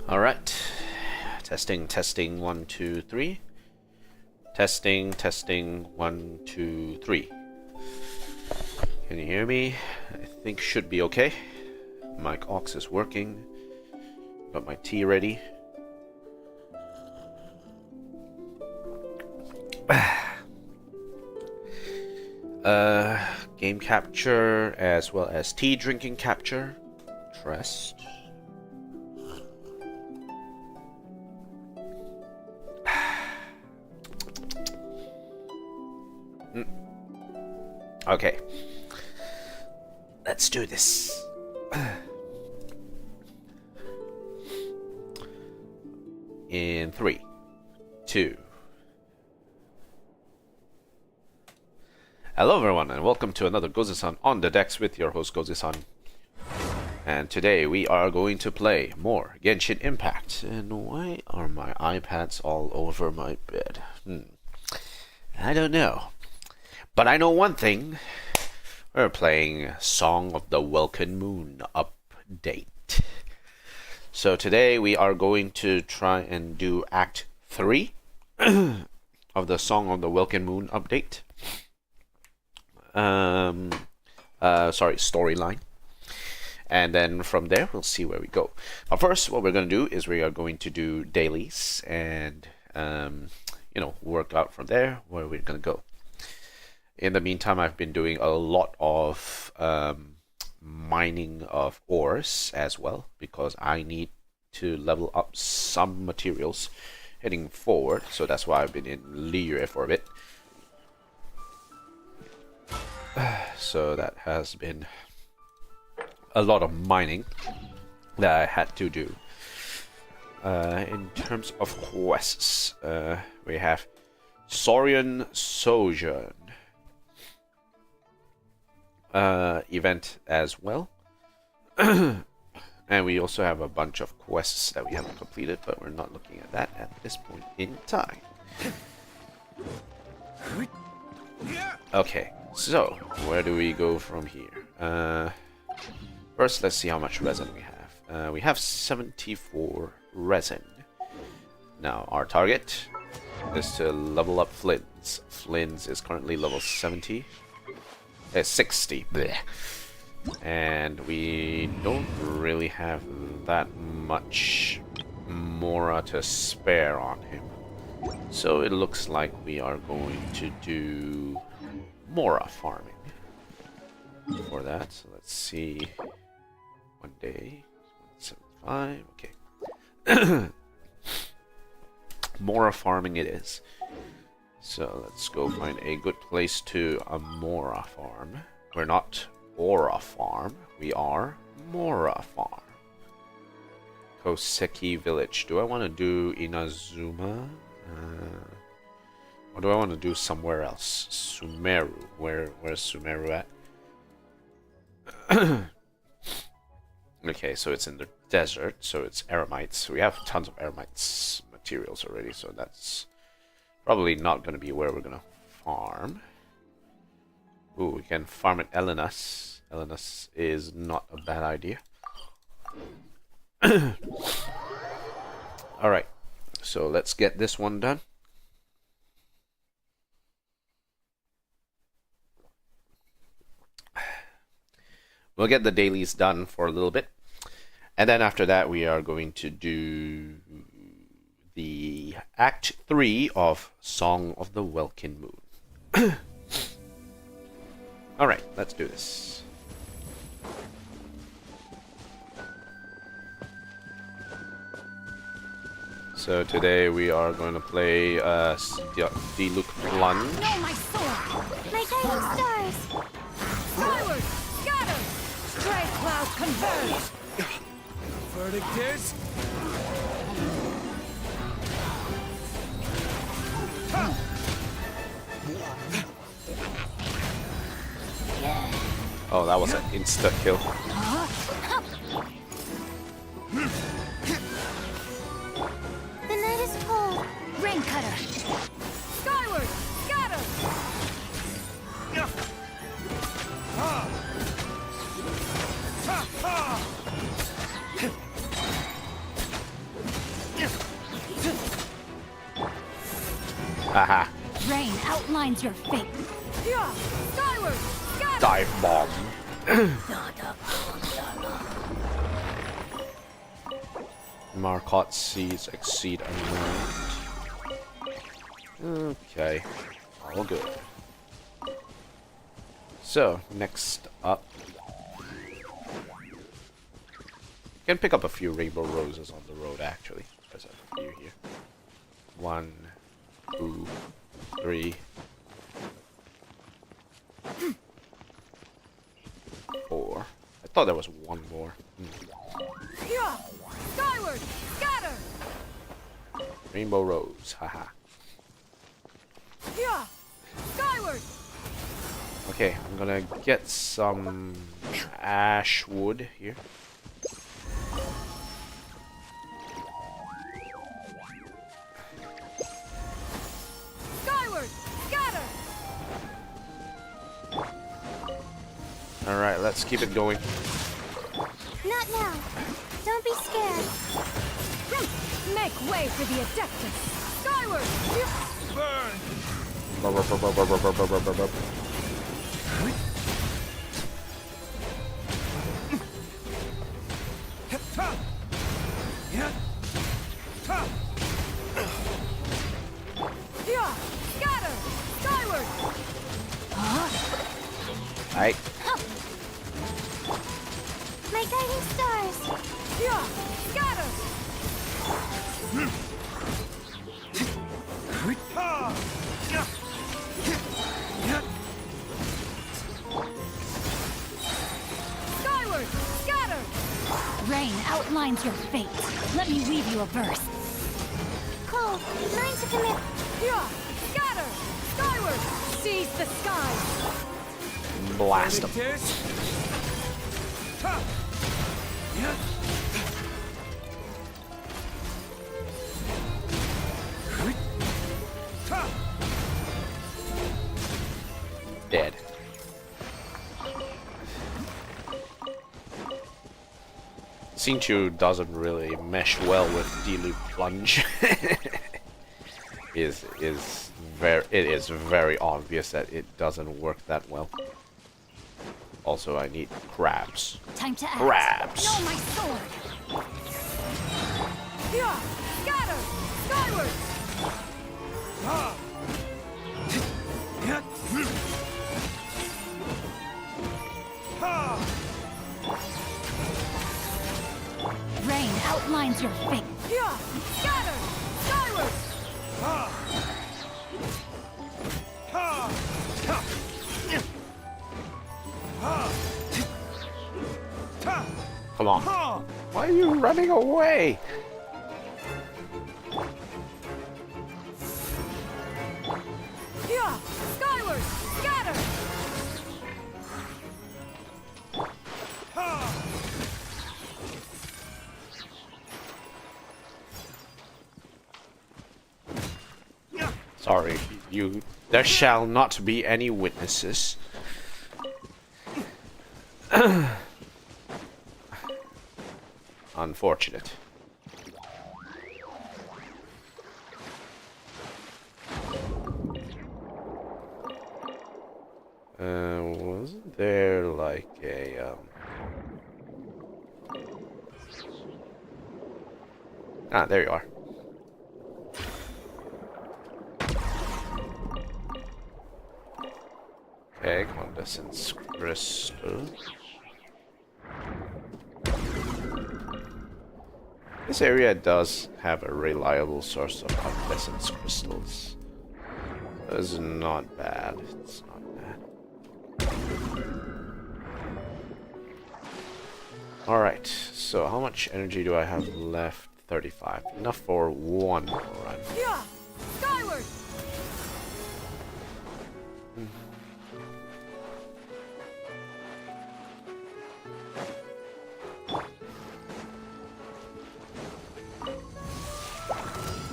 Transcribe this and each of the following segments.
All right. Testing, testing, 1, 2, 3. Testing, testing, 1, 2, 3. Can you hear me? I think should be okay. Mic aux is working. Got my tea ready. Game capture as well as tea drinking capture. Trust. Okay. Let's do this. In 3, 2. Hello everyone and welcome to another Gozi-san on the decks with your host Gozi-san. And today we are going to play more Genshin Impact. And why are my iPads all over my bed? I don't know. But I know one thing. We're playing Song of the Welkin Moon update. So today we are going to try and do Act 3 of the Song of the Welkin Moon update. Storyline. And then from there we'll see where we go. But first, what we're going to do is we are going to do dailies and work out from there where we're going to go. In the meantime, I've been doing a lot of mining of ores as well, because I need to level up some materials heading forward. So that's why I've been in Liyue for a bit. So that has been a lot of mining that I had to do. In terms of quests, we have Saurian Sojourn event as well. And we also have a bunch of quests that we haven't completed, but we're not looking at that at this point in time. Okay, so where do we go from here? First, let's see how much resin we have. We have 74 resin. Now, our target is to level up Flynn's. Flynn's is currently level 60. Blech. And we don't really have that much Mora to spare on him. So it looks like we are going to do Mora farming for that. So let's see. 1 day. 175. Okay. Mora farming it is. So let's go find a good place to a Mora farm. We're not Aura farm. We are Mora farm. Koseki village. Do I want to do Inazuma? Or do I want to do somewhere else? Sumeru. Where's Sumeru at? Okay, so it's in the desert, so it's eremites. We have tons of eremites materials already, so that's probably not going to be where we're going to farm. Ooh, we can farm at Elenus. Elenus is not a bad idea. Alright, so let's get this one done. We'll get the dailies done for a little bit. And then after that, we are going to do the Act 3 of Song of the Welkin Moon. Alright, let's do this. So today we are going to play Diluc Plunge. No, my sword! My guiding stars! Skyward! Scatter! Stray cloud converge! Verdict is... Oh, that was an insta kill. The night is cold. Rain cutter! Skyward! Scatter! Aha. Rain outlines your fate. Yeah, skyward, scatter. Dive bomb. Marcotte seeds exceed amount. Okay. All good. So, next up. You can pick up a few rainbow roses on the road, actually. There's a few here. 1, 2, 3, 4. I thought there was one more. Yeah, skyward, scatter. Rainbow rose, haha. Yeah, skyward. Okay, I'm gonna get some ash wood here. Skyward, scatter. Alright, let's keep it going. Not now. Don't be scared. Make way for the Adeptus. Skyward. Burn! Yeah, scatter. Skyward. Alright. My guiding stars. Yeah, scatter. Skyward, scatter. Rain outlines your fate. Let me weave you a verse. Cole, mine to commit. Yeah, scatter. Skyward. Seize the skies. Blast him. Dead. Xingqiu doesn't really mesh well with D-loop plunge. It is very obvious that it doesn't work that well. Also, I need crabs. Time to act. Crabs. No, my sword. Yeah, scatter. Skyward. Rain outlines your fate. Yeah, scatter. Skyward. Come on. Why are you running away? Yeah, skyward. Scatter. Sorry, you. There shall not be any witnesses. Unfortunate. Wasn't there like a Ah, there you are. Okay, Condescence Crystal. This area does have a reliable source of Condescence Crystals. That's not bad. It's not bad. Alright, so how much energy do I have left? 35. Enough for one more run. Yeah, skyward.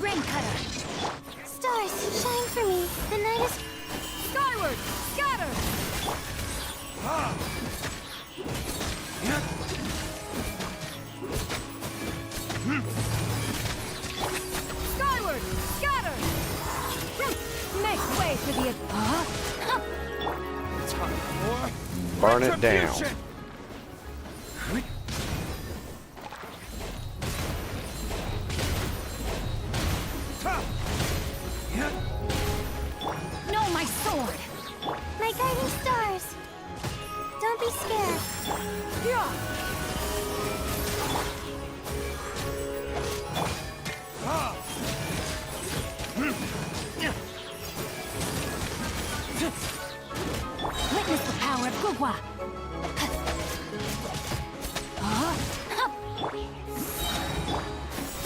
Rain cutter. Stars, shine for me. The night is skyward. Scatter. Skyward. Scatter. it. Huh? Time for Burn it down. retribution. No, my sword. My guiding stars. Don't be scared. Witness the power of Gugwa. Huh?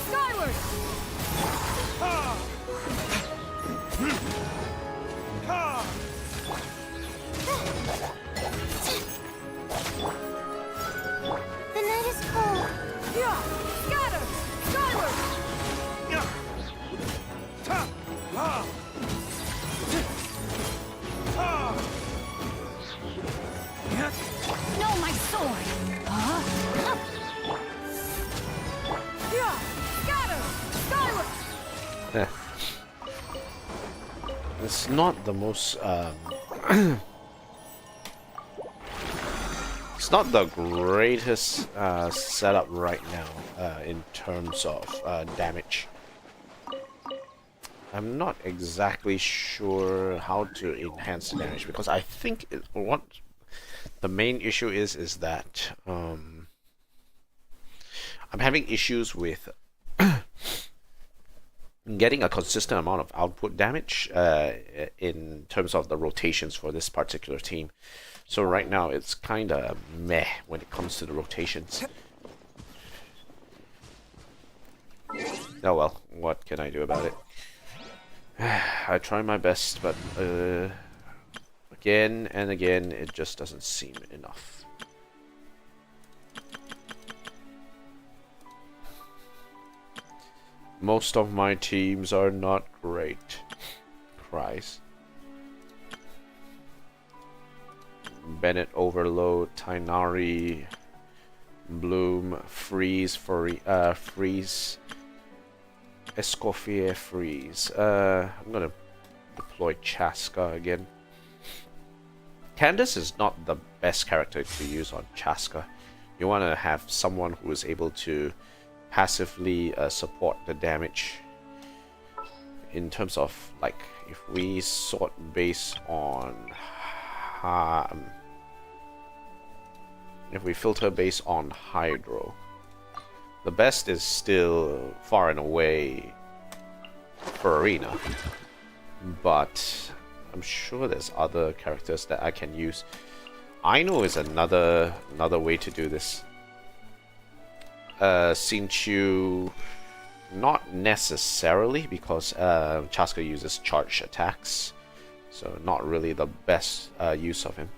Skyward! The night is cold. Scatter! Skyward! No, my sword. Huh? Scatter! Skyward! Eh. It's not the most it's not the greatest setup right now in terms of damage. I'm not exactly sure how to enhance the damage because I think what the main issue is that I'm having issues with getting a consistent amount of output damage in terms of the rotations for this particular team. So right now it's kind of meh when it comes to the rotations. Oh well, what can I do about it? I try my best, but again and again it just doesn't seem enough. Most of my teams are not great. Cries. Bennett Overload, Tainari, Bloom, Freeze, Freeze, Escoffier, Freeze. I'm gonna deploy Chaska again. Candace is not the best character to use on Chaska. You want to have someone who is able to passively support the damage. In terms of, like, if we sort based on if we filter based on Hydro, the best is still far and away for Arena, but I'm sure there's other characters that I can use. Aino is another way to do this. Xingqiu, not necessarily, because Chaska uses charge attacks, so not really the best use of him.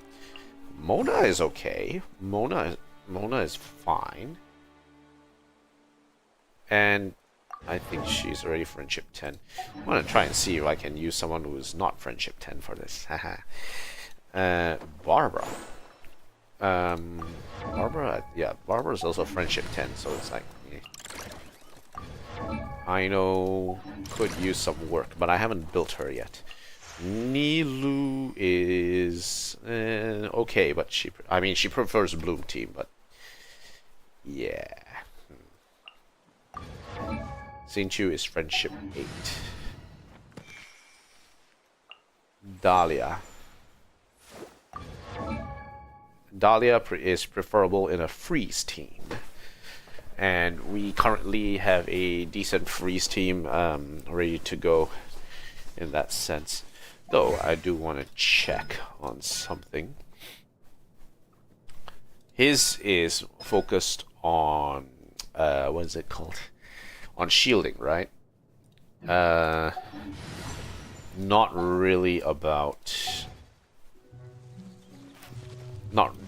Mona is okay. Mona is fine, and I think she's already Friendship 10. I'm gonna try and see if I can use someone who is not Friendship 10 for this. Barbara. Barbara, yeah, Barbara is also Friendship 10, so it's like, I know could use some work, but I haven't built her yet. Nilu is okay, but she prefers Bloom team, but yeah. Xingqiu is Friendship 8. Dahlia is preferable in a freeze team, and we currently have a decent freeze team ready to go in that sense. Though I do want to check on something. His is focused on what is it called? On shielding, right? Not really about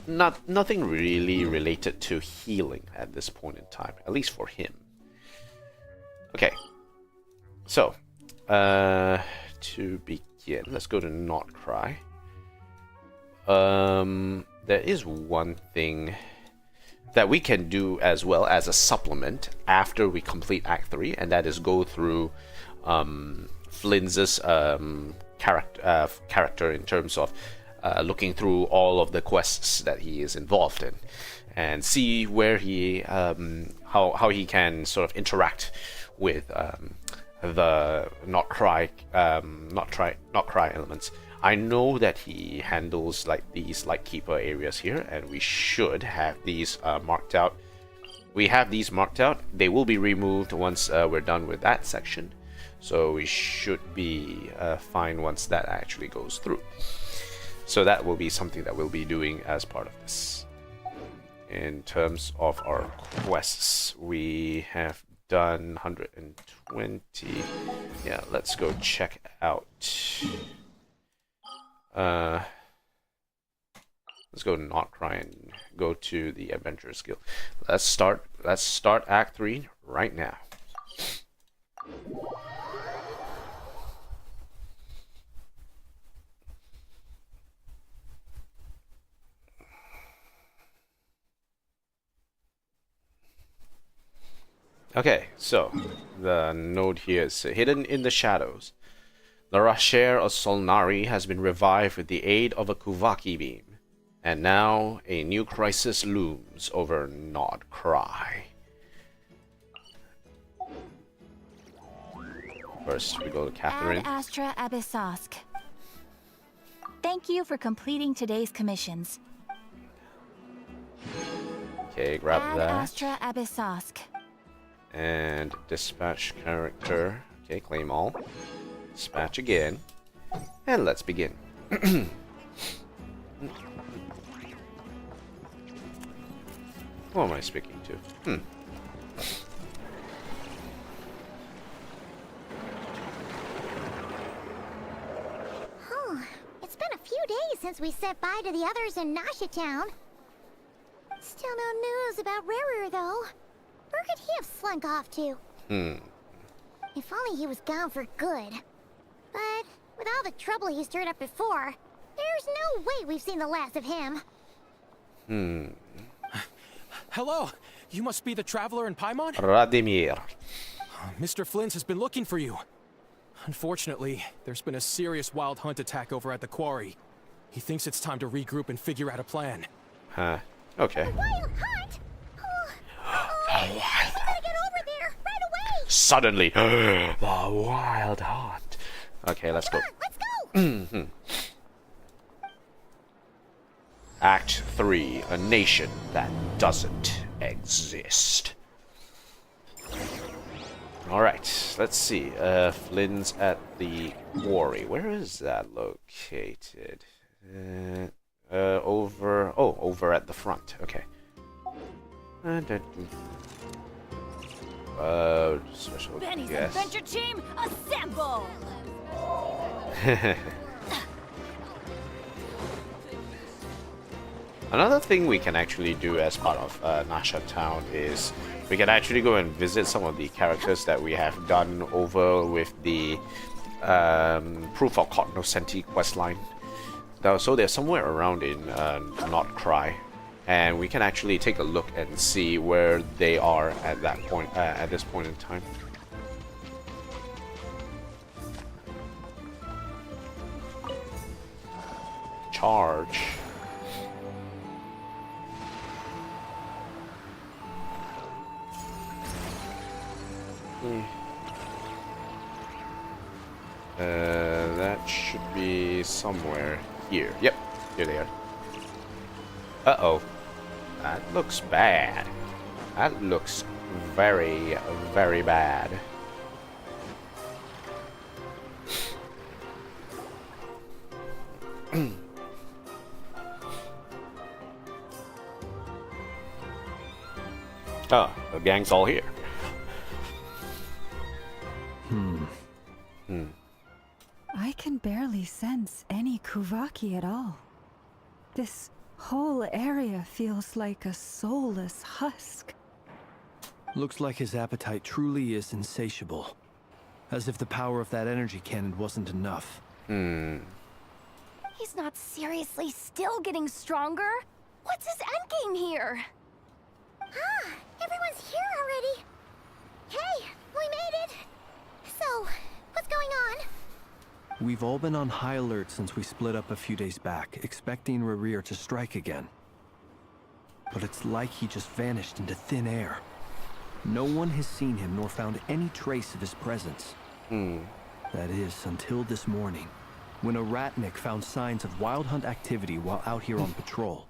nothing really related to healing at this point in time, at least for him. Okay, so to begin, let's go to Nod-krai. There is one thing that we can do as well as a supplement after we complete Act 3, and that is go through Flynn's character in terms of looking through all of the quests that he is involved in, and see where he how he can sort of interact with the Nod-krai elements. I know that he handles like these Lightkeeper areas here, and we should have these marked out. We have these marked out. They will be removed once we're done with that section, so we should be fine once that actually goes through. So that will be something that we'll be doing as part of this. In terms of our quests, we have done 120. Yeah, let's go check out. Let's go to Nod-krai and go to the Adventurers Guild. Let's start Act 3 right now. Okay, so the node here is hidden in the shadows. The Rasher of Solnari has been revived with the aid of a Kuvaki beam, and now a new crisis looms over Nod-krai. First, we go to Catherine. Ad Astra Abyssosk. Thank you for completing today's commissions. Okay, grab Ad that. Astra Abyssosk. And dispatch character. Okay, claim all. Dispatch again. And let's begin. Who am I speaking to? It's been a few days since we said bye to the others in Nasha Town. Still no news about Rarer, though. Where could he have slunk off to? If only he was gone for good. But with all the trouble he stirred up before, there's no way we've seen the last of him. Hello, you must be the traveler in Paimon? Radimir. Mr. Flynn has been looking for you. Unfortunately, there's been a serious wild hunt attack over at the quarry. He thinks it's time to regroup and figure out a plan. Huh. Okay. Wild hunt? We gotta get over there right away! Suddenly, the wild hunt. Okay, let's go. Let's go! Act 3, a nation that doesn't exist. Alright, let's see. Flynn's at the quarry. Where is that located? Over at the front. Okay. Special Benny's guest. adventure team, assemble! Another thing we can actually do as part of Nasha Town is we can actually go and visit some of the characters that we have done over with the Proof of Cognoscenti questline. So they're somewhere around in Nod-krai, and we can actually take a look and see where they are at that point, at this point in time. Charge. That should be somewhere here. Yep, here they are. Uh-oh. That looks bad. That looks very, very bad. Oh, the gang's all here. I can barely sense any Kuvaki at all. This whole area feels like a soulless husk. Looks like his appetite truly is insatiable. As if the power of that energy cannon wasn't enough. He's not seriously still getting stronger? What's his endgame here? Ah, everyone's here already. Hey, we made it. So, what's going on? We've all been on high alert since we split up a few days back, expecting Rerir to strike again. But it's like he just vanished into thin air. No one has seen him nor found any trace of his presence. That is, until this morning, when a ratnik found signs of wild hunt activity while out here on patrol.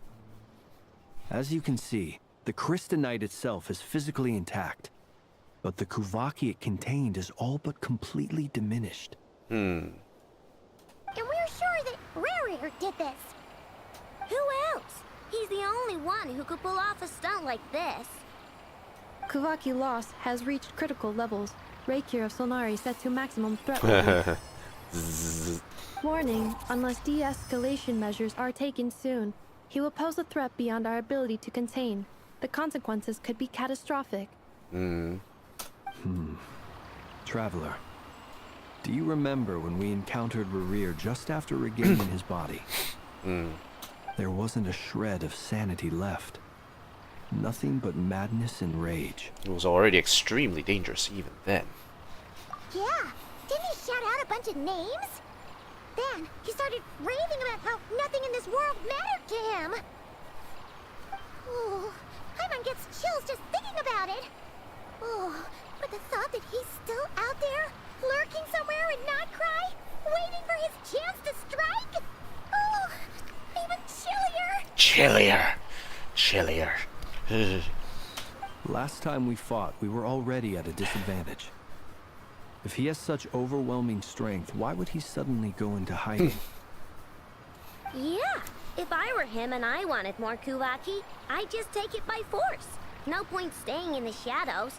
As you can see, the crystalline itself is physically intact, but the Kuvaki it contained is all but completely diminished. And we're sure that Rerir did this. Who else? He's the only one who could pull off a stunt like this. Kuvaki loss has reached critical levels. Reikir of Solnari set to maximum threat level. Warning, unless de-escalation measures are taken soon, he will pose a threat beyond our ability to contain. The consequences could be catastrophic. Traveler, do you remember when we encountered Rerir just after regaining his body? There wasn't a shred of sanity left. Nothing but madness and rage. It was already extremely dangerous even then. Yeah, didn't he shout out a bunch of names? Then he started raving about how nothing in this world mattered to him. Oh, Paimon gets chills just thinking about it. Oh, but the thought that he's still out there, lurking somewhere in Nod-krai, waiting for his chance to strike? Oh, even chillier. Chillier. Last time we fought, we were already at a disadvantage. If he has such overwhelming strength, why would he suddenly go into hiding? Yeah, if I were him and I wanted more Kuvaki, I'd just take it by force. No point staying in the shadows.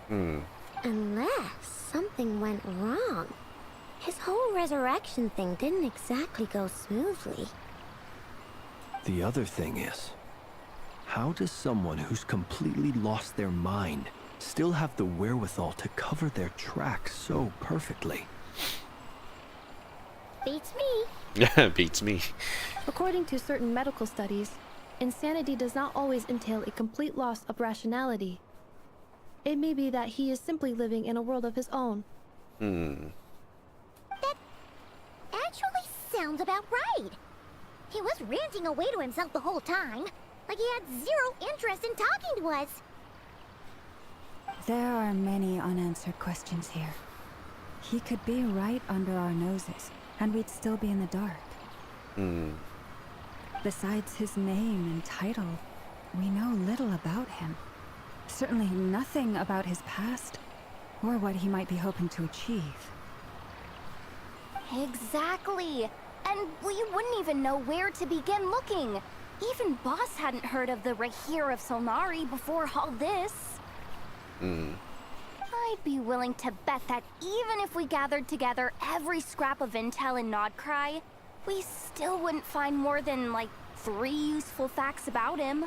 Unless something went wrong. His whole resurrection thing didn't exactly go smoothly. The other thing is, how does someone who's completely lost their mind still have the wherewithal to cover their tracks so perfectly? Beats me. Beats me. According to certain medical studies, insanity does not always entail a complete loss of rationality. It may be that he is simply living in a world of his own. That actually sounds about right. He was ranting away to himself the whole time, like he had zero interest in talking to us. There are many unanswered questions here. He could be right under our noses, and we'd still be in the dark. Besides his name and title, we know little about him. Certainly nothing about his past, or what he might be hoping to achieve. Exactly. And we wouldn't even know where to begin looking. Even Boss hadn't heard of the Reikir of Solnari before all this. I'd be willing to bet that even if we gathered together every scrap of intel in Nod-krai, we still wouldn't find more than, like, 3 useful facts about him.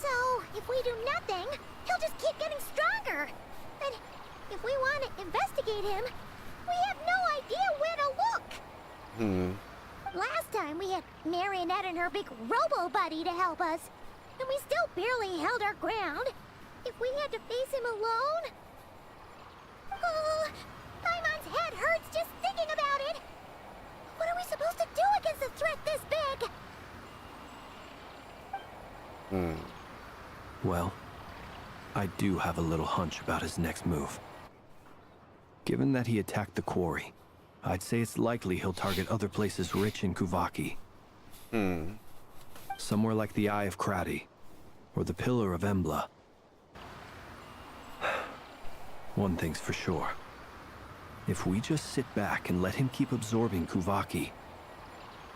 So, if we do nothing, he'll just keep getting stronger. And if we want to investigate him, we have no idea where to look. Last time we had Marionette and her big robo-buddy to help us, and we still barely held our ground. If we had to face him alone... Oh, Paimon's head hurts just thinking about it. What are we supposed to do against a threat this big? Well, I do have a little hunch about his next move. Given that he attacked the quarry, I'd say it's likely he'll target other places rich in Kuvaki. Somewhere like the Eye of Krati, or the Pillar of Embla. One thing's for sure. If we just sit back and let him keep absorbing Kuvaki,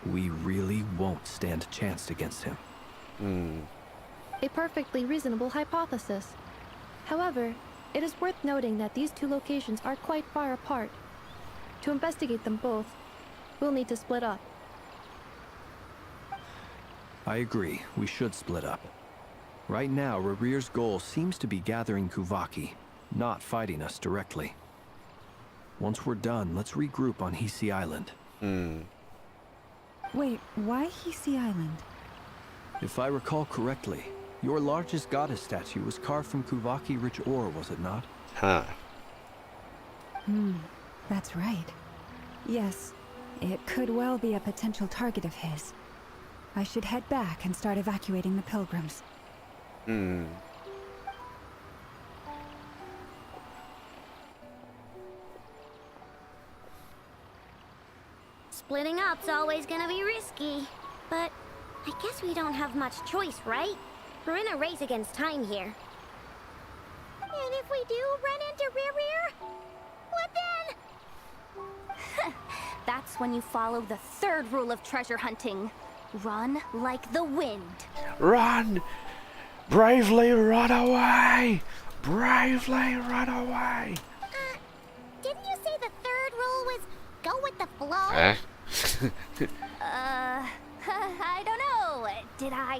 we really won't stand a chance against him. A perfectly reasonable hypothesis. However, it is worth noting that these two locations are quite far apart. To investigate them both, we'll need to split up. I agree, we should split up. Right now, Rerir's goal seems to be gathering Kuvaki, not fighting us directly. Once we're done, let's regroup on Hisi Island. Wait, why Hisi Island? If I recall correctly, your largest goddess statue was carved from Kuvaki-rich ore, was it not? That's right. Yes, it could well be a potential target of his. I should head back and start evacuating the pilgrims. Splitting up's always gonna be risky. But I guess we don't have much choice, right? We're in a race against time here. And if we do run into Rear, what then? That's when you follow the third rule of treasure hunting. Run like the wind. Run! Bravely run away! Bravely run away! Didn't you say the third rule was go with the flow? Eh? I don't know. Did I?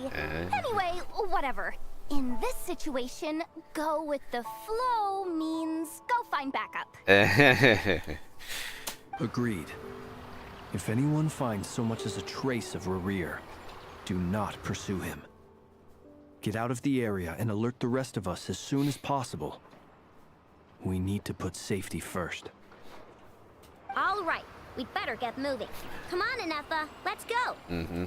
Anyway, whatever. In this situation, go with the flow means go find backup. Agreed. If anyone finds so much as a trace of Rerir, do not pursue him. Get out of the area and alert the rest of us as soon as possible. We need to put safety first. All right, we'd better get moving. Come on, Inefa, let's go. Mm-hmm.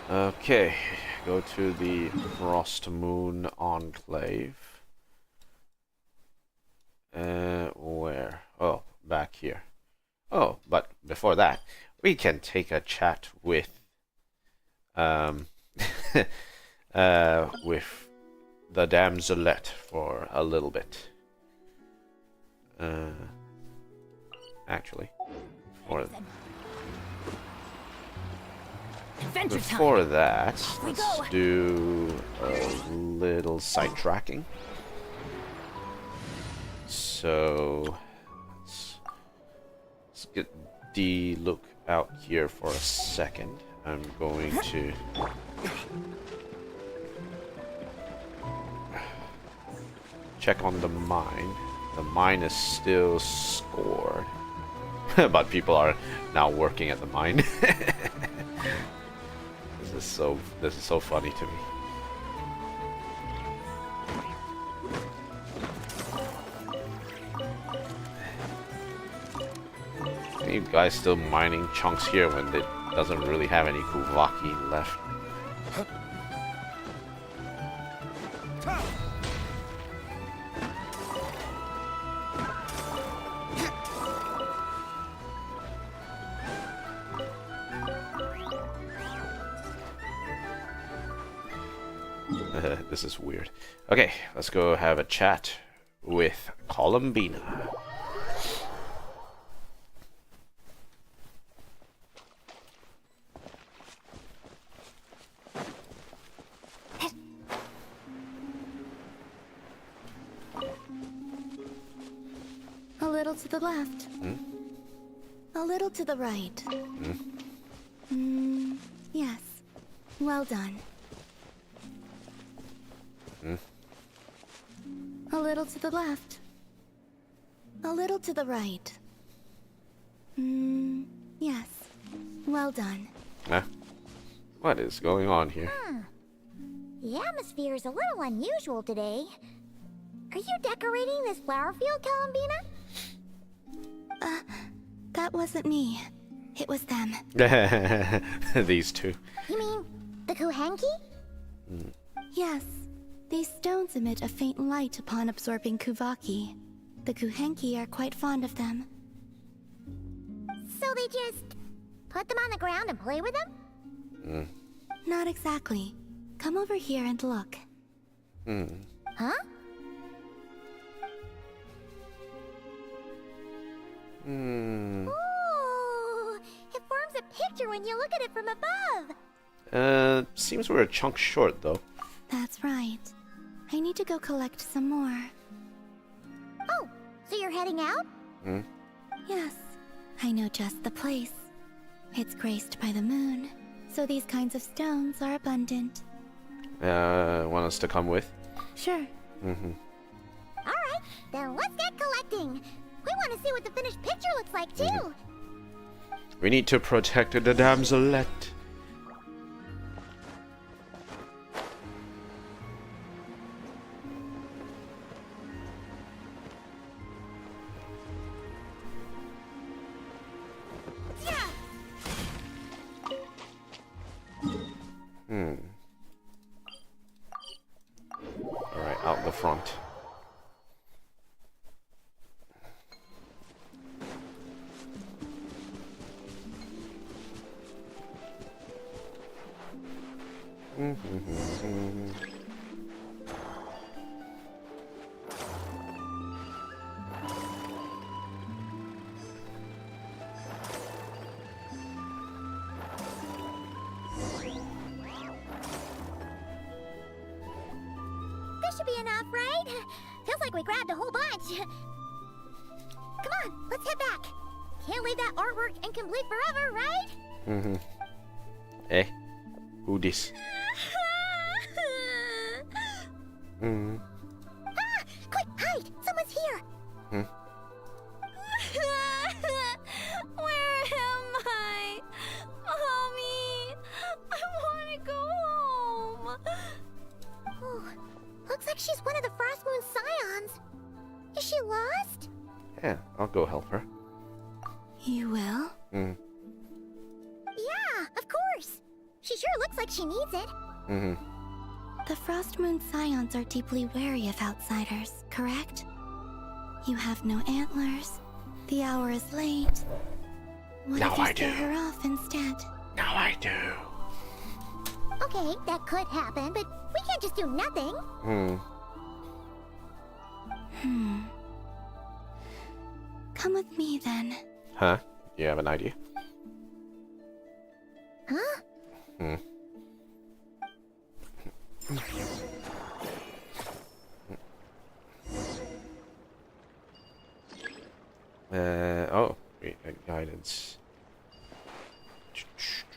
Okay, go to the Frost Moon Enclave. Where? Oh, back here. Oh, but before that, we can take a chat with with the damselette for a little bit. Actually, before that, let's do a little side tracking. So let's get the look out here for a second. I'm going to check on the mine. The mine is still scored, but people are now working at the mine. This is so funny to me. You guys still mining chunks here when it doesn't really have any Kuvaki left. This is weird. Okay, let's go have a chat with Columbina. A little to the left. A little to the right. Yes. Well done. A little to the left. A little to the right. Yes. Well done. What is going on here? The atmosphere is a little unusual today. Are you decorating this flower field, Columbina? That wasn't me. It was them. These two. You mean the Kuhenki? Yes. These stones emit a faint light upon absorbing Kuvaki. The Kuhenki are quite fond of them. So they just put them on the ground and play with them? Not exactly. Come over here and look. Huh? Ooh, it forms a picture when you look at it from above. Seems we're a chunk short though. That's right. I need to go collect some more. Oh, so you're heading out? Yes, I know just the place. It's graced by the moon, so these kinds of stones are abundant. Want us to come with? Sure. Then let's get collecting. We want to see what the finished picture looks like, too. We need to protect the damselette. Alright, out the front. This should be enough, right? Feels like we grabbed a whole bunch. Come on, let's head back. Can't leave that artwork incomplete forever, right? Eh? Who this? Ah! Quick, hide! Someone's here! Where am I? Mommy! I want to go home! Oh, looks like she's one of the Frost Moon Scions. Is she lost? Yeah, I'll go help her. You will? Yeah, of course! She sure looks like she needs it. The Frost Moon Scions are deeply wary of outsiders, correct? You have no antlers. The hour is late. What Now if you I scare do. her off instead? Now I do. Okay, that could happen, but we can't just do nothing. Come with me then. Huh? You have an idea? Huh? Oh, wait, guidance.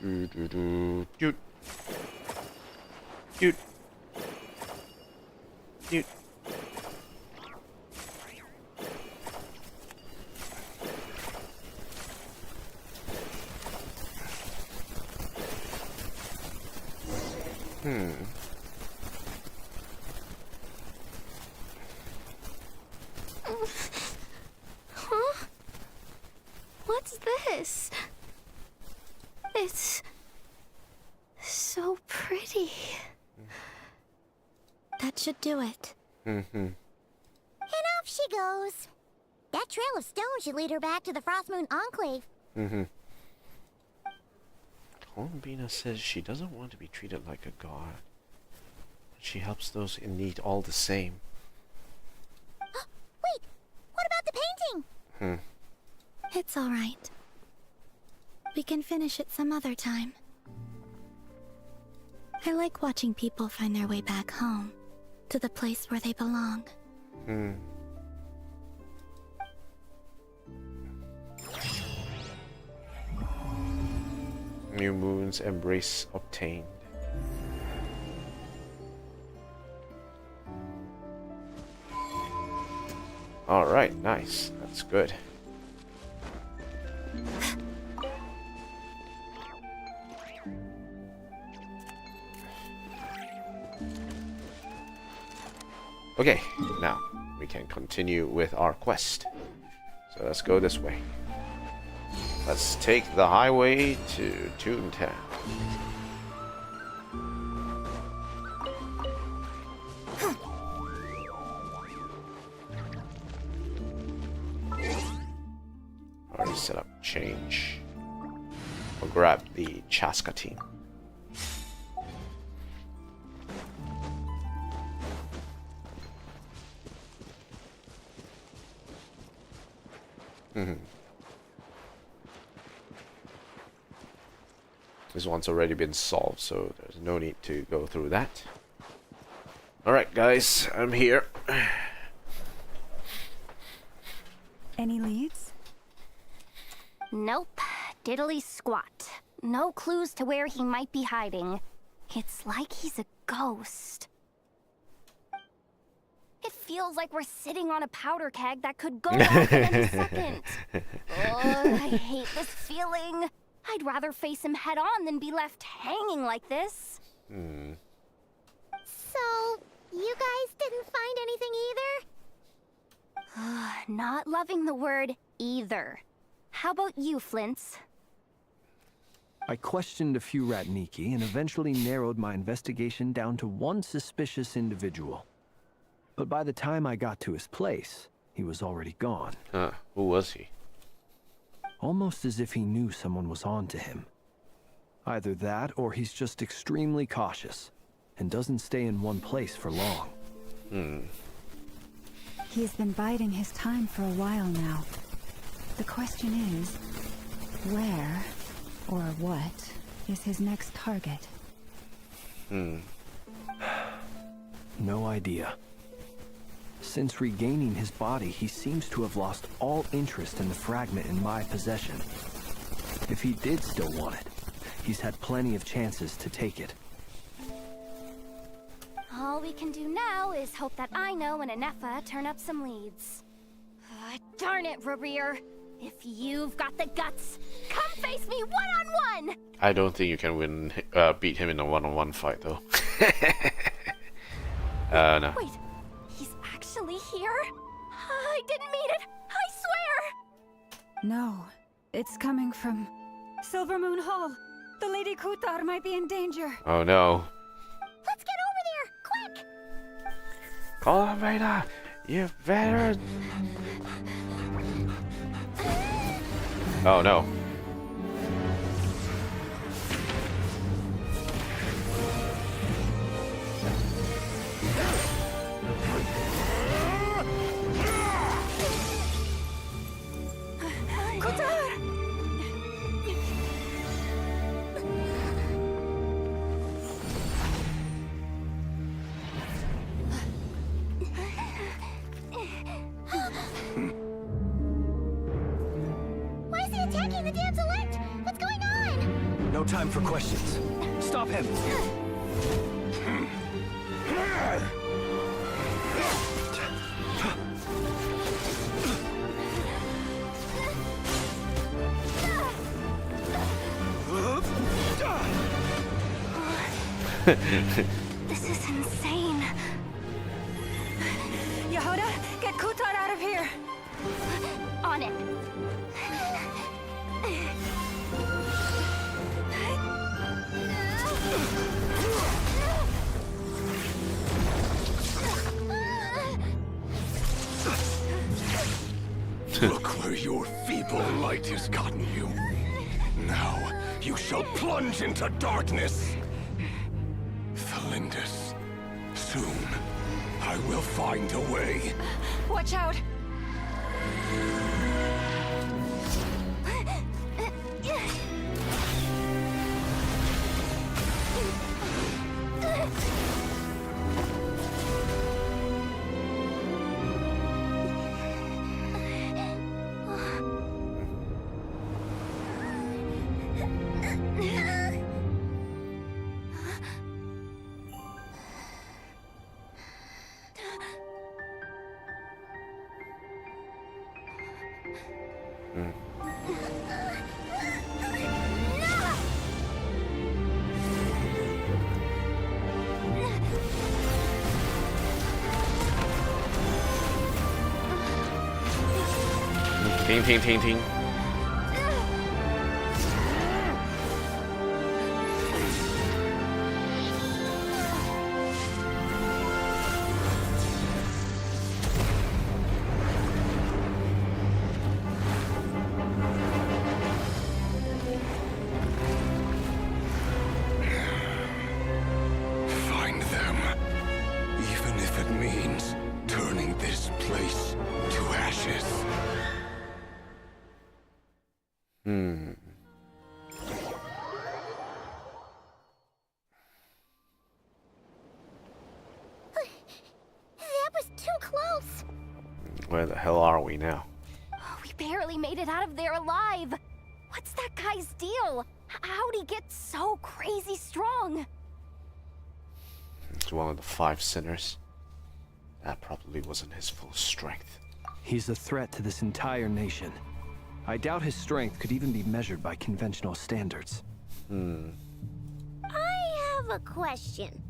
Doot. Doot. Doot. Huh? What's this? It's so pretty. That should do it. And off she goes. That trail of stone should lead her back to the Frost Moon Enclave. Columbina says she doesn't want to be treated like a god. She helps those in need all the same. Wait, what about the painting? It's all right. We can finish it some other time. I like watching people find their way back home, to the place where they belong. New Moon's embrace obtained. Alright, nice. That's good. Okay, now we can continue with our quest. So let's go this way. Let's take the highway to Toontown. Already set up change. We'll grab the Chaska team. This one's already been solved, so there's no need to go through that. Alright guys, I'm here. Any leads? Nope. Diddly squat. No clues to where he might be hiding. It's like he's a ghost. It feels like we're sitting on a powder keg that could go off at any second. I hate this feeling. I'd rather face him head on than be left hanging like this. So, you guys didn't find anything either? Not loving the word either. How about you, Flints? I questioned a few Ratniki and eventually narrowed my investigation down to one suspicious individual. But by the time I got to his place, he was already gone. Who was he? Almost as if he knew someone was on to him. Either that, or he's just extremely cautious and doesn't stay in one place for long. He's been biding his time for a while now. The question is, where or what is his next target? No idea. Since regaining his body, he seems to have lost all interest in the fragment in my possession. If he did still want it, he's had plenty of chances to take it. All we can do now is hope that Ino and Anefa turn up some leads. Darn it, Rarir. If you've got the guts, come face me one-on-one! I don't think you can beat him in a one-on-one fight, though. No. Wait, he's actually here? I didn't mean it, I swear! No, it's coming from Silver Moon Hall. The Lady Kutar might be in danger. Oh no. Let's get over there, quick! Call him, Vader! You better... Oh no. Why is he attacking the damselette? What's going on? No time for questions. Stop him! This is insane. Yehuda, get Kutar out of here! On it. Look where your feeble light has gotten you. Now, you shall plunge into darkness. Thalindus, soon, I will find a way. Watch out! Ting, ting, ting, ting. Find them, even if it means turning this place to ashes. That was too close. Where the hell are we now? We barely made it out of there alive. What's that guy's deal? How'd he get so crazy strong? It's one of the 5 sinners. That probably wasn't his full strength. He's a threat to this entire nation. I doubt his strength could even be measured by conventional standards. I have a question.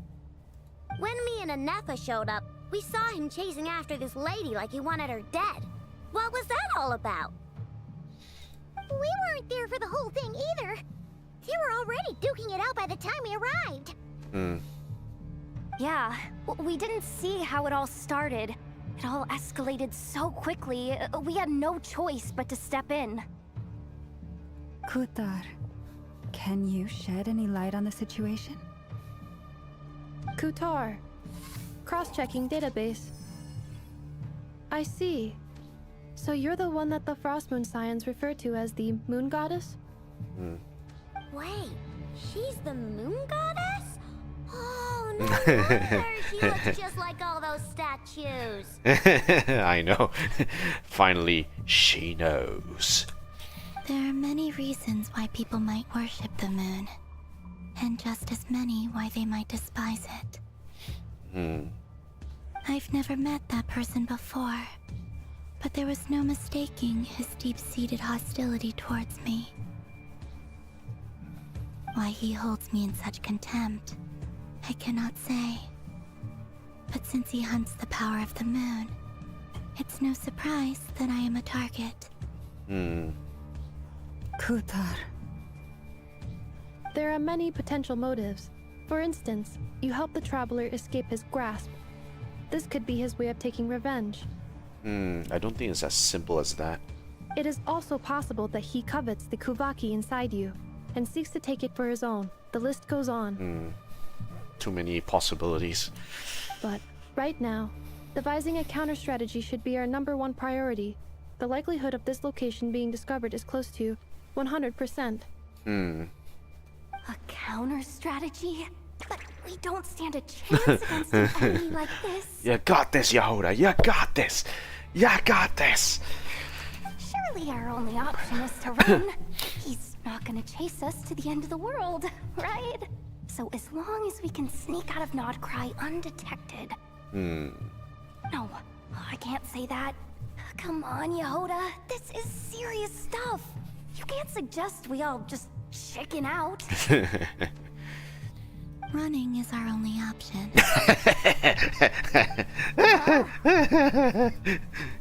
When me and Anetha showed up, we saw him chasing after this lady like he wanted her dead. What was that all about? We weren't there for the whole thing either. They were already duking it out by the time we arrived. Yeah, we didn't see how it all started. It all escalated so quickly, we had no choice but to step in. Kutar, can you shed any light on the situation? Kutar. Cross-checking database. I see. So you're the one that the Frost Moon Scions refer to as the Moon Goddess? Wait, she's the moon goddess? Oh, no wonder she looks just like all those statues. I know. Finally, she knows. There are many reasons why people might worship the moon. And just as many why they might despise it. I've never met that person before. But there was no mistaking his deep-seated hostility towards me. Why he holds me in such contempt, I cannot say. But since he hunts the power of the moon, it's no surprise that I am a target. Kutar. There are many potential motives. For instance, you help the traveler escape his grasp. This could be his way of taking revenge. I don't think it's as simple as that. It is also possible that he covets the Kuvaki inside you and seeks to take it for his own. The list goes on. Too many possibilities. But right now, devising a counter strategy should be our #1 priority. The likelihood of this location being discovered is close to 100%. A counter strategy? But we don't stand a chance against an enemy like this. You got this, Yehuda. You got this. You got this. Surely our only option is to run. He's not gonna chase us to the end of the world, right? So as long as we can sneak out of Nod-krai undetected. No, I can't say that. Come on, Yehuda. This is serious stuff. You can't suggest we all just chicken out. Running is our only option.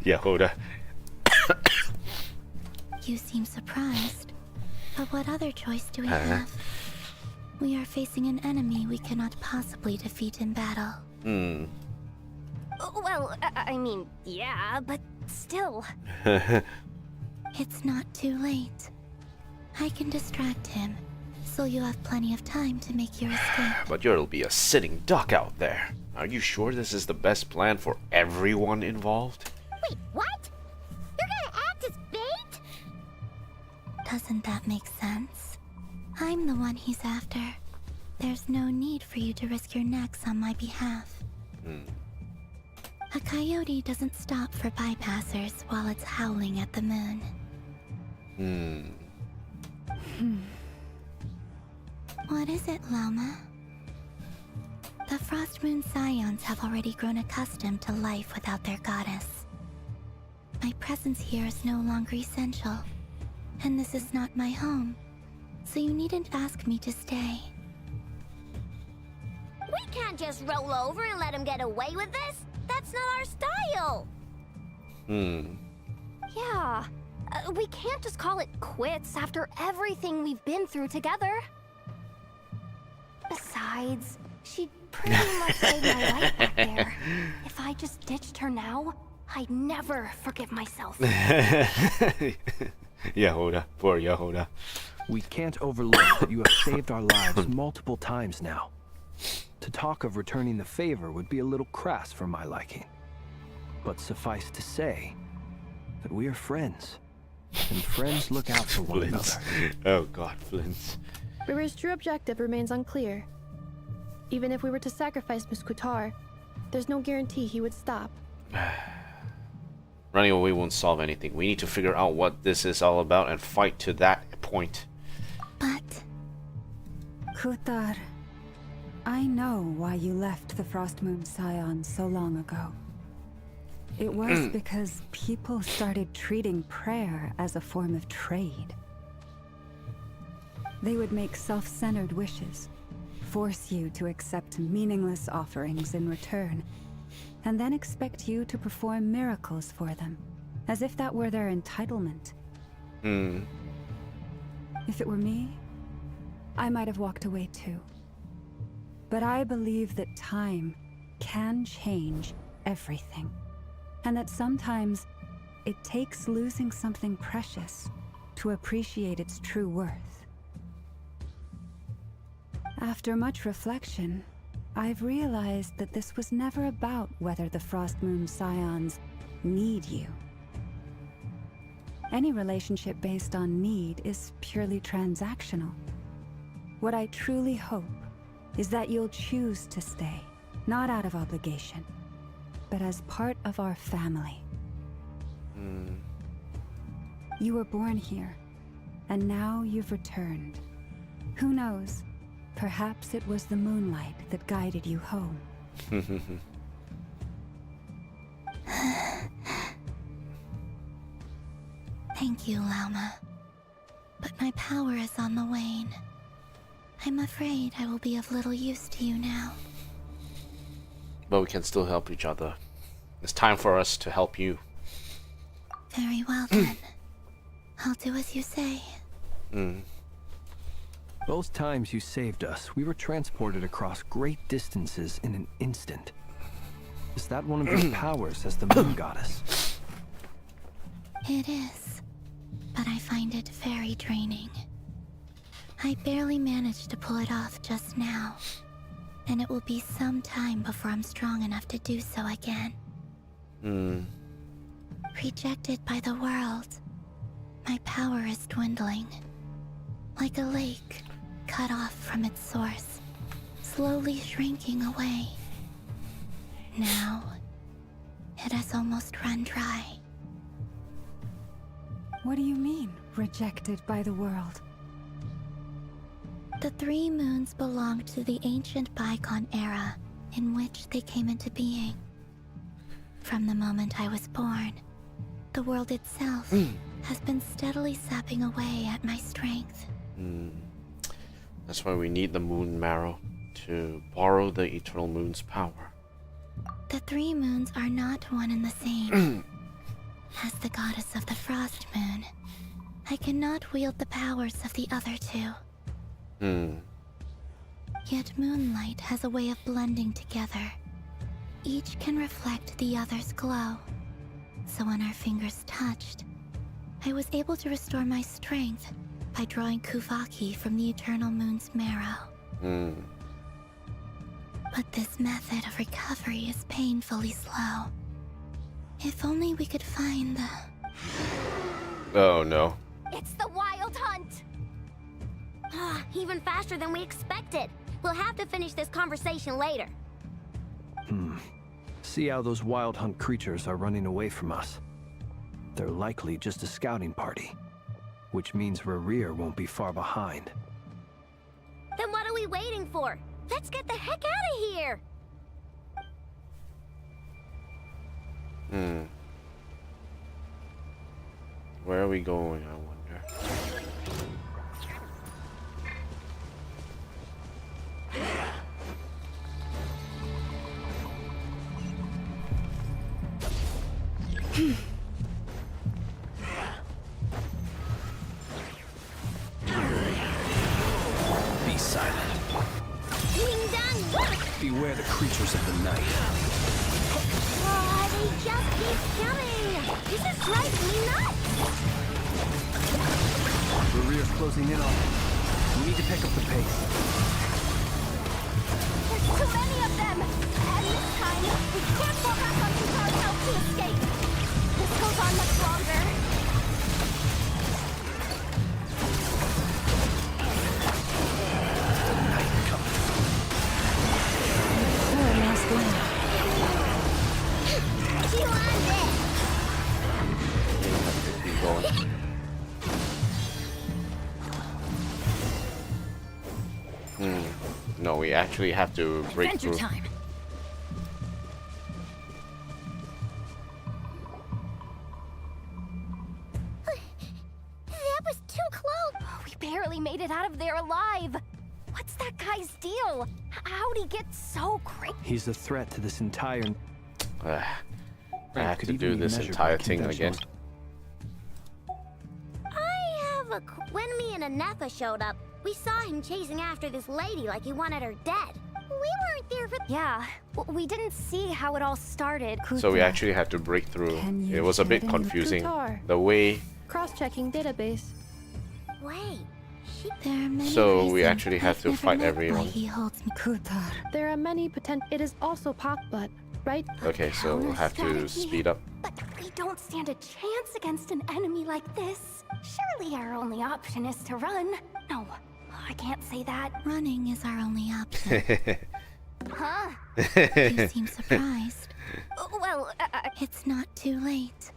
Yehuda. You seem surprised. But what other choice do we have? We are facing an enemy we cannot possibly defeat in battle. Well, I mean, yeah, but still. It's not too late. I can distract him, so you have plenty of time to make your escape. But you'll be a sitting duck out there. Are you sure this is the best plan for everyone involved? Wait, what? You're gonna act as bait? Doesn't that make sense? I'm the one he's after. There's no need for you to risk your necks on my behalf. A coyote doesn't stop for bypassers while it's howling at the moon. What is it, Loma? The Frost Moon Scions have already grown accustomed to life without their goddess. My presence here is no longer essential, and this is not my home, so you needn't ask me to stay. We can't just roll over and let him get away with this. That's not our style. Yeah, we can't just call it quits after everything we've been through together. Besides, she'd pretty much saved my life back there. If I just ditched her now, I'd never forgive myself. Yehuda. Poor Yehuda. We can't overlook that you have saved our lives multiple times now. To talk of returning the favor would be a little crass for my liking. But suffice to say that we are friends, and friends look out for one another. Oh god, Flint. Riri's true objective remains unclear. Even if we were to sacrifice Miss Kutar, there's no guarantee he would stop. Running away won't solve anything. We need to figure out what this is all about and fight to that point. But Kutar, I know why you left the Frost Moon Scions so long ago. It was because people started treating prayer as a form of trade. They would make self-centered wishes, force you to accept meaningless offerings in return, and then expect you to perform miracles for them, as if that were their entitlement. If it were me, I might have walked away too. But I believe that time can change everything, and that sometimes it takes losing something precious to appreciate its true worth. After much reflection, I've realized that this was never about whether the Frost Moon Scions need you. Any relationship based on need is purely transactional. What I truly hope is that you'll choose to stay, not out of obligation, but as part of our family. You were born here, and now you've returned. Who knows? Perhaps it was the moonlight that guided you home. Thank you, Lauma. But my power is on the wane. I'm afraid I will be of little use to you now. But we can still help each other. It's time for us to help you. Very well then. I'll do as you say. Both times you saved us, we were transported across great distances in an instant. Is that one of your powers as the moon goddess? It is, but I find it very draining. I barely managed to pull it off just now, and it will be some time before I'm strong enough to do so again. Rejected by the world, my power is dwindling. Like a lake, cut off from its source, slowly shrinking away. Now, it has almost run dry. What do you mean, rejected by the world? The three moons belong to the ancient bygone era in which they came into being. From the moment I was born, the world itself has been steadily sapping away at my strength. That's why we need the moon marrow to borrow the eternal moon's power. The three moons are not one and the same. As the goddess of the Frost Moon, I cannot wield the powers of the other two. Yet moonlight has a way of blending together. Each can reflect the other's glow. So when our fingers touched, I was able to restore my strength by drawing Kuvaki from the eternal moon's marrow. But this method of recovery is painfully slow. If only we could find the... Oh no. It's the Wild Hunt! Even faster than we expected. We'll have to finish this conversation later. See how those wild hunt creatures are running away from us. They're likely just a scouting party, which means Rerir won't be far behind. Then what are we waiting for? Let's get the heck out of here! Where are we going, I wonder? Be silent. Beware the creatures of the night. They just keep coming! This is driving me nuts! Rerir's closing in on it. We need to pick up the pace. There's too many of them! And this time, we can't fall back onto ourselves to escape! This goes on much longer. You on this! Keep going. No, we actually have to break Adventure through. time! so great. He's a threat to this entire... I have could to even do be this measured entire by thing again. I have a... When me and Anefa showed up, we saw him chasing after this lady like he wanted her dead. We weren't there for... Yeah, we didn't see how it all started. So we actually had to break through. Can you It was a share bit any confusing. Kutar. The way... Cross-checking database. Wait, There are many So we reasons actually had I've to never fight met everyone. why he holds me. Kutar. There are many potential. It is also Pakbut, right? Okay, so we'll have to Counter-strategy. speed up. But we don't stand a chance against an enemy like this. Surely our only option is to run. No, I can't say that. Running is our only option. Huh? You seem surprised. Well, It's not too late.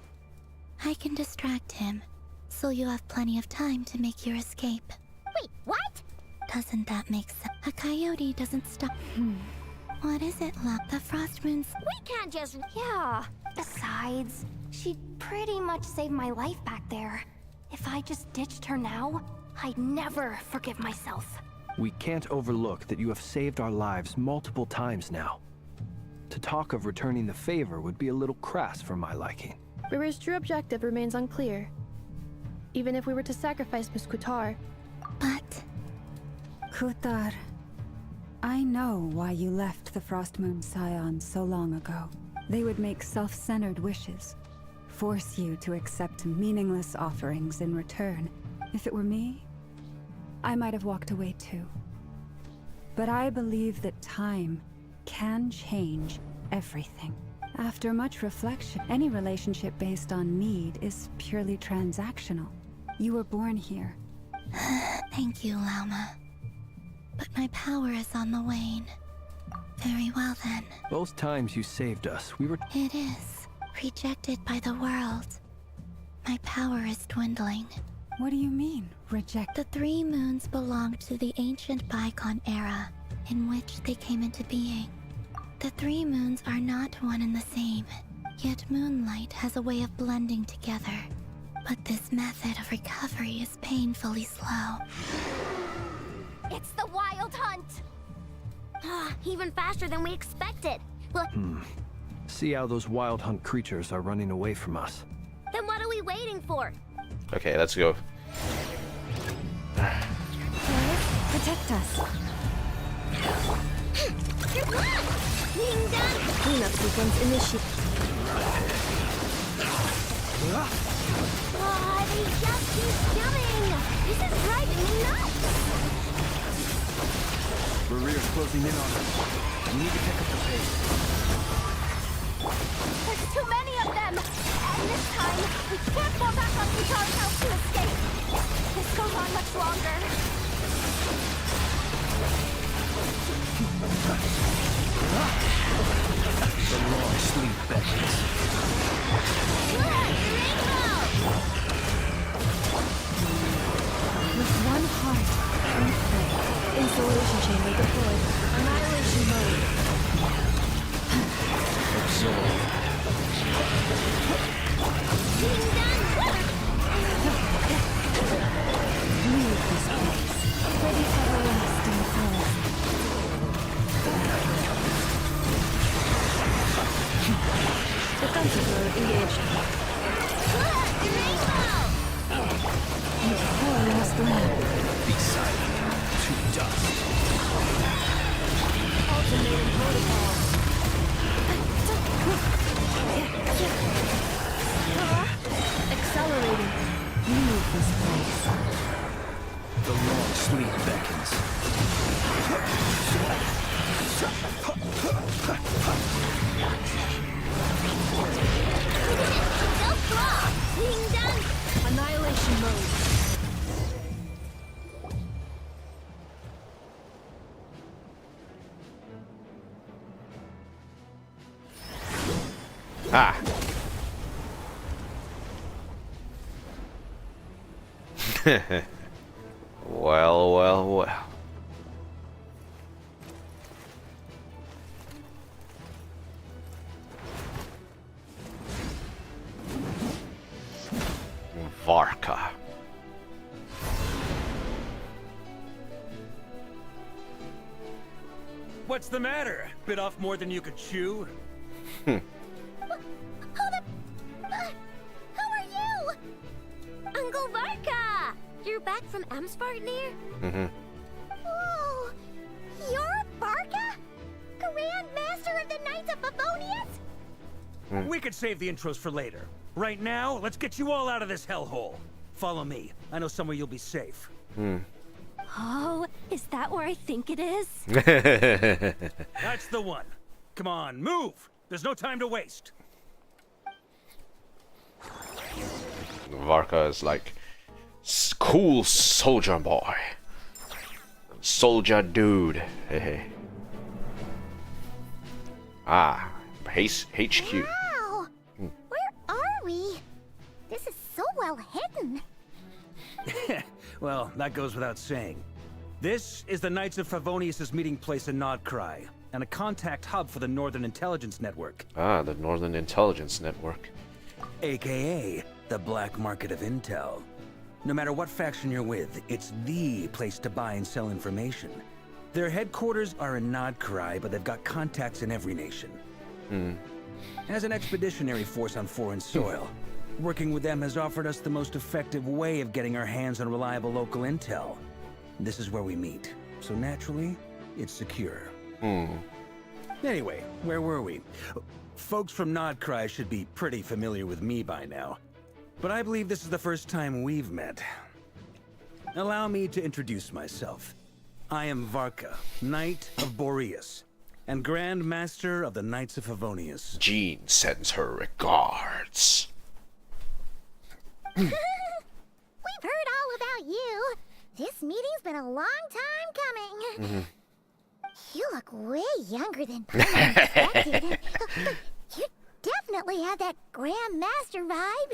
I can distract him, so you have plenty of time to make your escape. Wait, what? Doesn't that make sense? A coyote doesn't stop. What is it, Lop? The frost moons. We can't just... yeah. Besides, she pretty much saved my life back there. If I just ditched her now, I'd never forgive myself. We can't overlook that you have saved our lives multiple times now. To talk of returning the favor would be a little crass for my liking. River's true objective remains unclear. Even if we were to sacrifice Miss Kutar, But... Kutar, I know why you left the Frost Moon Scions so long ago. They would make self-centered wishes, force you to accept meaningless offerings in return. If it were me, I might have walked away too. But I believe that time can change everything. After much reflection, any relationship based on need is purely transactional. You were born here. Thank you, Lauma. But my power is on the wane. Very well then. Both times you saved us, we were... It is. Rejected by the world. My power is dwindling. What do you mean, reject? The three moons belonged to the ancient bygone era, in which they came into being. The three moons are not one and the same, yet moonlight has a way of blending together. But this method of recovery is painfully slow. It's the Wild Hunt! Even faster than we expected. Look, See how those wild hunt creatures are running away from us. then what are we waiting for? Okay, let's go. Protect us. Being done! cleanup sequence initiated. Oh, they just keep coming! This is driving me nuts! Rear's closing in on us. We need to pick up the pace. There's too many of them! And this time, we can't fall back on Kutar's house to escape. This goes on much longer. The long sleep beckons. With one heart, and faith. Installation chamber deployed. Annihilation mode. Absorb. Leave this place. For the everlasting forest. Defensive mode engaged. Before lost land. Be silent. To dust. Alternating protocol. Accelerating. Leave this place. The long sleep beckons. Annihilation mode. Ah! Well, well, well. Varka. What What's the matter? Bit off more than you could chew? Hold up! Who are you? Uncle Varka! You're back from Amsvartnir? Mm-hmm. Whoa! You're Varka? Grand Master of the Knights of Favonius? We could save the intros for later. Right now, let's get you all out of this hellhole. Follow me. I know somewhere you'll be safe. Oh, is that where I think it is? That's the one. Come on, move! There's no time to waste. Varka is like cool soldier boy, soldier dude. Hey. Ah, HQ. Wow! Where are we? This is so well hidden. Well, that goes without saying. This is the Knights of Favonius' meeting place in Nod-krai, and a contact hub for the Northern Intelligence Network. Ah, the Northern Intelligence Network. AKA the black market of intel. No matter what faction you're with, it's the place to buy and sell information. Their headquarters are in Nod-krai, but they've got contacts in every nation. As an expeditionary force on foreign soil, working with them has offered us the most effective way of getting our hands on reliable local intel. This is where we meet, so naturally, it's secure. Anyway, where were we? Folks from Nod-krai should be pretty familiar with me by now, but I believe this is the first time we've met. Allow me to introduce myself. I am Varka, Knight of Boreas, and Grand Master of the Knights of Favonius. Jean sends her regards. We've heard all about you. This meeting's been a long time coming. You look way younger than I expected. You definitely have that Grand Master vibe.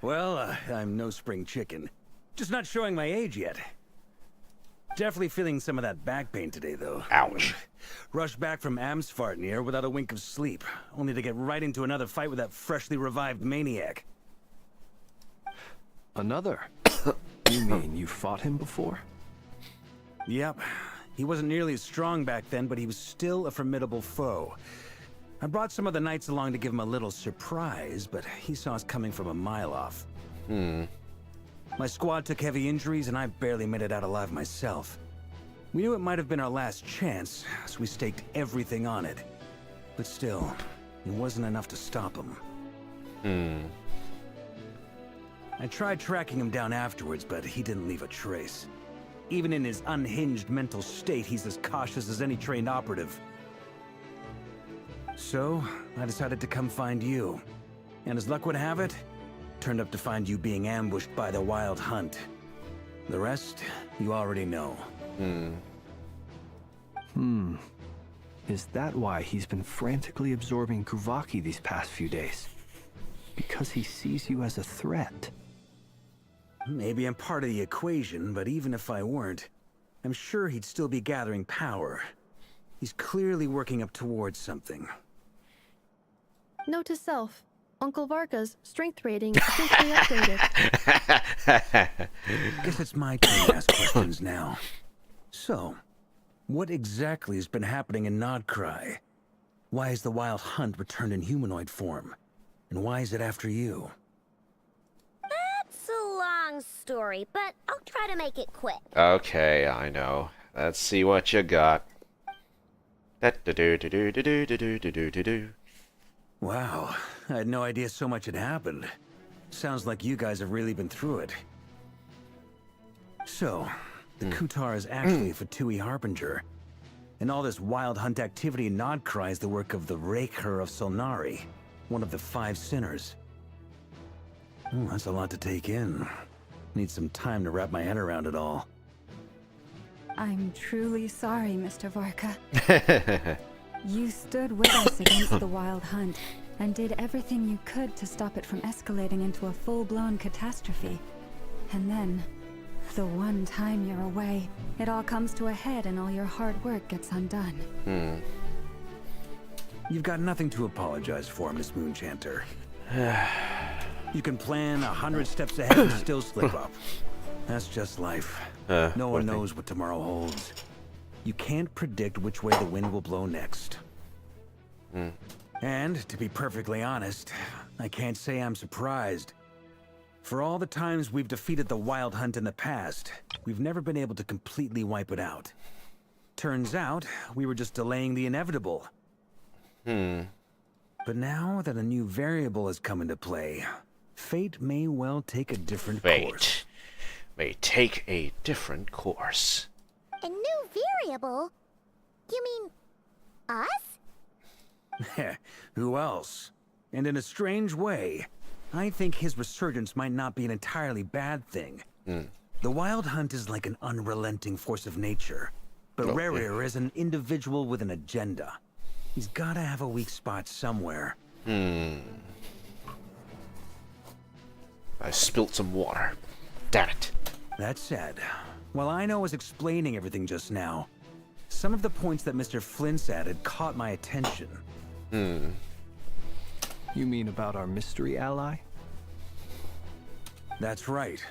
Well, I'm no spring chicken. Just not showing my age yet. Definitely feeling some of that back pain today, though. Ouch. Rushed back from Amsvartnir without a wink of sleep, only to get right into another fight with that freshly revived maniac. Another? You mean you fought him before? Yep. He wasn't nearly as strong back then, but he was still a formidable foe. I brought some of the knights along to give him a little surprise, but he saw us coming from a mile off. My squad took heavy injuries, and I barely made it out alive myself. We knew it might have been our last chance, so we staked everything on it. But still, it wasn't enough to stop him. I tried tracking him down afterwards, but he didn't leave a trace. Even in his unhinged mental state, he's as cautious as any trained operative. So, I decided to come find you. And as luck would have it, turned up to find you being ambushed by the Wild Hunt. The rest, you already know. Is that why he's been frantically absorbing Kuvaki these past few days? Because he sees you as a threat? Maybe I'm part of the equation, but even if I weren't, I'm sure he'd still be gathering power. He's clearly working up towards something. Note to self, Uncle Varka's strength rating is officially updated. Guess it's my turn to ask questions now. So, what exactly has been happening in Nod-krai? Why has the Wild Hunt returned in humanoid form? And why is it after you? That's a long story, but I'll try to make it quick. Okay, I know. Let's see what you got. Wow, I had no idea so much had happened. Sounds like you guys have really been through it. So, the Kutar is actually a Fatui Harbinger. And all this Wild Hunt activity in Nod-krai is the work of the Raker of Solnari, one of the 5 sinners. That's a lot to take in. Need some time to wrap my head around it all. I'm truly sorry, Mr. Varka. You stood with us against the Wild Hunt, and did everything you could to stop it from escalating into a full-blown catastrophe. And then, the one time you're away, it all comes to a head and all your hard work gets undone. You've got nothing to apologize for, Miss Moonchanter. You can plan 100 steps ahead and still slip up. That's just life. No one knows what tomorrow holds. You can't predict which way the wind will blow next. And, to be perfectly honest, I can't say I'm surprised. For all the times we've defeated the Wild Hunt in the past, we've never been able to completely wipe it out. Turns out, we were just delaying the inevitable. But now that a new variable has come into play, fate may well take a different course. Fate may take a different course. A new variable? You mean us? Who else? And in a strange way, I think his resurgence might not be an entirely bad thing. The Wild Hunt is like an unrelenting force of nature, but Rerir is an individual with an agenda. He's gotta have a weak spot somewhere. I spilt some water. Damn it. That said, while Ino was explaining everything just now, some of the points that Mr. Flint's added caught my attention. You mean about our mystery ally? That's right.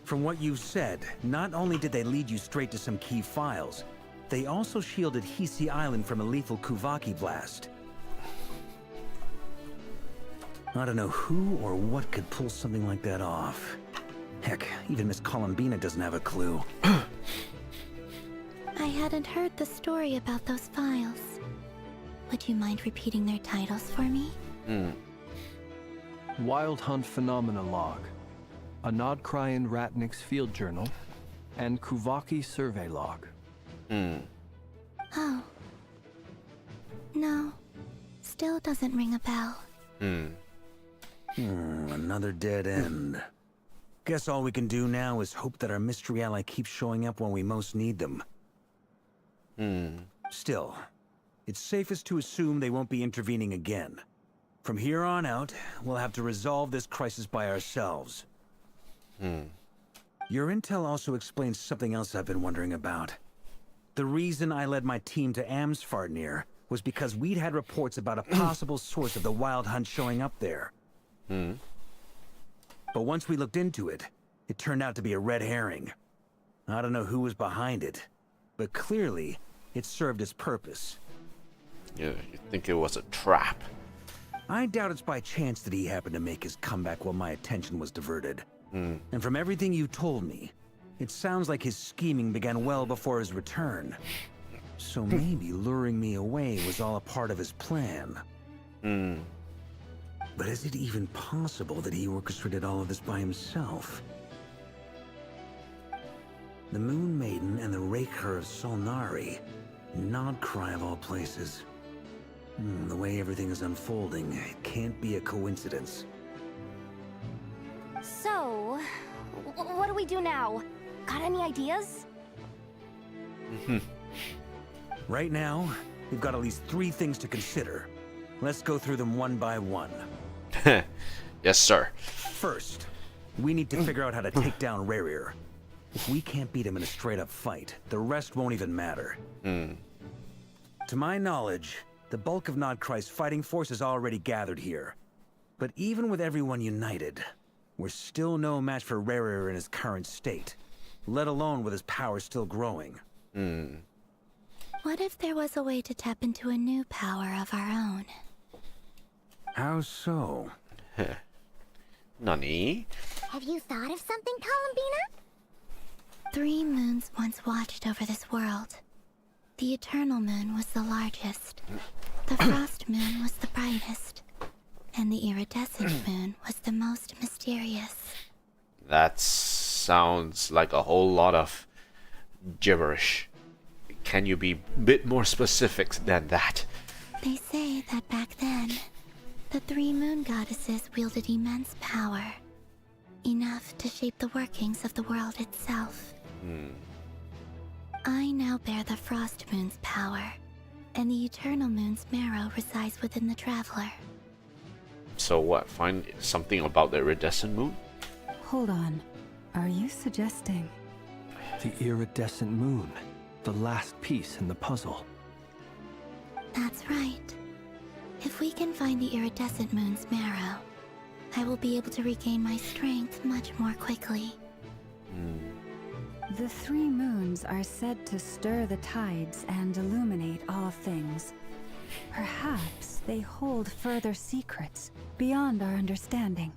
From what you've said, not only did they lead you straight to some key files, they also shielded Hisi Island from a lethal Kuvaki blast. I don't know who or what could pull something like that off. Heck, even Miss Columbina doesn't have a clue. I hadn't heard the story about those files. Would you mind repeating their titles for me? Wild Hunt Phenomena Log, a Nod-krai and Ratnik's Field Journal, and Kuvaki Survey Log. Oh. No. Still doesn't ring a bell. Another dead end. Guess all we can do now is hope that our mystery ally keeps showing up when we most need them. Still, it's safest to assume they won't be intervening again. From here on out, we'll have to resolve this crisis by ourselves. Your intel also explains something else I've been wondering about. The reason I led my team to Amsfarnir was because we'd had reports about a possible source of the Wild Hunt showing up there. But once we looked into it, it turned out to be a red herring. I don't know who was behind it, but clearly, it served its purpose. Yeah, you think it was a trap? I doubt it's by chance that he happened to make his comeback while my attention was diverted. And from everything you told me, it sounds like his scheming began well before his return. So maybe luring me away was all a part of his plan. But is it even possible that he orchestrated all of this by himself? The Moon Maiden and the Raker of Solnari. Nod-krai of all places. The way everything is unfolding, it can't be a coincidence. So, what do we do now? Got any ideas? Right now, we've got at least 3 things to consider. Let's go through them one by one. Yes, sir. First, we need to figure out how to take down Rerir. If we can't beat him in a straight-up fight, the rest won't even matter. To my knowledge, the bulk of Nod-krai's fighting force is already gathered here. But even with everyone united, we're still no match for Rerir in his current state, let alone with his power still growing. What if there was a way to tap into a new power of our own? How so? Nani? Have you thought of something, Columbina? 3 moons once watched over this world. The Eternal Moon was the largest. The Frost Moon was the brightest. And the Iridescent Moon was the most mysterious. That sounds like a whole lot of gibberish. Can you be a bit more specific than that? They say that back then, the 3 moon goddesses wielded immense power. Enough to shape the workings of the world itself. I now bear the Frost Moon's power, and the Eternal Moon's marrow resides within the Traveler. So what? Find something about the iridescent moon? Hold on. Are you suggesting? The iridescent moon, the last piece in the puzzle. That's right. If we can find the Iridescent Moon's marrow, I will be able to regain my strength much more quickly. The 3 moons are said to stir the tides and illuminate all things. Perhaps they hold further secrets beyond our understanding.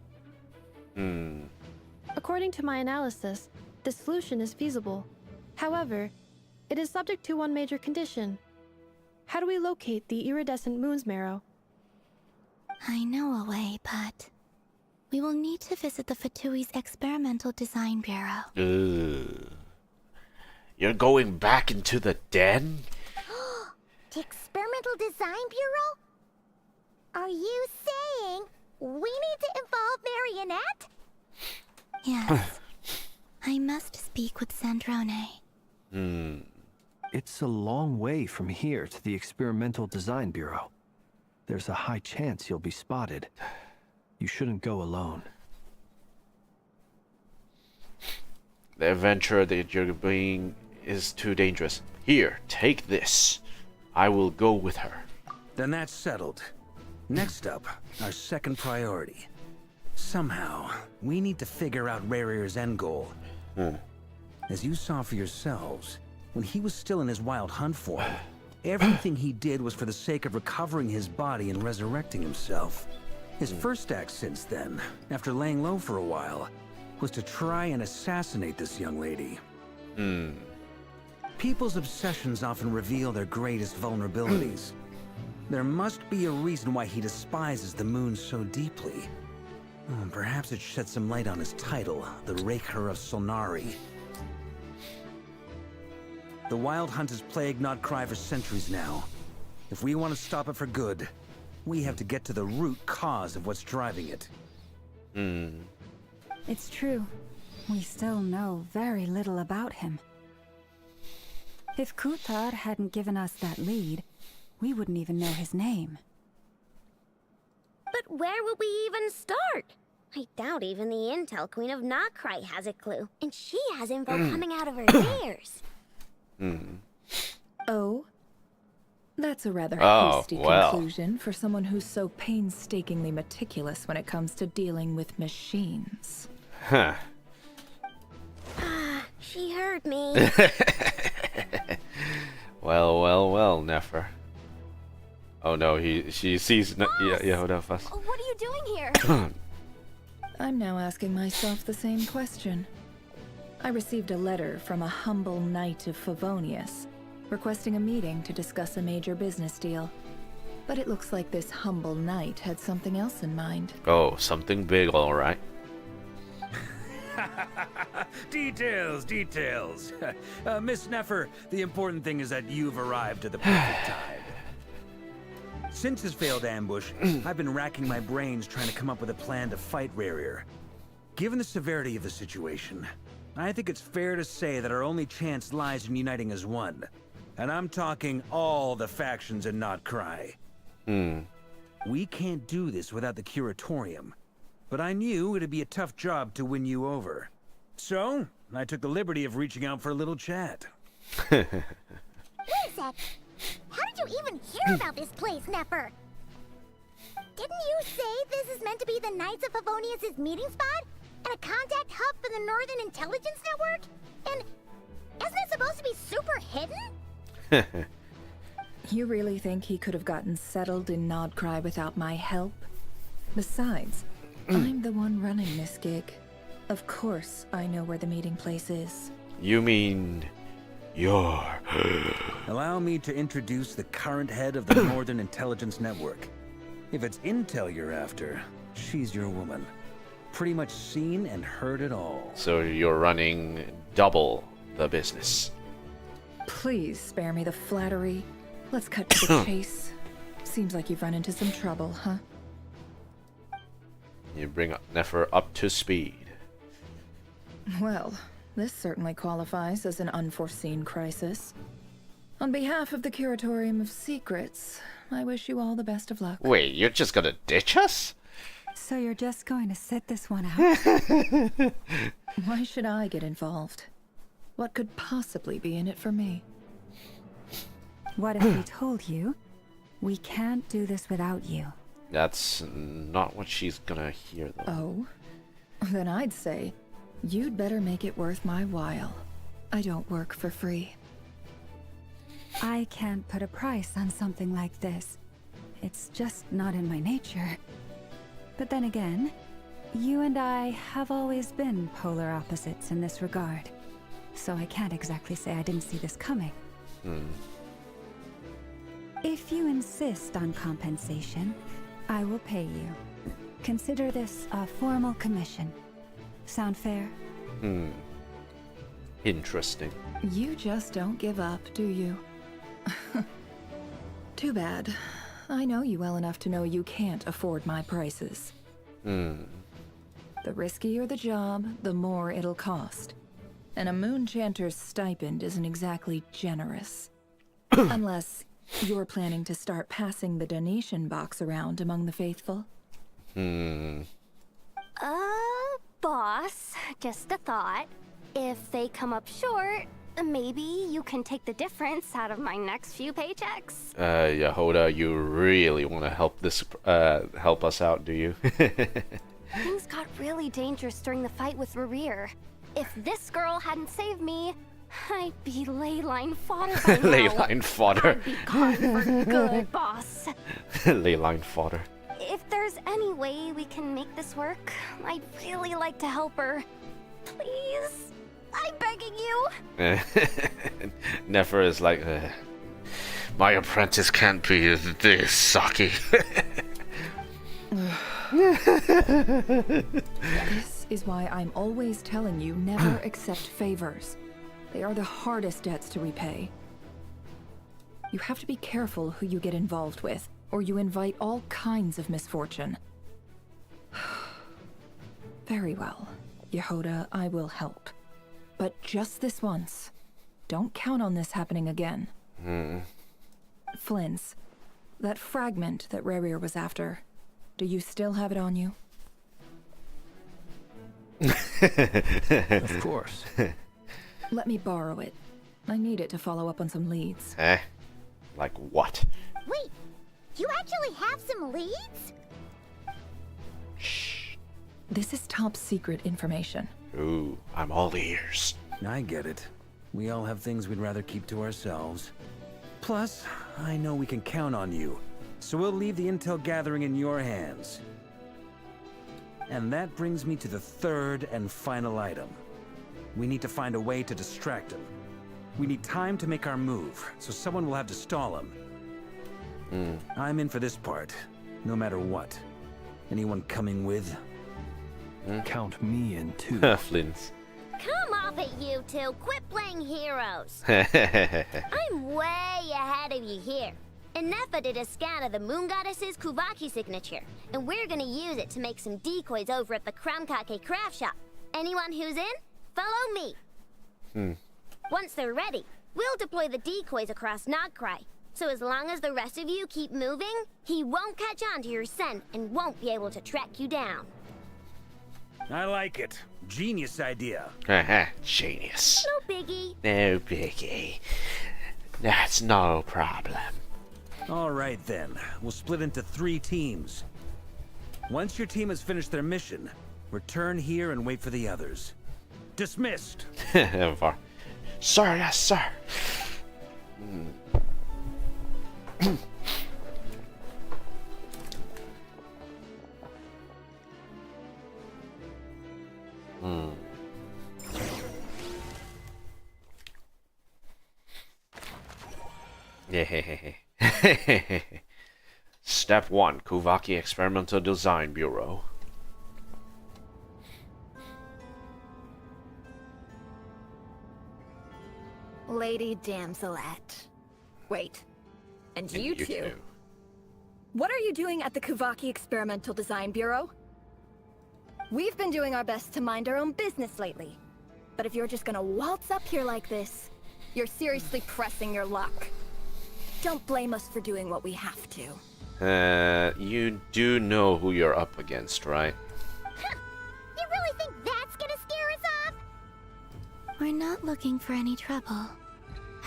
According to my analysis, this solution is feasible. However, it is subject to one major condition. How do we locate the iridescent moon's marrow? I know a way, but we will need to visit the Fatui's Experimental Design Bureau. You're going back into the den? The Experimental Design Bureau? Are you saying we need to involve Marionette? Yes. I must speak with Sandrone. It's a long way from here to the Experimental Design Bureau. There's a high chance you'll be spotted. You shouldn't go alone. The adventure that you're being is too dangerous. Here, take this. I will go with her. Then that's settled. Next up, our second priority. Somehow, we need to figure out Rarir's end goal. As you saw for yourselves, when he was still in his wild hunt form, everything he did was for the sake of recovering his body and resurrecting himself. His first act since then, after laying low for a while, was to try and assassinate this young lady. People's obsessions often reveal their greatest vulnerabilities. There must be a reason why he despises the moon so deeply. Perhaps it sheds some light on his title, the Raker of Solnari. The Wild Hunt has plagued Nod-krai for centuries now. If we want to stop it for good, we have to get to the root cause of what's driving it. It's true. We still know very little about him. If Kuthar hadn't given us that lead, we wouldn't even know his name. But where would we even start? I doubt even the Intel Queen of Nod-krai has a clue. And she has info coming out of her ears. Oh? That's a rather Oh, hasty well. conclusion for someone who's so painstakingly meticulous when it comes to dealing with machines. Huh. She heard me. Well, Nefer. Oh no, she sees. Yeah, hold on fast. What are you doing here? I'm now asking myself the same question. I received a letter from a humble knight of Favonius, requesting a meeting to discuss a major business deal. But it looks like this humble knight had something else in mind. Oh, something big, all right. Details. Miss Nefer, the important thing is that you've arrived at the perfect time. Since his failed ambush, I've been racking my brains trying to come up with a plan to fight Rarir. Given the severity of the situation, I think it's fair to say that our only chance lies in uniting as one. And I'm talking all the factions in Nod-krai. We can't do this without the Curatorium. But I knew it'd be a tough job to win you over. So, I took the liberty of reaching out for a little chat. Wait a sec. How did you even hear about this place, Nefer? Didn't you say this is meant to be the Knights of Favonius' meeting spot? And a contact hub for the Northern Intelligence Network? And isn't it supposed to be super hidden? You really think he could have gotten settled in Nod-krai without my help? Besides, I'm the one running this gig. Of course I know where the meeting place is. You mean you're... Allow me to introduce the current head of the Northern Intelligence Network. If it's intel you're after, she's your woman. Pretty much seen and heard it all. So you're running double the business. Please spare me the flattery. Let's cut to the chase. Seems like you've run into some trouble, huh? You bring Nefer up to speed. Well, this certainly qualifies as an unforeseen crisis. On behalf of the Curatorium of Secrets, I wish you all the best of luck. Wait, you're just gonna ditch us? So you're just going to sit this one out? Why should I get involved? What could possibly be in it for me? What if we told you we can't do this without you? That's not what she's gonna hear, though. Oh? Then I'd say you'd better make it worth my while. I don't work for free. I can't put a price on something like this. It's just not in my nature. But then again, you and I have always been polar opposites in this regard. So I can't exactly say I didn't see this coming. If you insist on compensation, I will pay you. Consider this a formal commission. Sound fair? Interesting. You just don't give up, do you? Too bad. I know you well enough to know you can't afford my prices. The riskier the job, the more it'll cost. And a moon chanter's stipend isn't exactly generous. Unless you're planning to start passing the donation box around among the faithful. Boss, just a thought. If they come up short, maybe you can take the difference out of my next few paychecks. Yehoda, you really want to help us out, do you? Things got really dangerous during the fight with Rerir. If this girl hadn't saved me, I'd be ley line fodder by now. Ley line fodder. I'd be gone for good, boss. Ley line fodder. If there's any way we can make this work, I'd really like to help her. Please, I'm begging you. Nefer is like, my apprentice can't be this sucky. This is why I'm always telling you never accept favors. They are the hardest debts to repay. You have to be careful who you get involved with, or you invite all kinds of misfortune. Very well, Yehoda, I will help. But just this once. Don't count on this happening again. Flins, that fragment that Rerir was after, do you still have it on you? Of course. Let me borrow it. I need it to follow up on some leads. Like what? Wait, you actually have some leads? Shh. This is top secret information. Ooh, I'm all ears. I get it. We all have things we'd rather keep to ourselves. Plus, I know we can count on you, so we'll leave the intel gathering in your hands. And that brings me to the third and final item. We need to find a way to distract him. We need time to make our move, so someone will have to stall him. I'm in for this part, no matter what. Anyone coming with? Count me in too. Flins. Come off it, you two. Quit playing heroes. I'm way ahead of you here. And Nefa did a scan of the Moon Goddess's Kuvaki signature, and we're gonna use it to make some decoys over at the Kramkake craft shop. Anyone who's in, follow me. Once they're ready, we'll deploy the decoys across Nod-krai. So as long as the rest of you keep moving, he won't catch on to your scent and won't be able to track you down. I like it. Genius idea. Genius. No biggie. No biggie. That's no problem. All right then, we'll split into 3 teams. Once your team has finished their mission, return here and wait for the others. Dismissed. Sir, yes, sir. Step 1, Kuvaki Experimental Design Bureau. Lady Damselette. Wait. And you two? too. What are you doing at the Kuvaki Experimental Design Bureau? We've been doing our best to mind our own business lately. But if you're just gonna waltz up here like this, you're seriously pressing your luck. Don't blame us for doing what we have to. You do know who you're up against, right? You really think that's gonna scare us off? We're not looking for any trouble.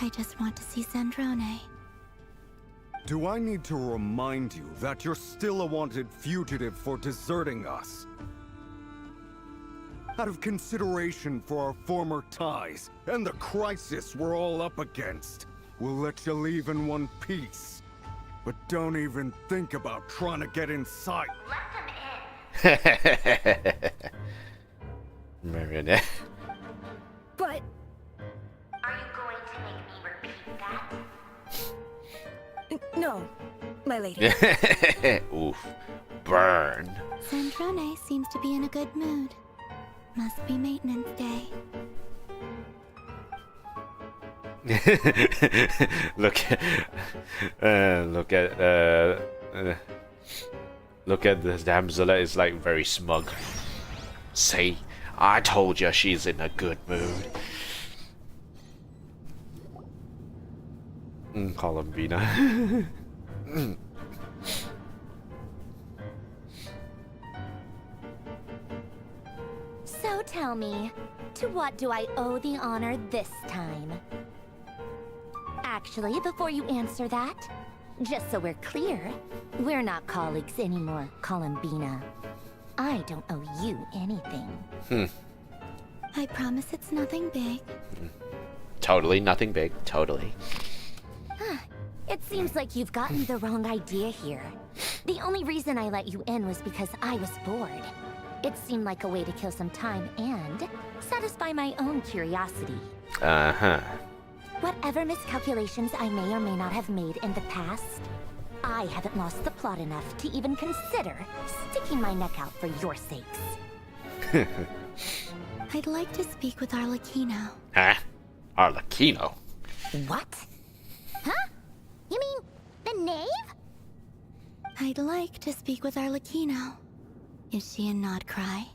I just want to see Zandrone. Do I need to remind you that you're still a wanted fugitive for deserting us? out of consideration for our former ties and the crisis we're all up against. We'll let you leave in one piece. But don't even think about trying to get inside. Let them in. Marionette. But Are you going to make me repeat that? no, my lady. Oof. Burn. Sandrone seems to be in a good mood. Must be maintenance day. look at this damsel is like very smug. See, I told you she's in a good mood. Columbina. So tell me, to what do I owe the honor this time? Actually, before you answer that, just so we're clear, we're not colleagues anymore, Columbina. I don't owe you anything. I promise it's nothing big. Totally nothing big. Totally. It seems like you've gotten the wrong idea here. The only reason I let you in was because I was bored. It seemed like a way to kill some time and satisfy my own curiosity. Uh-huh. Whatever miscalculations I may or may not have made in the past, I haven't lost the plot enough to even consider sticking my neck out for your sakes. I'd like to speak with Arlecchino. Huh? Arlecchino? What? Huh? You mean the knave? I'd like to speak with Arlecchino. Is she a Nod-krai?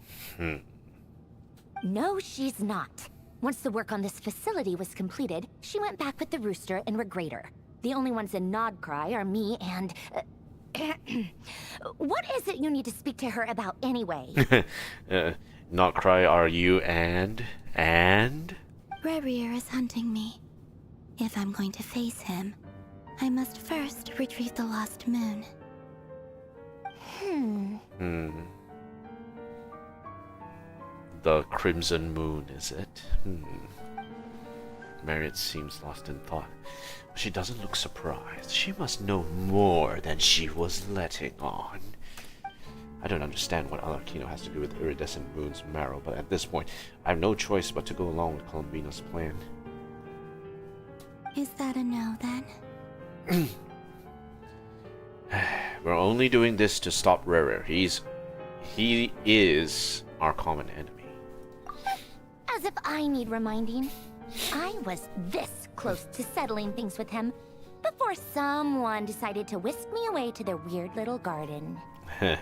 No, she's not. Once the work on this facility was completed, she went back with the rooster and Regrator. The only ones in Nod-krai are me and... what is it you need to speak to her about anyway? Nod-krai are you and? Rerir is hunting me. If I'm going to face him, I must first retrieve the lost moon. The Crimson Moon, is it? Marriott seems lost in thought. She doesn't look surprised. She must know more than she was letting on. I don't understand what Arlecchino has to do with iridescent moon's marrow, but at this point, I have no choice but to go along with Columbina's plan. Is that a no, then? We're only doing this to stop Rerir. He is our common enemy. As if I need reminding. I was this close to settling things with him before someone decided to whisk me away to their weird little garden. Have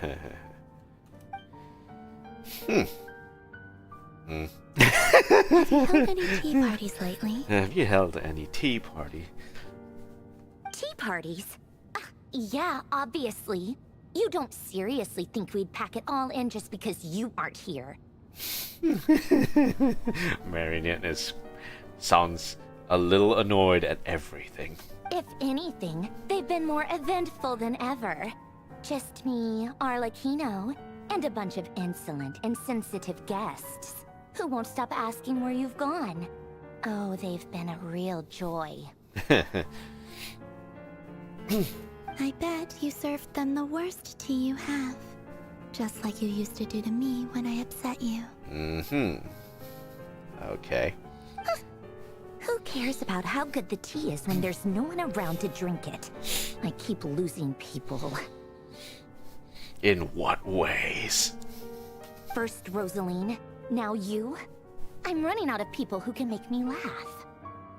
you held any tea parties lately? Have you held any tea party? Tea parties? Yeah, obviously. You don't seriously think we'd pack it all in just because you aren't here. Marionette sounds a little annoyed at everything. If anything, they've been more eventful than ever. Just me, Arlecchino, and a bunch of insolent and sensitive guests who won't stop asking where you've gone. Oh, they've been a real joy. I bet you served them the worst tea you have. Just like you used to do to me when I upset you. Okay. Who cares about how good the tea is when there's no one around to drink it? I keep losing people. In what ways? First Rosaline, now you. I'm running out of people who can make me laugh.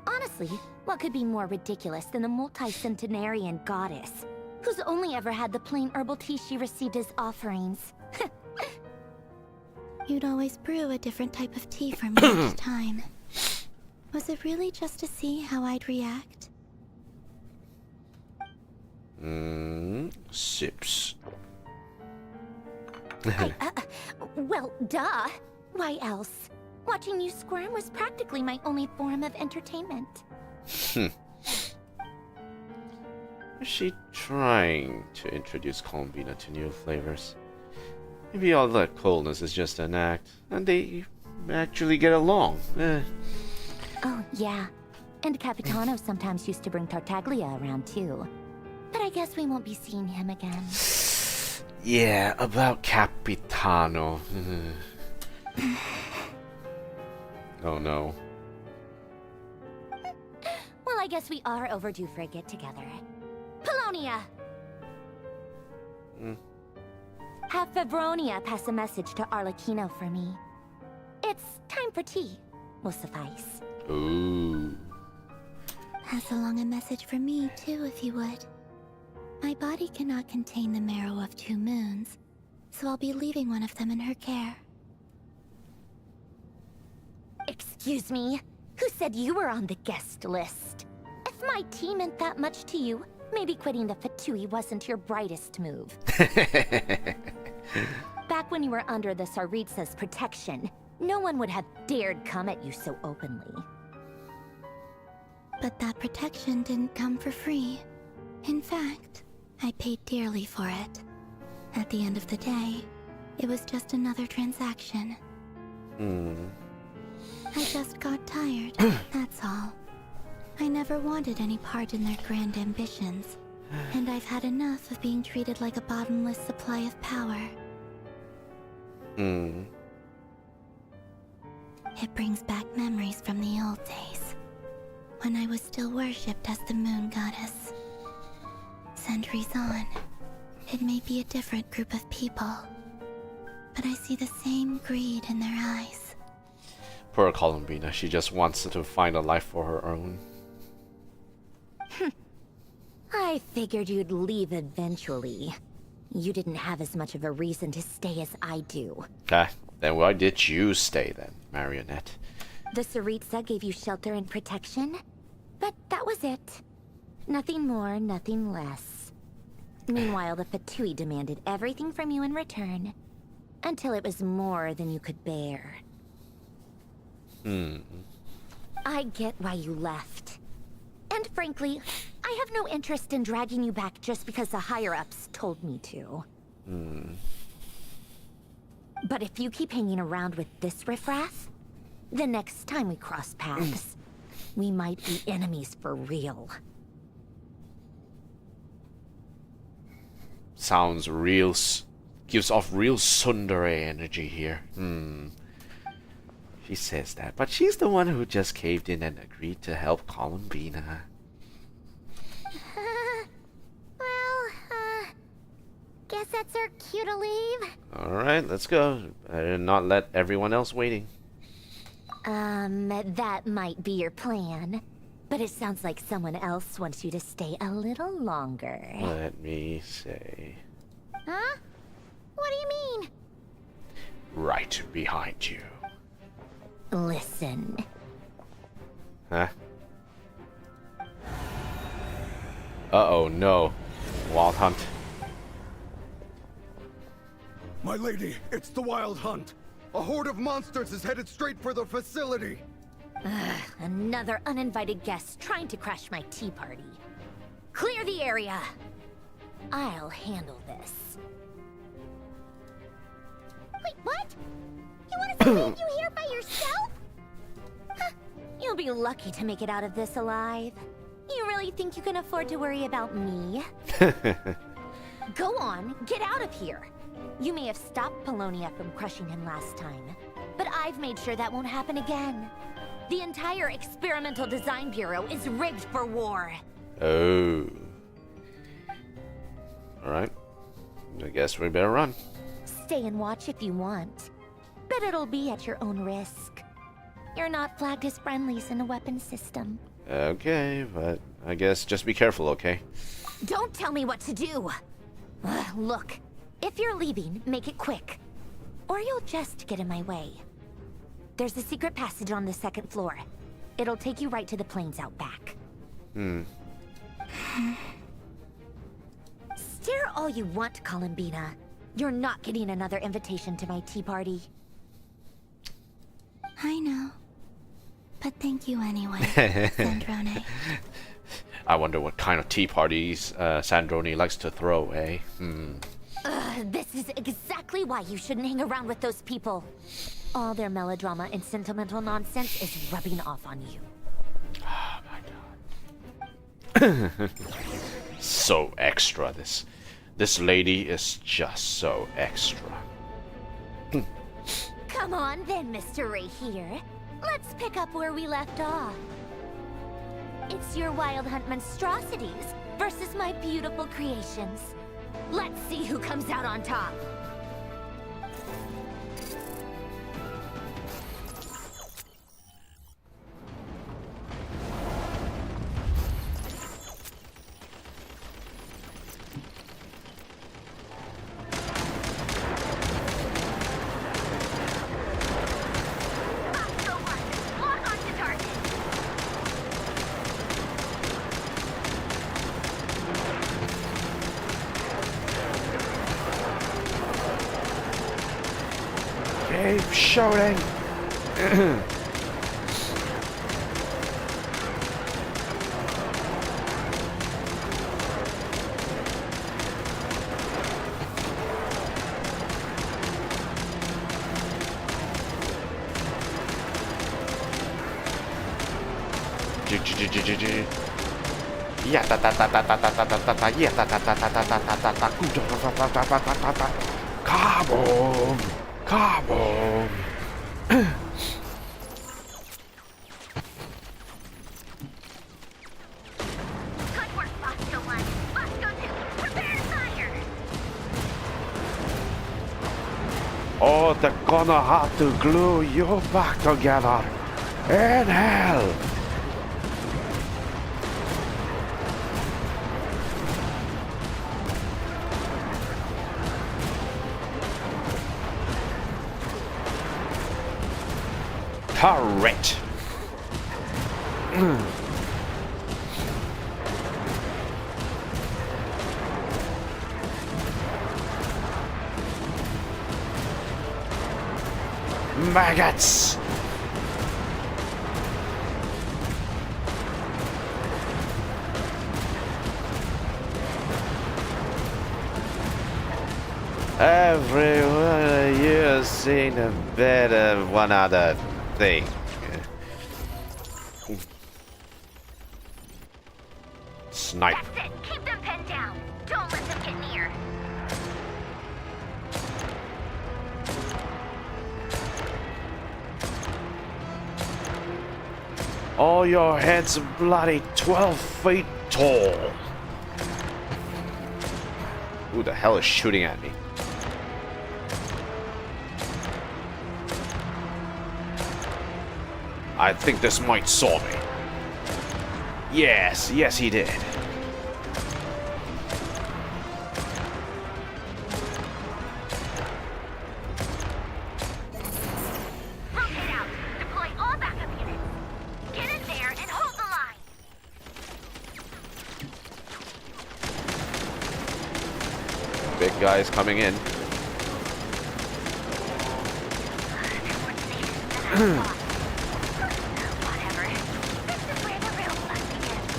Honestly, what could be more ridiculous than the multi-centenarian goddess, who's only ever had the plain herbal tea she received as offerings? You'd always brew a different type of tea for me each time. Was it really just to see how I'd react? Sips. Well, duh. Why else? Watching you squirm was practically my only form of entertainment. Is she trying to introduce Columbina to new flavors? Maybe all that coldness is just an act, and they actually get along. Oh, yeah. And Capitano sometimes used to bring Tartaglia around too. But I guess we won't be seeing him again. Yeah, about Capitano. Oh no. Well, I guess we are overdue for a get-together. Polonia! Have Fevronia pass a message to Arlecchino for me. It's time for tea. Will suffice. Ooh. Pass along a message for me, too, if you would. My body cannot contain the marrow of 2 moons, so I'll be leaving one of them in her care. Excuse me? Who said you were on the guest list? If my tea meant that much to you, maybe quitting the Fatui wasn't your brightest move. Back when you were under the Tsaritsa's protection, no one would have dared come at you so openly. But that protection didn't come for free. In fact, I paid dearly for it. At the end of the day, it was just another transaction. I just got tired, that's all. I never wanted any part in their grand ambitions, and I've had enough of being treated like a bottomless supply of power. It brings back memories from the old days, when I was still worshipped as the moon goddess. Centuries on, it may be a different group of people, but I see the same greed in their eyes. Poor Columbina, she just wants to find a life for her own. I figured you'd leave eventually. You didn't have as much of a reason to stay as I do. Okay, then why did you stay then, Marionette? The Tsaritsa gave you shelter and protection, but that was it. Nothing more, nothing less. Meanwhile, the Fatui demanded everything from you in return, until it was more than you could bear. I get why you left. And frankly, I have no interest in dragging you back just because the higher-ups told me to. But if you keep hanging around with this riffraff, the next time we cross paths, we might be enemies for real. Sounds real, gives off real tsundere energy here. She says that, but she's the one who just caved in and agreed to help Columbina. Guess that's our cue to leave. Alright, let's go. Better not let everyone else waiting. That might be your plan. But it sounds like someone else wants you to stay a little longer. Let me say. Huh? What do you mean? Right behind you. Listen. Huh? Uh-oh, no. Wild Hunt. My lady, it's the Wild Hunt. A horde of monsters is headed straight for the facility. Another uninvited guest trying to crash my tea party. Clear the area. I'll handle this. Wait, what? You want us to leave you here by yourself? You'll be lucky to make it out of this alive. You really think you can afford to worry about me? Go on, get out of here. You may have stopped Polonia from crushing him last time, but I've made sure that won't happen again. The entire Experimental Design Bureau is rigged for war. Oh. Alright. I guess we better run. Stay and watch if you want, but it'll be at your own risk. You're not flagged as friendlies in the weapons system. Okay, but I guess just be careful, okay? Don't tell me what to do! Look, if you're leaving, make it quick. Or you'll just get in my way. There's a secret passage on the 2nd floor. It'll take you right to the plains out back. Stare all you want, Columbina. You're not getting another invitation to my tea party. I know. But thank you anyway, Sandrone. I wonder what kind of tea parties Sandrone likes to throw, eh? This is exactly why you shouldn't hang around with those people. All their melodrama and sentimental nonsense is rubbing off on you. Oh my god. So extra, this lady is just so extra. Come on then, Mr. Right here. Let's pick up where we left off. It's your Wild Hunt monstrosities versus my beautiful creations. Let's see who comes out on top. Keep shooting. Yeah, ta ta ta ta ta ta ta ta ta ta. Yeah, ta ta ta ta ta ta ta ta ta. Kaboom! Kaboom! Good work, Bosco 1. Bosco 2, prepare to fire! Oh, they're gonna have to glue you back together. In hell! Turret. Maggots. Everyone you have seen a bit of one other thing. Snipe. That's it. Keep them pinned down. Don't let them get near. All your heads are bloody 12 feet tall. Who the hell is shooting at me? I think this might saw me. Yes, yes he did. Rotate out. Deploy all backup units. Get in there and hold the line. Big guys coming in. Whatever. This is where the real fun begins.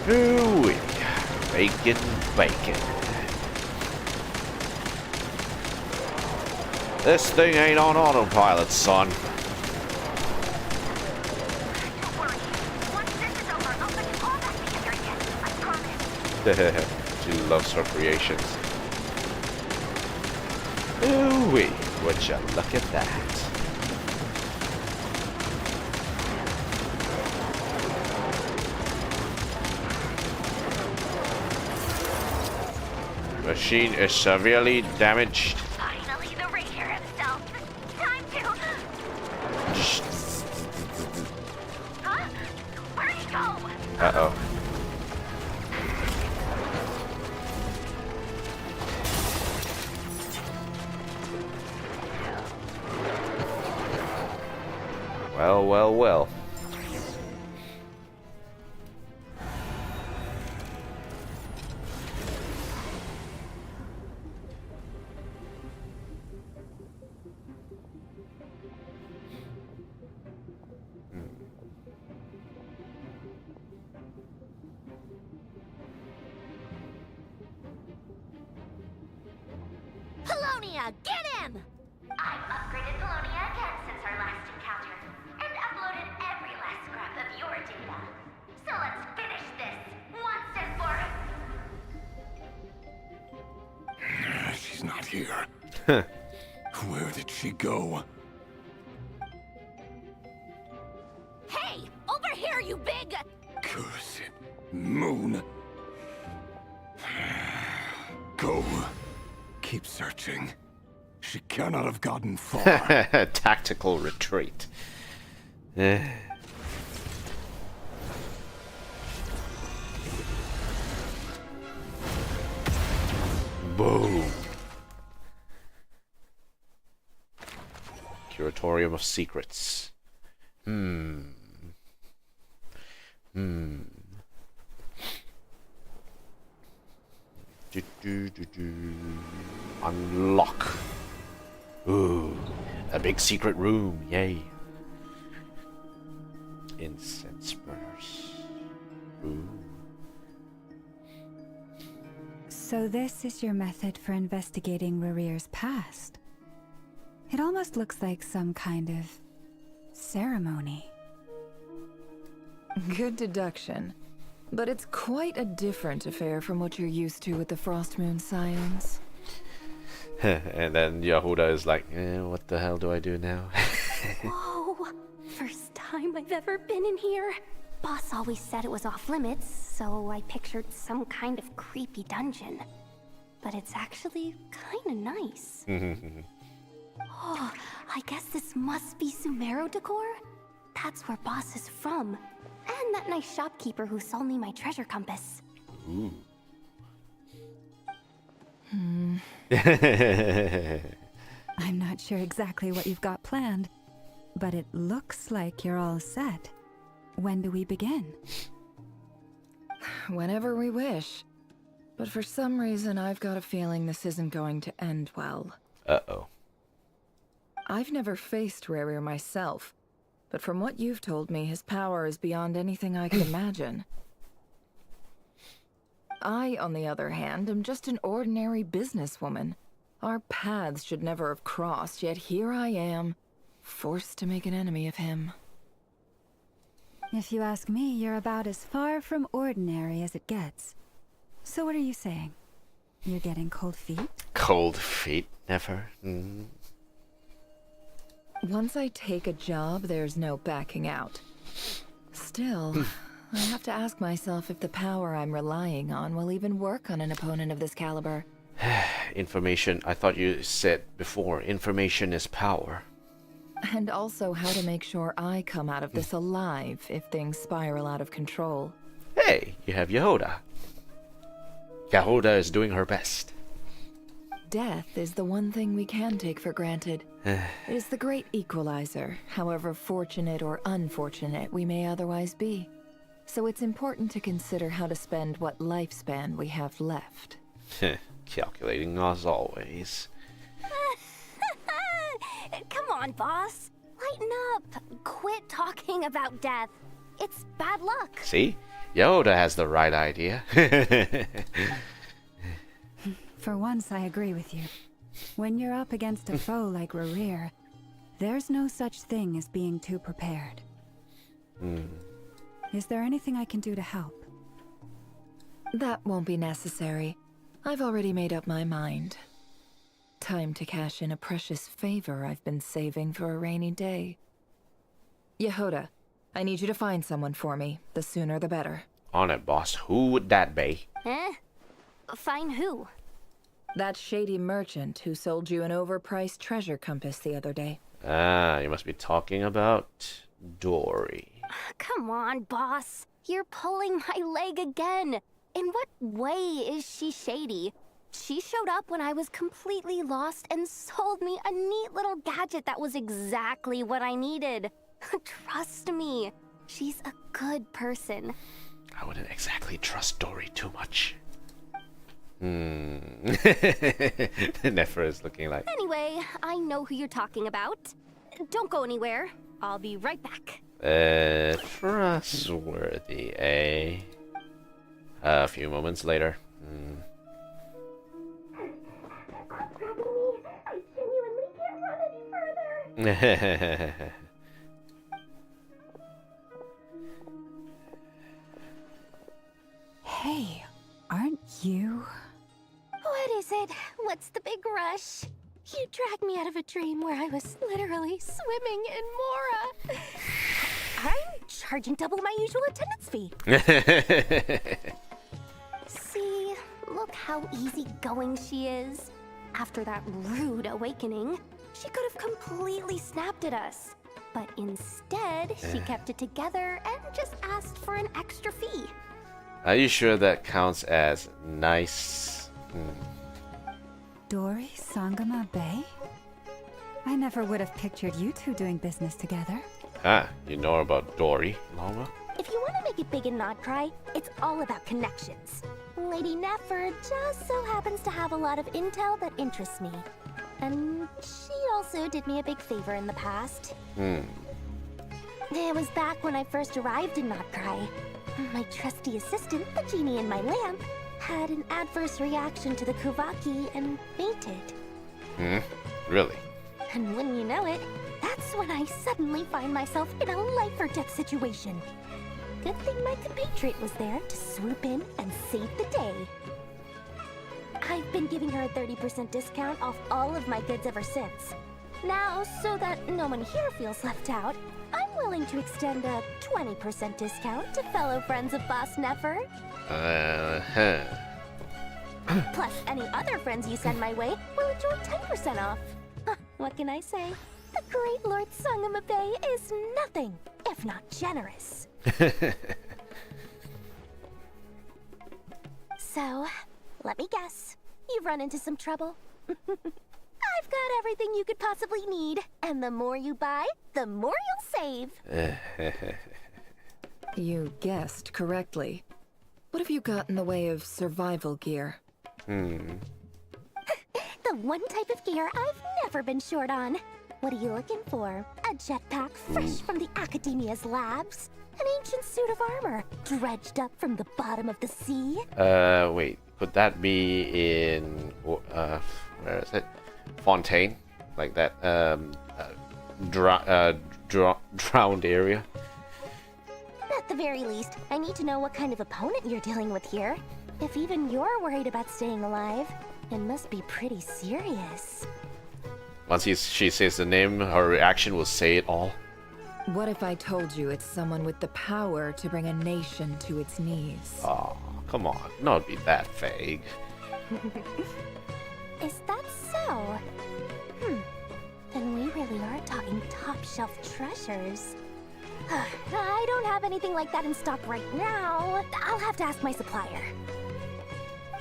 Ooh-wee. Bacon, bacon. This thing ain't on autopilot, son. Don't worry. Once this is over, I'll put you all back together again. I promise. She loves her creations. Ooh-wee. Would ya look at that. Machine is severely damaged. Finally, the Ranger himself. Time to... Huh? Where'd he go? Uh-oh. Well, well, well. Palonia, get him! I've upgraded Polonia again since our last encounter, and uploaded every last scrap of your data. So let's finish this, once and for... She's not here. Where did she go? Hey, over here, you big... Curse it, Moon. Go. Keep searching. She cannot have gotten far. Tactical retreat. Boom. Curatorium of Secrets. Unlock. Ooh, a big secret room. Yay. Incense burners. Ooh. So this is your method for investigating Rarir's past. It almost looks like some kind of ceremony. Good deduction. But it's quite a different affair from what you're used to with the Frost Moon Scions. And then Yehuda is like, what the hell do I do now? Whoa, first time I've ever been in here. Boss always said it was off limits, so I pictured some kind of creepy dungeon. But it's actually kind of nice. Oh, I guess this must be Sumero decor? That's where Boss is from. And that nice shopkeeper who sold me my treasure compass. Ooh. I'm not sure exactly what you've got planned, but it looks like you're all set. When do we begin? Whenever we wish. But for some reason, I've got a feeling this isn't going to end well. Uh-oh. I've never faced Rarir myself, but from what you've told me, his power is beyond anything I could imagine. I, on the other hand, am just an ordinary businesswoman. Our paths should never have crossed, yet here I am, forced to make an enemy of him. If you ask me, you're about as far from ordinary as it gets. So what are you saying? You're getting cold feet? Cold feet? Never. Once I take a job, there's no backing out. Still, I have to ask myself if the power I'm relying on will even work on an opponent of this caliber. Information. I thought you said before, information is power. And also how to make sure I come out of this alive if things spiral out of control. Hey, you have Yehuda. Yehuda is doing her best. Death is the one thing we can take for granted. It is the great equalizer, however fortunate or unfortunate we may otherwise be. So it's important to consider how to spend what lifespan we have left. Calculating as always. Come on, boss. Lighten up. Quit talking about death. It's bad luck. See? Yehuda has the right idea. For once, I agree with you. When you're up against a foe like Rarir, there's no such thing as being too prepared. Is there anything I can do to help? That won't be necessary. I've already made up my mind. Time to cash in a precious favor I've been saving for a rainy day. Yehuda, I need you to find someone for me. The sooner the better. On it, boss. Who would that be? Find who? That shady merchant who sold you an overpriced treasure compass the other day. Ah, you must be talking about Dory. Come on, boss. You're pulling my leg again. In what way is she shady? She showed up when I was completely lost and sold me a neat little gadget that was exactly what I needed. Trust me, she's a good person. I wouldn't exactly trust Dory too much. Nefer is looking like... Anyway, I know who you're talking about. Don't go anywhere. I'll be right back. Trustworthy, eh? A few moments later. Hey, aren't you? What is it? What's the big rush? You dragged me out of a dream where I was literally swimming in Mora. I'm charging double my usual attendance fee. See, look how easygoing she is. After that rude awakening, she could have completely snapped at us. But instead, she kept it together and just asked for an extra fee. Are you sure that counts as nice? Dory Sangama Bay? I never would have pictured you two doing business together. Ah, you know about Dory, Lama? If you want to make it big in Nod-krai, it's all about connections. Lady Nefer just so happens to have a lot of intel that interests me. And she also did me a big favor in the past. It was back when I first arrived in Nod-krai. My trusty assistant, the genie in my lamp, had an adverse reaction to the Kuvaki and fainted. Really? And when you know it, that's when I suddenly find myself in a life-or-death situation. Good thing my compatriot was there to swoop in and save the day. I've been giving her a 30% discount off all of my goods ever since. Now, so that no one here feels left out, I'm willing to extend a 20% discount to fellow friends of Boss Nefer. Plus, any other friends you send my way will enjoy 10% off. What can I say? The great Lord Sangama Bay is nothing if not generous. So, let me guess. You've run into some trouble. I've got everything you could possibly need. And the more you buy, the more you'll save. You guessed correctly. What have you got in the way of survival gear? The one type of gear I've never been short on. What are you looking for? A jetpack fresh from the Academia's labs? An ancient suit of armor dredged up from the bottom of the sea? Wait. Could that be in... where is it? Fontaine? Like that, drowned area? At the very least, I need to know what kind of opponent you're dealing with here. If even you're worried about staying alive, it must be pretty serious. Once she says the name, her reaction will say it all. What if I told you it's someone with the power to bring a nation to its knees? Oh, come on. Don't be that vague. Is that so? Then we really are talking top-shelf treasures. I don't have anything like that in stock right now. I'll have to ask my supplier.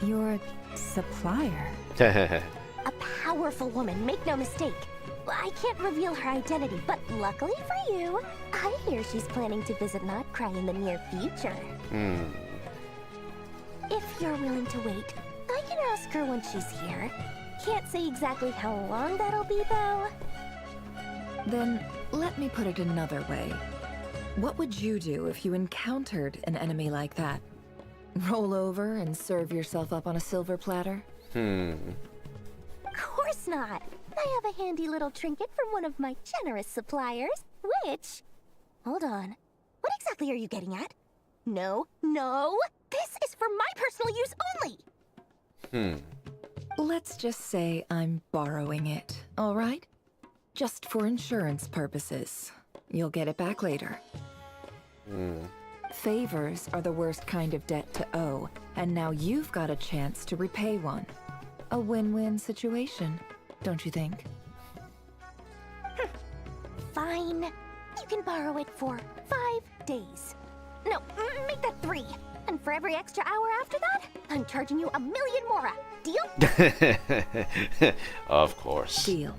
Your supplier? A powerful woman, make no mistake. I can't reveal her identity, but luckily for you, I hear she's planning to visit Nod-krai in the near future. If you're willing to wait, I can ask her when she's here. Can't say exactly how long that'll be, though. Then, let me put it another way. What would you do if you encountered an enemy like that? Roll over and serve yourself up on a silver platter? Of course not. I have a handy little trinket from one of my generous suppliers, which... Hold on. What exactly are you getting at? No, no! This is for my personal use only! Let's just say I'm borrowing it, all right? Just for insurance purposes. You'll get it back later. Favors are the worst kind of debt to owe, and now you've got a chance to repay one. A win-win situation, don't you think? Fine. You can borrow it for 5 days. No, make that 3. And for every extra hour after that, I'm charging you 1 million more. Deal? Of course. Deal.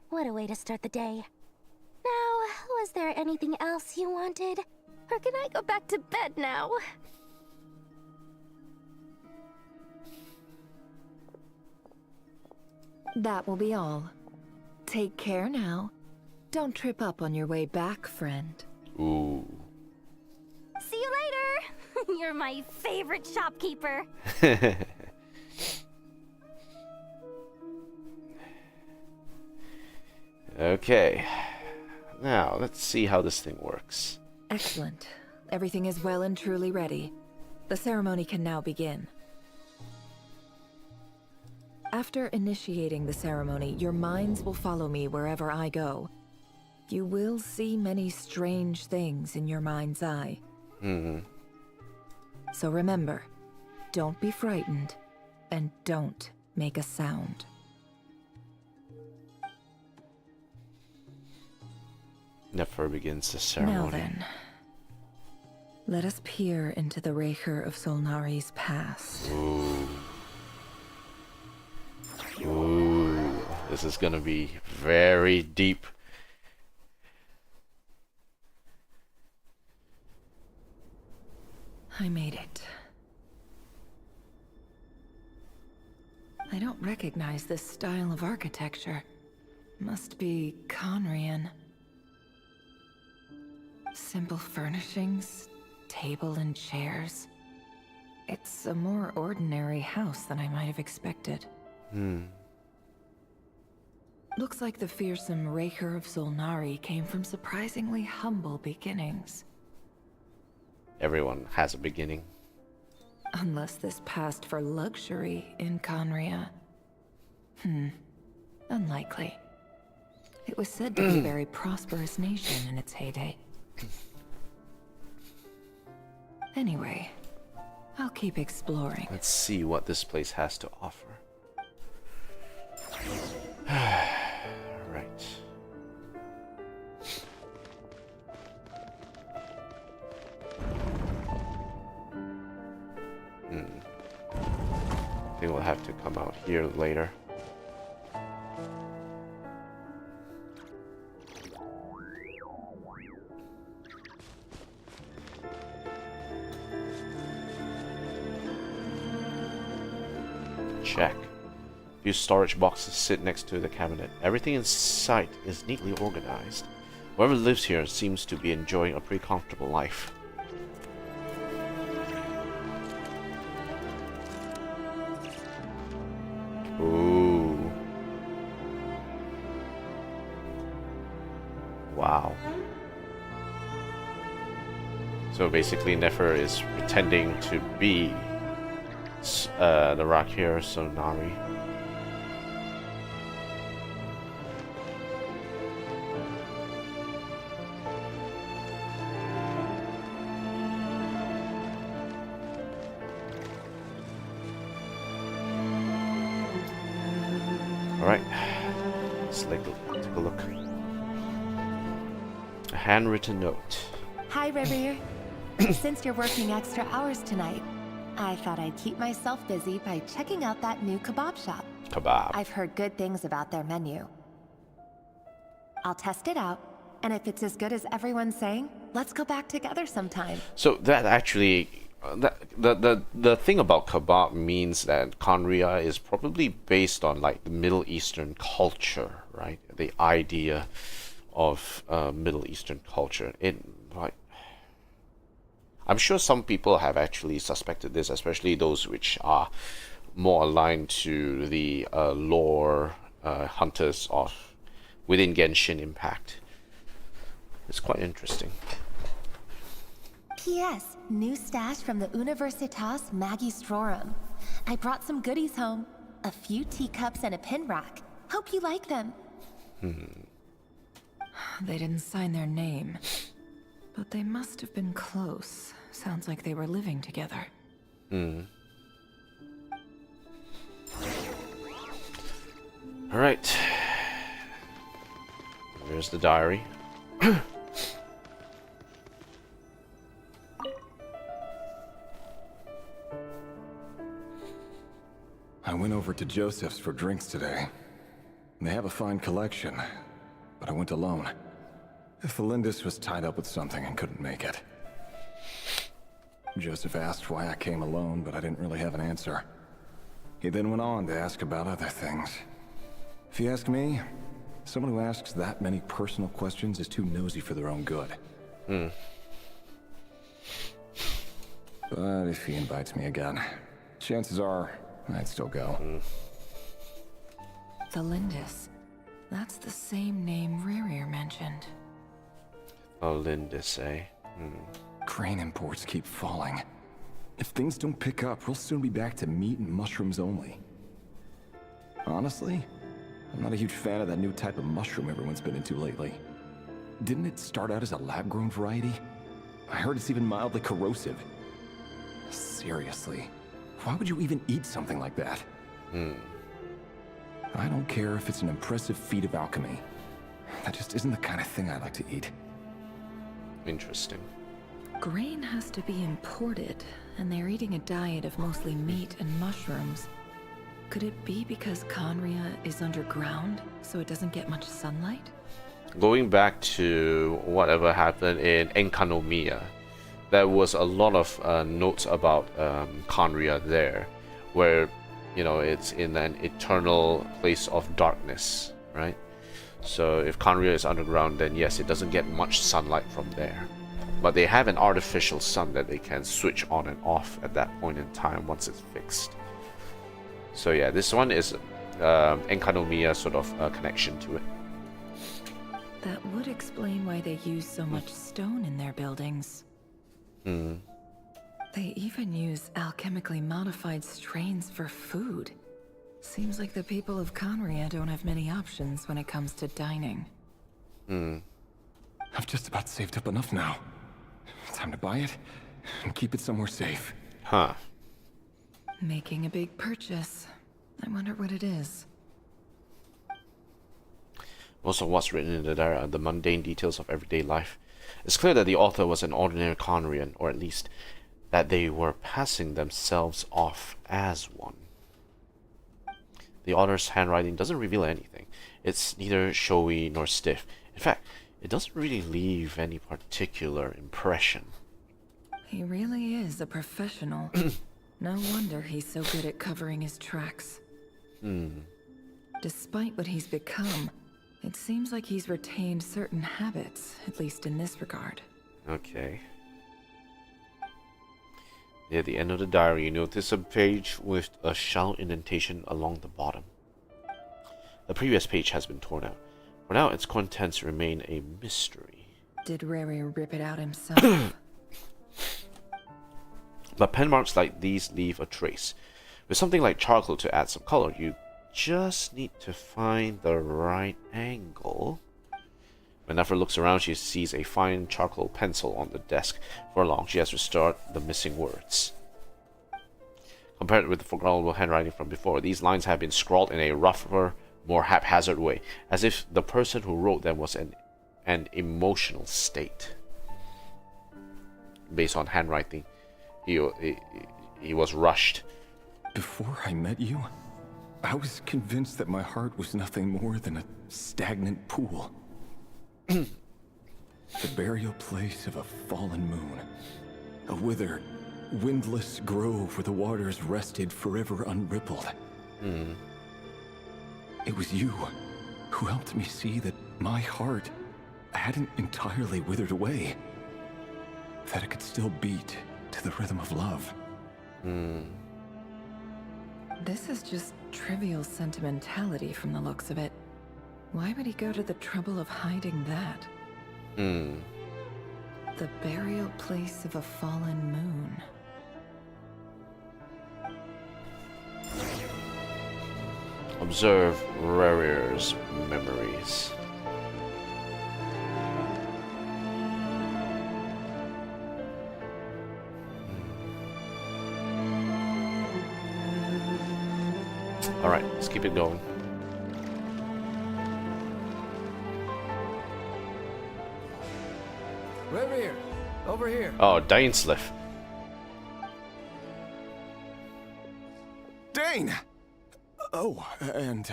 What a way to start the day. Now, was there anything else you wanted? Or can I go back to bed now? That will be all. Take care now. Don't trip up on your way back, friend. Ooh. See you later! You're my favorite shopkeeper. Okay. Now, let's see how this thing works. Excellent. Everything is well and truly ready. The ceremony can now begin. After initiating the ceremony, your minds will follow me wherever I go. You will see many strange things in your mind's eye. So remember, don't be frightened, and don't make a sound. Nefer begins the ceremony. Now then, let us peer into the Raker of Solnari's past. Ooh. Ooh. This is gonna be very deep. I made it. I don't recognize this style of architecture. Must be Conrian. Simple furnishings, table and chairs. It's a more ordinary house than I might have expected. Looks like the fearsome Raker of Solnari came from surprisingly humble beginnings. Everyone has a beginning. Unless this passed for luxury in Conria. Unlikely. It was said to be a very prosperous nation in its heyday. Anyway, I'll keep exploring. Let's see what this place has to offer. Right. I think we'll have to come out here later. Check. Few storage boxes sit next to the cabinet. Everything in sight is neatly organized. Whoever lives here seems to be enjoying a pretty comfortable life. Ooh. Wow. So basically Nefer is pretending to be the Rakir Solnari. Alright, let's take a look. A handwritten note. Hi, Reverie. Since you're working extra hours tonight, I thought I'd keep myself busy by checking out that new kebab shop. Kebab. I've heard good things about their menu. I'll test it out, and if it's as good as everyone's saying, let's go back together sometime. So that actually, the thing about kebab means that Conria is probably based on like the Middle Eastern culture, right? The idea of Middle Eastern culture. I'm sure some people have actually suspected this, especially those which are more aligned to the lore hunters of within Genshin Impact. It's quite interesting. P.S. New stash from the Universitas Magistrorum. I brought some goodies home. A few teacups and a pin rack. Hope you like them. They didn't sign their name, but they must have been close. Sounds like they were living together. Alright. There's the diary. I went over to Joseph's for drinks today. They have a fine collection, but I went alone. Felindis was tied up with something and couldn't make it. Joseph asked why I came alone, but I didn't really have an answer. He then went on to ask about other things. If you ask me, someone who asks that many personal questions is too nosy for their own good. But if he invites me again, chances are I'd still go. Thelindis. That's the same name Rerir mentioned. Thelindis, eh? Crane imports keep falling. If things don't pick up, we'll soon be back to meat and mushrooms only. Honestly, I'm not a huge fan of that new type of mushroom everyone's been into lately. Didn't it start out as a lab-grown variety? I heard it's even mildly corrosive. Seriously, why would you even eat something like that? I don't care if it's an impressive feat of alchemy. That just isn't the kind of thing I like to eat. Interesting. Grain has to be imported, and they're eating a diet of mostly meat and mushrooms. Could it be because Conria is underground, so it doesn't get much sunlight? Going back to whatever happened in Enkanomiya, there was a lot of notes about Conria there, where, you know, it's in an eternal place of darkness, right? So if Conria is underground, then yes, it doesn't get much sunlight from there. But they have an artificial sun that they can switch on and off at that point in time once it's fixed. So yeah, this one is Enkanomiya sort of connection to it. That would explain why they use so much stone in their buildings. They even use alchemically modified strains for food. Seems like the people of Conria don't have many options when it comes to dining. I've just about saved up enough now. Time to buy it and keep it somewhere safe. Huh. Making a big purchase. I wonder what it is. Most of what's written in the diary are the mundane details of everyday life. It's clear that the author was an ordinary Conrian, or at least that they were passing themselves off as one. The author's handwriting doesn't reveal anything. It's neither showy nor stiff. In fact, it doesn't really leave any particular impression. He really is a professional. No wonder he's so good at covering his tracks. Despite what he's become, it seems like he's retained certain habits, at least in this regard. Okay. Near the end of the diary, you notice a page with a shallow indentation along the bottom. The previous page has been torn out. For now, its contents remain a mystery. Did Rerir rip it out himself? But pen marks like these leave a trace. With something like charcoal to add some color, you just need to find the right angle. When Nefer looks around, she sees a fine charcoal pencil on the desk. For long, she has restored the missing words. Compared with the forgettable handwriting from before, these lines have been scrawled in a rougher, more haphazard way, as if the person who wrote them was in an emotional state. Based on handwriting, he was rushed. Before I met you, I was convinced that my heart was nothing more than a stagnant pool. The burial place of a fallen moon. A withered, windless grove where the waters rested forever unrippled. It was you who helped me see that my heart hadn't entirely withered away. That it could still beat to the rhythm of love. This is just trivial sentimentality from the looks of it. Why would he go to the trouble of hiding that? The burial place of a fallen moon. Observe Rerir's memories. Alright, let's keep it going. Rerir, over here. Oh, Dainsliff. Dane! Oh, and,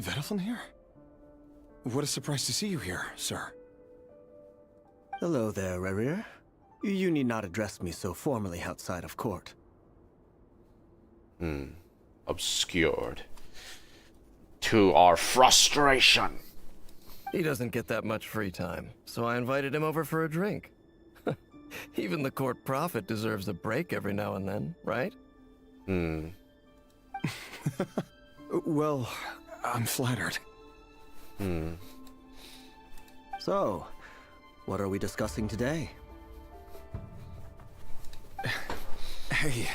Vedalfin here? What a surprise to see you here, sir. Hello there, Rerir. You need not address me so formally outside of court. Obscured. To our frustration. He doesn't get that much free time, so I invited him over for a drink. Even the court prophet deserves a break every now and then, right? Well, I'm flattered. So, what are we discussing today? Hey,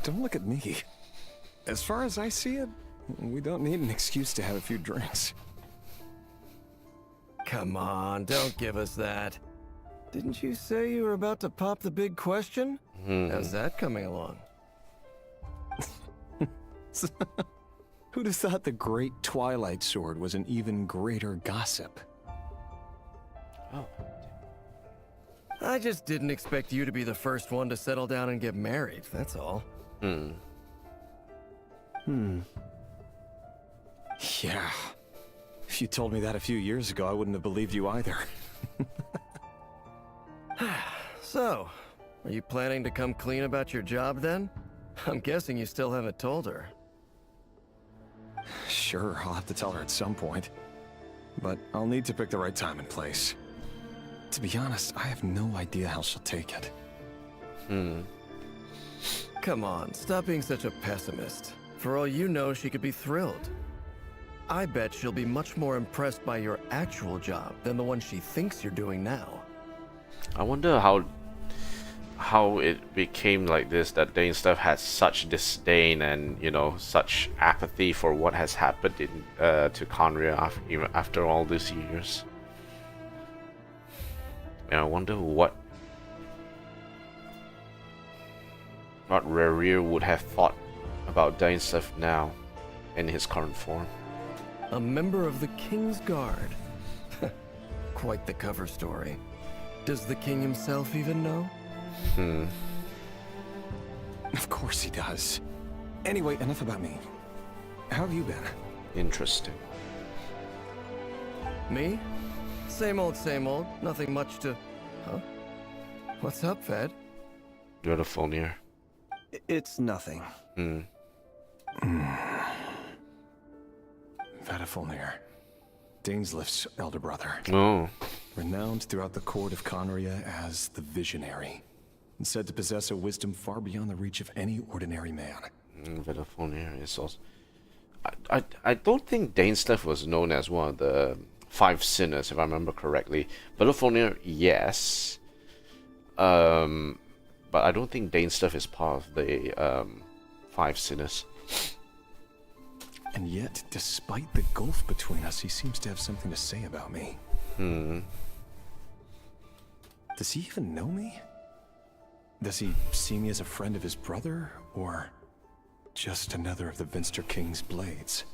don't look at me. As far as I see it, we don't need an excuse to have a few drinks. Come on, don't give us that. Didn't you say you were about to pop the big question? How's that coming along? Who'd have thought the Great Twilight Sword was an even greater gossip? Oh. I just didn't expect you to be the first one to settle down and get married, that's all. Yeah. If you told me that a few years ago, I wouldn't have believed you either. So, are you planning to come clean about your job then? I'm guessing you still haven't told her. Sure, I'll have to tell her at some point. But I'll need to pick the right time and place. To be honest, I have no idea how she'll take it. Come on, stop being such a pessimist. For all you know, she could be thrilled. I bet she'll be much more impressed by your actual job than the one she thinks you're doing now. I wonder how it became like this, that Dane stuff had such disdain and, you know, such apathy for what has happened in to Conria even after all these years. And I wonder what Rerir would have thought about Dane stuff now in his current form. A member of the King's Guard. Quite the cover story. Does the king himself even know? Of course he does. Anyway, enough about me. How have you been? Interesting. Me? Same old, nothing much to... Huh? What's up, Fed? You're the phone here. It's nothing. Vadafulnir, Dainslift's elder brother. Oh. Renowned throughout the court of Conria as the Visionary, and said to possess a wisdom far beyond the reach of any ordinary man. Vadafulnir is also... I don't think Dainslift was known as one of the 5 sinners, if I remember correctly. Vadafulnir, yes. But I don't think Dainslift is part of the 5 sinners. And yet, despite the gulf between us, he seems to have something to say about me. Does he even know me? Does he see me as a friend of his brother, or just another of the Vinster King's blades?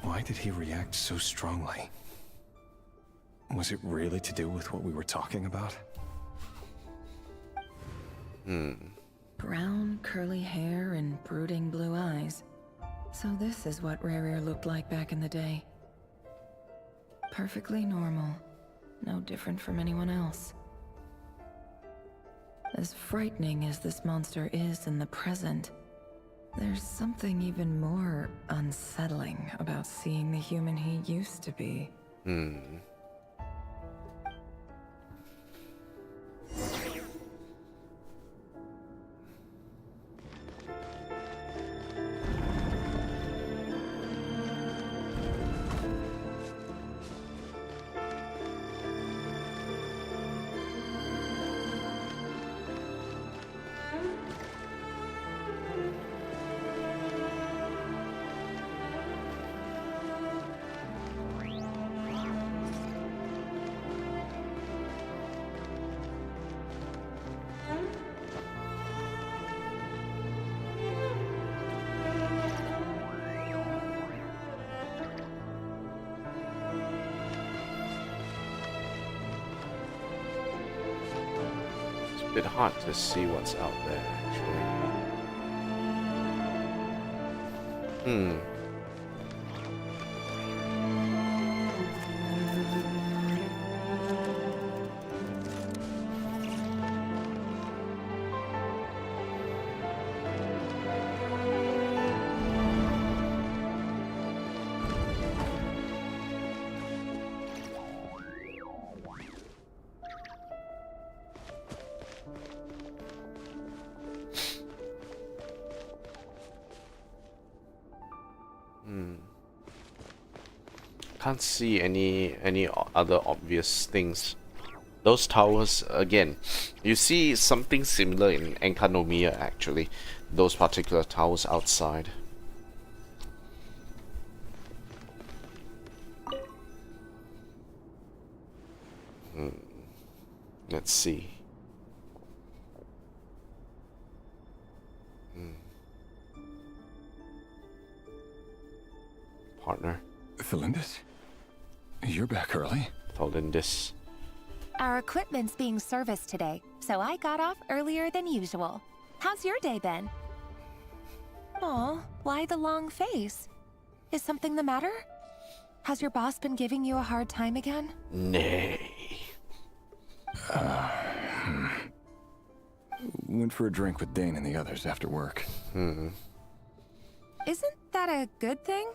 Why did he react so strongly? Was it really to do with what we were talking about? Brown, curly hair and brooding blue eyes. So this is what Rerir looked like back in the day. Perfectly normal. No different from anyone else. As frightening as this monster is in the present, there's something even more unsettling about seeing the human he used to be. Bit hard to see what's out there, actually. Can't see any other obvious things. Those towers, again, you see something similar in Enkanomiya actually. Those particular towers outside. Let's see. Partner. Thalindis? You're back early? Thalindis. Our equipment's being serviced today, so I got off earlier than usual. How's your day been? Aw, why the long face? Is something the matter? Has your boss been giving you a hard time again? Nay. Went for a drink with Dane and the others after work. Isn't that a good thing?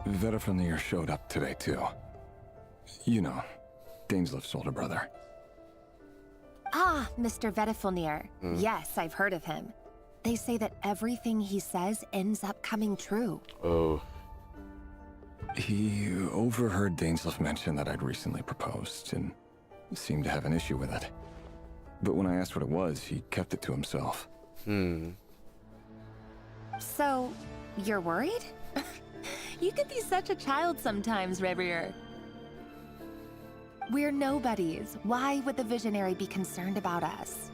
Vedifnir showed up today too. You know, Daneslif's older brother. Ah, Mr. Vedifnir. Yes, I've heard of him. They say that everything he says ends up coming true. Oh. He overheard Daneslif mention that I'd recently proposed and seemed to have an issue with it. But when I asked what it was, he kept it to himself. So, you're worried? You can be such a child sometimes, Revier. We're nobodies. Why would the Visionary be concerned about us?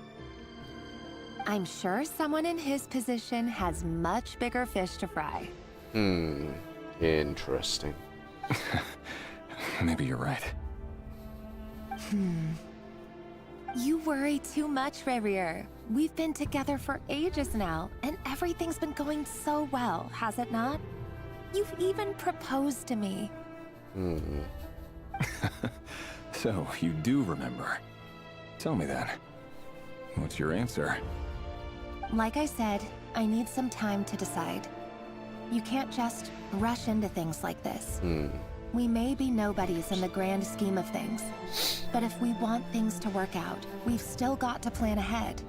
I'm sure someone in his position has much bigger fish to fry. Interesting. Maybe you're right. You worry too much, Revier. We've been together for ages now, and everything's been going so well, has it not? You've even proposed to me. So, you do remember. Tell me then. What's your answer? Like I said, I need some time to decide. You can't just rush into things like this. We may be nobodies in the grand scheme of things, but if we want things to work out, we've still got to plan ahead.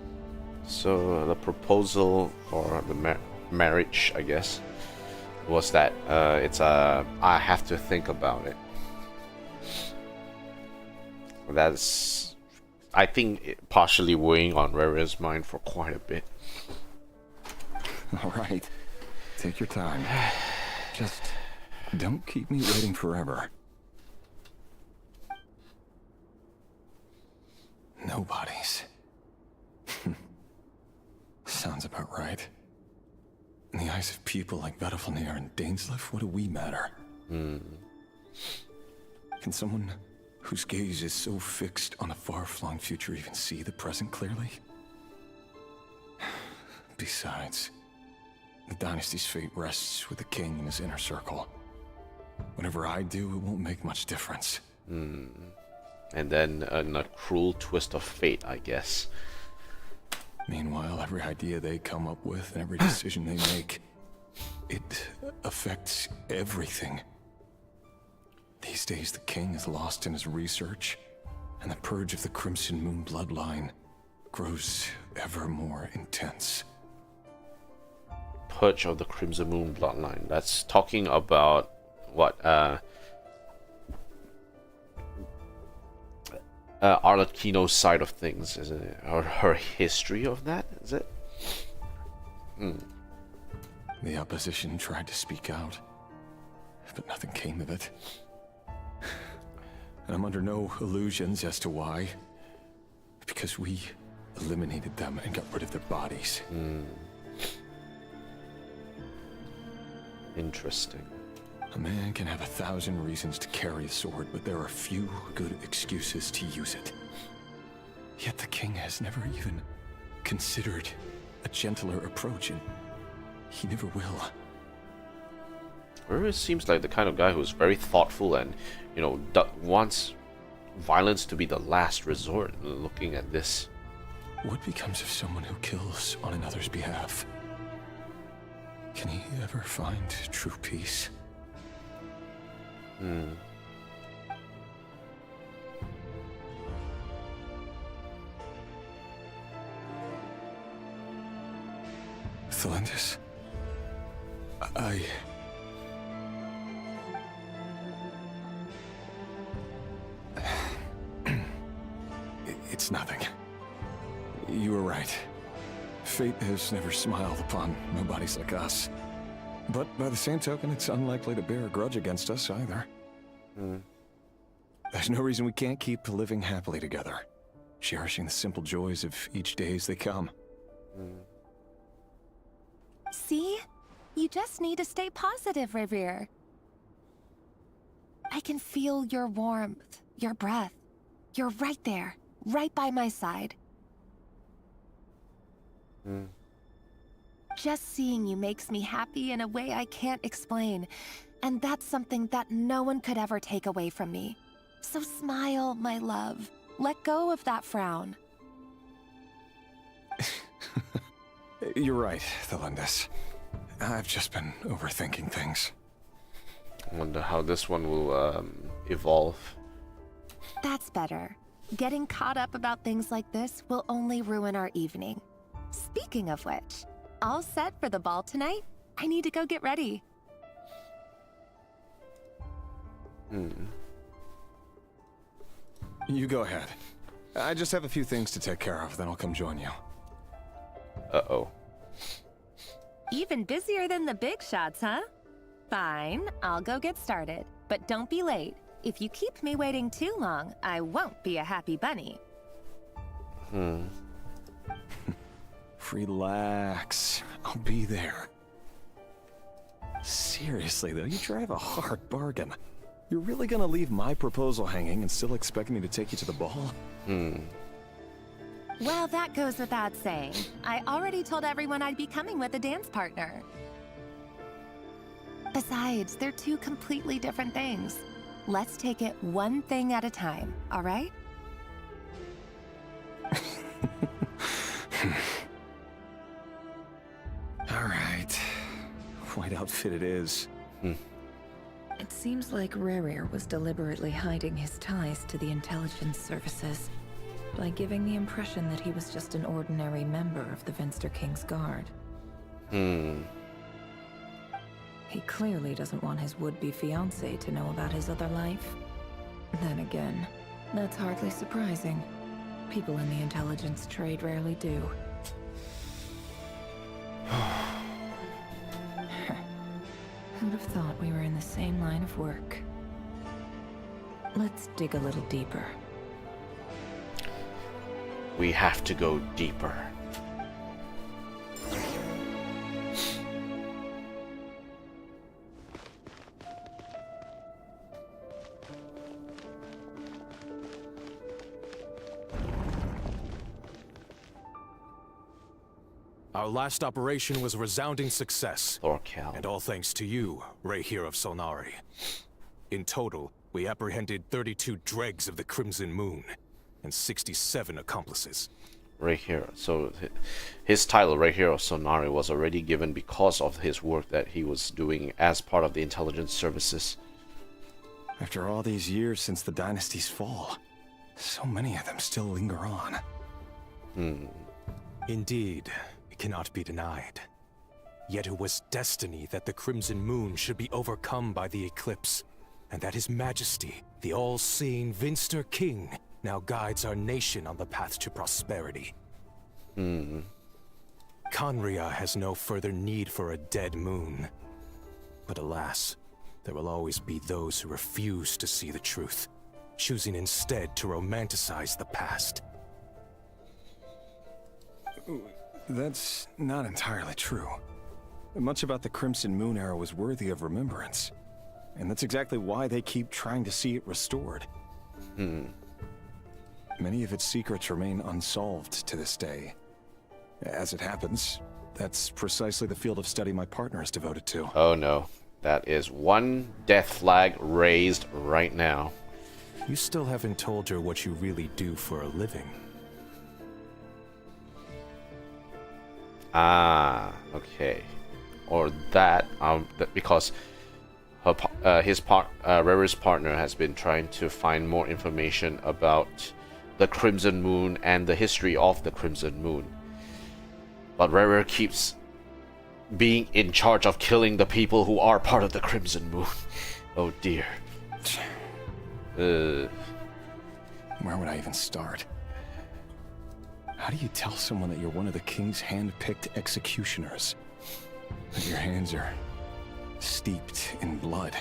So the proposal for the marriage, I guess, was that I have to think about it. That's, I think, partially weighing on Raria's mind for quite a bit. All right, take your time. Just don't keep me waiting forever. Nobodies. Sounds about right. In the eyes of people like Vedifnir and Daneslif, what do we matter? Can someone whose gaze is so fixed on a far-flung future even see the present clearly? Besides, the dynasty's fate rests with the king and his inner circle. Whatever I do, it won't make much difference. And then a cruel twist of fate, I guess. Meanwhile, every idea they come up with and every decision they make, it affects everything. These days, the king is lost in his research, and the purge of the Crimson Moon bloodline grows ever more intense. Purge of the Crimson Moon bloodline. That's talking about what? Arlecchino's side of things, isn't it? Or her history of that, is it? The opposition tried to speak out, but nothing came of it. And I'm under no illusions as to why. Because we eliminated them and got rid of their bodies. Interesting. A man can have 1,000 reasons to carry a sword, but there are few good excuses to use it. Yet the king has never even considered a gentler approach, and he never will. It seems like the kind of guy who's very thoughtful and, you know, wants violence to be the last resort, looking at this. What becomes of someone who kills on another's behalf? Can he ever find true peace? Thelindis. It's nothing. You were right. Fate has never smiled upon nobodies like us. But by the same token, it's unlikely to bear a grudge against us either. There's no reason we can't keep living happily together, cherishing the simple joys of each day as they come. See? You just need to stay positive, Revere. I can feel your warmth, your breath. You're right there, right by my side. Just seeing you makes me happy in a way I can't explain. And that's something that no one could ever take away from me. So smile, my love. Let go of that frown. You're right, Thelindis. I've just been overthinking things. I wonder how this one will evolve. That's better. Getting caught up about things like this will only ruin our evening. Speaking of which, all set for the ball tonight? I need to go get ready. You go ahead. I just have a few things to take care of, then I'll come join you. Uh-oh. Even busier than the big shots, huh? Fine, I'll go get started. But don't be late. If you keep me waiting too long, I won't be a happy bunny. Relax. I'll be there. Seriously, though, you drive a hard bargain. You're really gonna leave my proposal hanging and still expect me to take you to the ball? Well, that goes without saying. I already told everyone I'd be coming with a dance partner. Besides, they're two completely different things. Let's take it one thing at a time, all right? All right. White outfit it is. It seems like Rerir was deliberately hiding his ties to the intelligence services by giving the impression that he was just an ordinary member of the Venster King's Guard. He clearly doesn't want his would-be fiancée to know about his other life. Then again, that's hardly surprising. People in the intelligence trade rarely do. Who'd have thought we were in the same line of work? Let's dig a little deeper. We have to go deeper. Our last operation was a resounding success. And all thanks to you, Ray here of Solnari. In total, we apprehended 32 dregs of the Crimson Moon and 67 accomplices. Right here. So his title, right here of Solnari, was already given because of his work that he was doing as part of the intelligence services. After all these years since the dynasty's fall, so many of them still linger on. Indeed, it cannot be denied. Yet it was destiny that the Crimson Moon should be overcome by the eclipse, and that His Majesty, the all-seeing Venster King, now guides our nation on the path to prosperity. Conria has no further need for a dead moon. But alas, there will always be those who refuse to see the truth, choosing instead to romanticize the past. That's not entirely true. Much about the Crimson Moon era was worthy of remembrance. And that's exactly why they keep trying to see it restored. Many of its secrets remain unsolved to this day. As it happens, that's precisely the field of study my partner is devoted to. Oh no. That is one death flag raised right now. You still haven't told her what you really do for a living. Ah, okay. Or that, because Rerir's partner has been trying to find more information about the Crimson Moon and the history of the Crimson Moon. But Rerir keeps being in charge of killing the people who are part of the Crimson Moon. Oh dear. Where would I even start? How do you tell someone that you're one of the king's hand-picked executioners? That your hands are steeped in blood?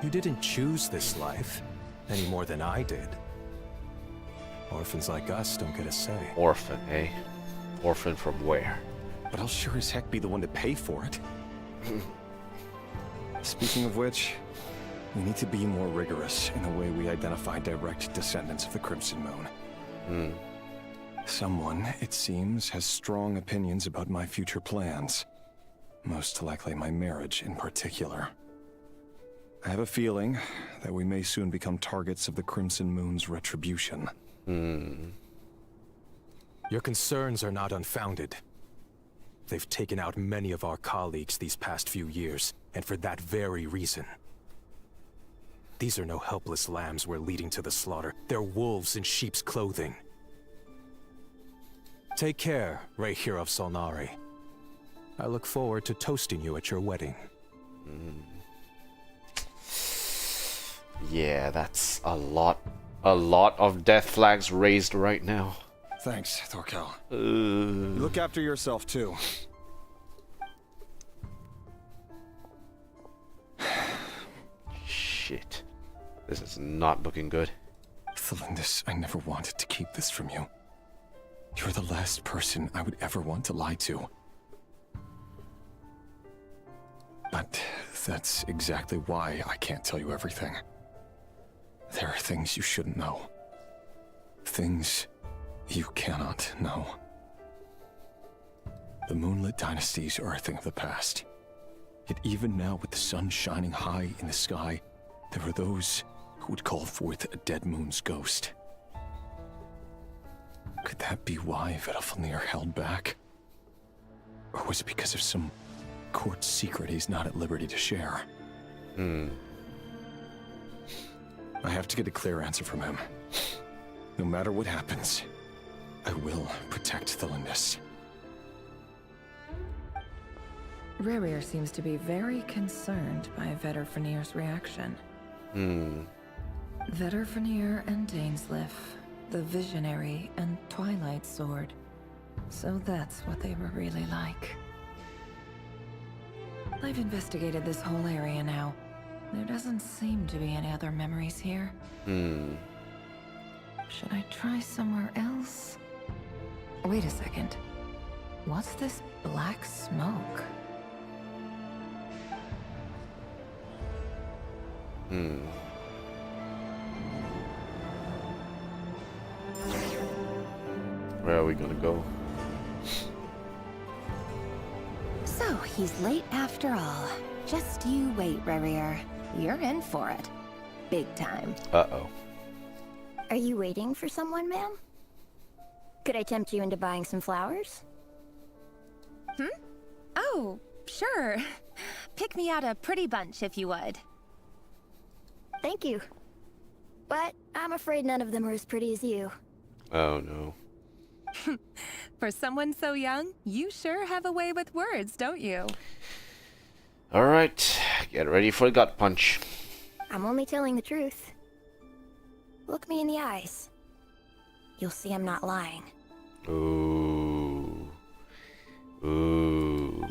You didn't choose this life, any more than I did. Orphans like us don't get a say. Orphan, eh? Orphan from where? But I'll sure as heck be the one to pay for it. Speaking of which, we need to be more rigorous in the way we identify direct descendants of the Crimson Moon. Someone, it seems, has strong opinions about my future plans. Most likely my marriage in particular. I have a feeling that we may soon become targets of the Crimson Moon's retribution. Your concerns are not unfounded. They've taken out many of our colleagues these past few years, and for that very reason. These are no helpless lambs we're leading to the slaughter. They're wolves in sheep's clothing. Take care, Rey Hero of Solnari. I look forward to toasting you at your wedding. Yeah, that's a lot of death flags raised right now. Thanks, Thorkel. You look after yourself, too. Shit. This is not looking good. Thelindis, I never wanted to keep this from you. You're the last person I would ever want to lie to. But that's exactly why I can't tell you everything. There are things you shouldn't know. Things you cannot know. The Moonlit dynasties are a thing of the past. Yet even now, with the sun shining high in the sky, there are those who would call forth a dead moon's ghost. Could that be why Vedalfnir held back? Or was it because of some court secret he's not at liberty to share? I have to get a clear answer from him. No matter what happens, I will protect Thelindis. Rerir seems to be very concerned by Vedalfnir's reaction. Vedalfnir and Dainsleif, the Visionary and Twilight Sword. So that's what they were really like. I've investigated this whole area now. There doesn't seem to be any other memories here. Should I try somewhere else? Wait a second. What's this black smoke? Where are we gonna go? So, he's late after all. Just you wait, Rerir. You're in for it. Big time. Uh-oh. Are you waiting for someone, ma'am? Could I tempt you into buying some flowers? Oh, sure. Pick me out a pretty bunch if you would. Thank you. But I'm afraid none of them are as pretty as you. Oh no. For someone so young, you sure have a way with words, don't you? Alright, get ready for the gut punch. I'm only telling the truth. Look me in the eyes. You'll see I'm not lying. Ooh. Ooh.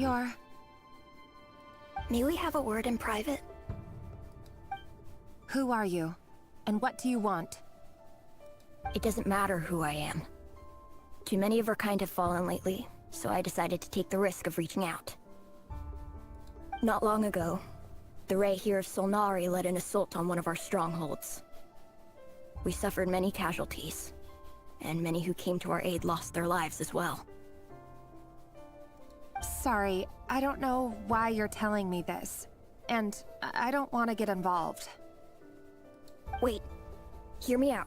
May we have a word in private? Who are you? And what do you want? It doesn't matter who I am. Too many of our kind have fallen lately, so I decided to take the risk of reaching out. Not long ago, the Rey here of Solnari led an assault on one of our strongholds. We suffered many casualties, and many who came to our aid lost their lives as well. Sorry, I don't know why you're telling me this. And I don't want to get involved. Wait, hear me out.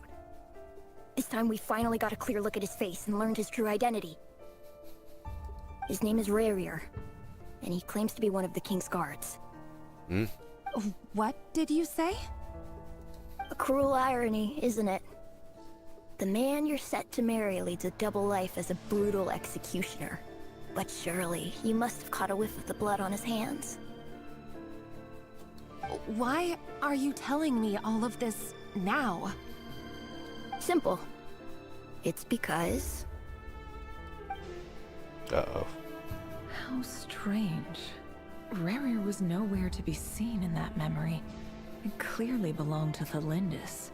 This time we finally got a clear look at his face and learned his true identity. His name is Rerir, and he claims to be one of the King's guards. What did you say? A cruel irony, isn't it? The man you're set to marry leads a double life as a brutal executioner. But surely, you must have caught a whiff of the blood on his hands. Why are you telling me all of this now? Simple. It's because... Uh-oh. How strange. Rerir was nowhere to be seen in that memory. It clearly belonged to the Lindis.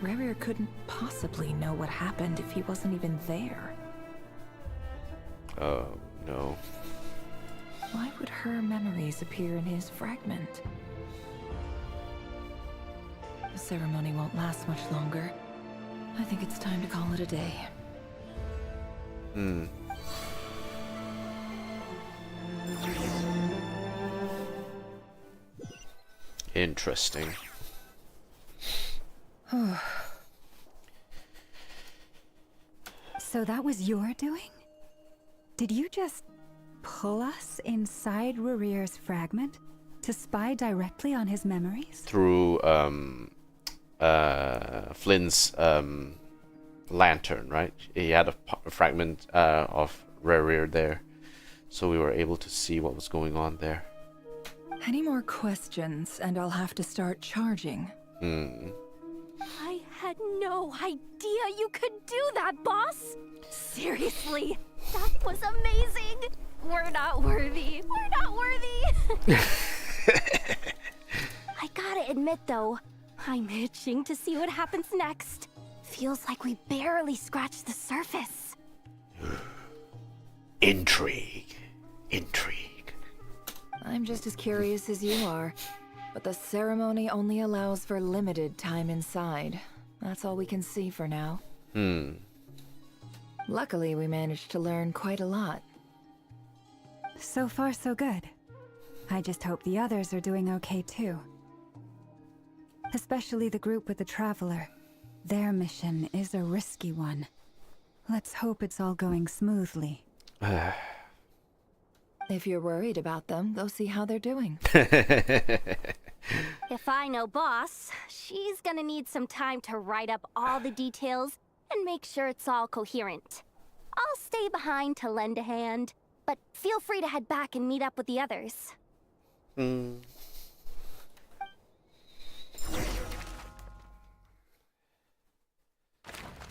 Rerir couldn't possibly know what happened if he wasn't even there. Oh, no. Why would her memories appear in his fragment? The ceremony won't last much longer. I think it's time to call it a day. Hmm. Interesting. So that was your doing? Did you just pull us inside Rerir's fragment to spy directly on his memories? Through Flynn's lantern, right? He had a fragment of Rerir there, so we were able to see what was going on there. Any more questions, and I'll have to start charging. I had no idea you could do that, boss! Seriously, that was amazing! We're not worthy. We're not worthy! I gotta admit, though, I'm itching to see what happens next. Feels like we barely scratched the surface. Intrigue. Intrigue. I'm just as curious as you are, but the ceremony only allows for limited time inside. That's all we can see for now. Luckily, we managed to learn quite a lot. So far, so good. I just hope the others are doing okay too. Especially the group with the Traveler. Their mission is a risky one. Let's hope it's all going smoothly. If you're worried about them, go see how they're doing. If I know boss, she's gonna need some time to write up all the details and make sure it's all coherent. I'll stay behind to lend a hand, but feel free to head back and meet up with the others.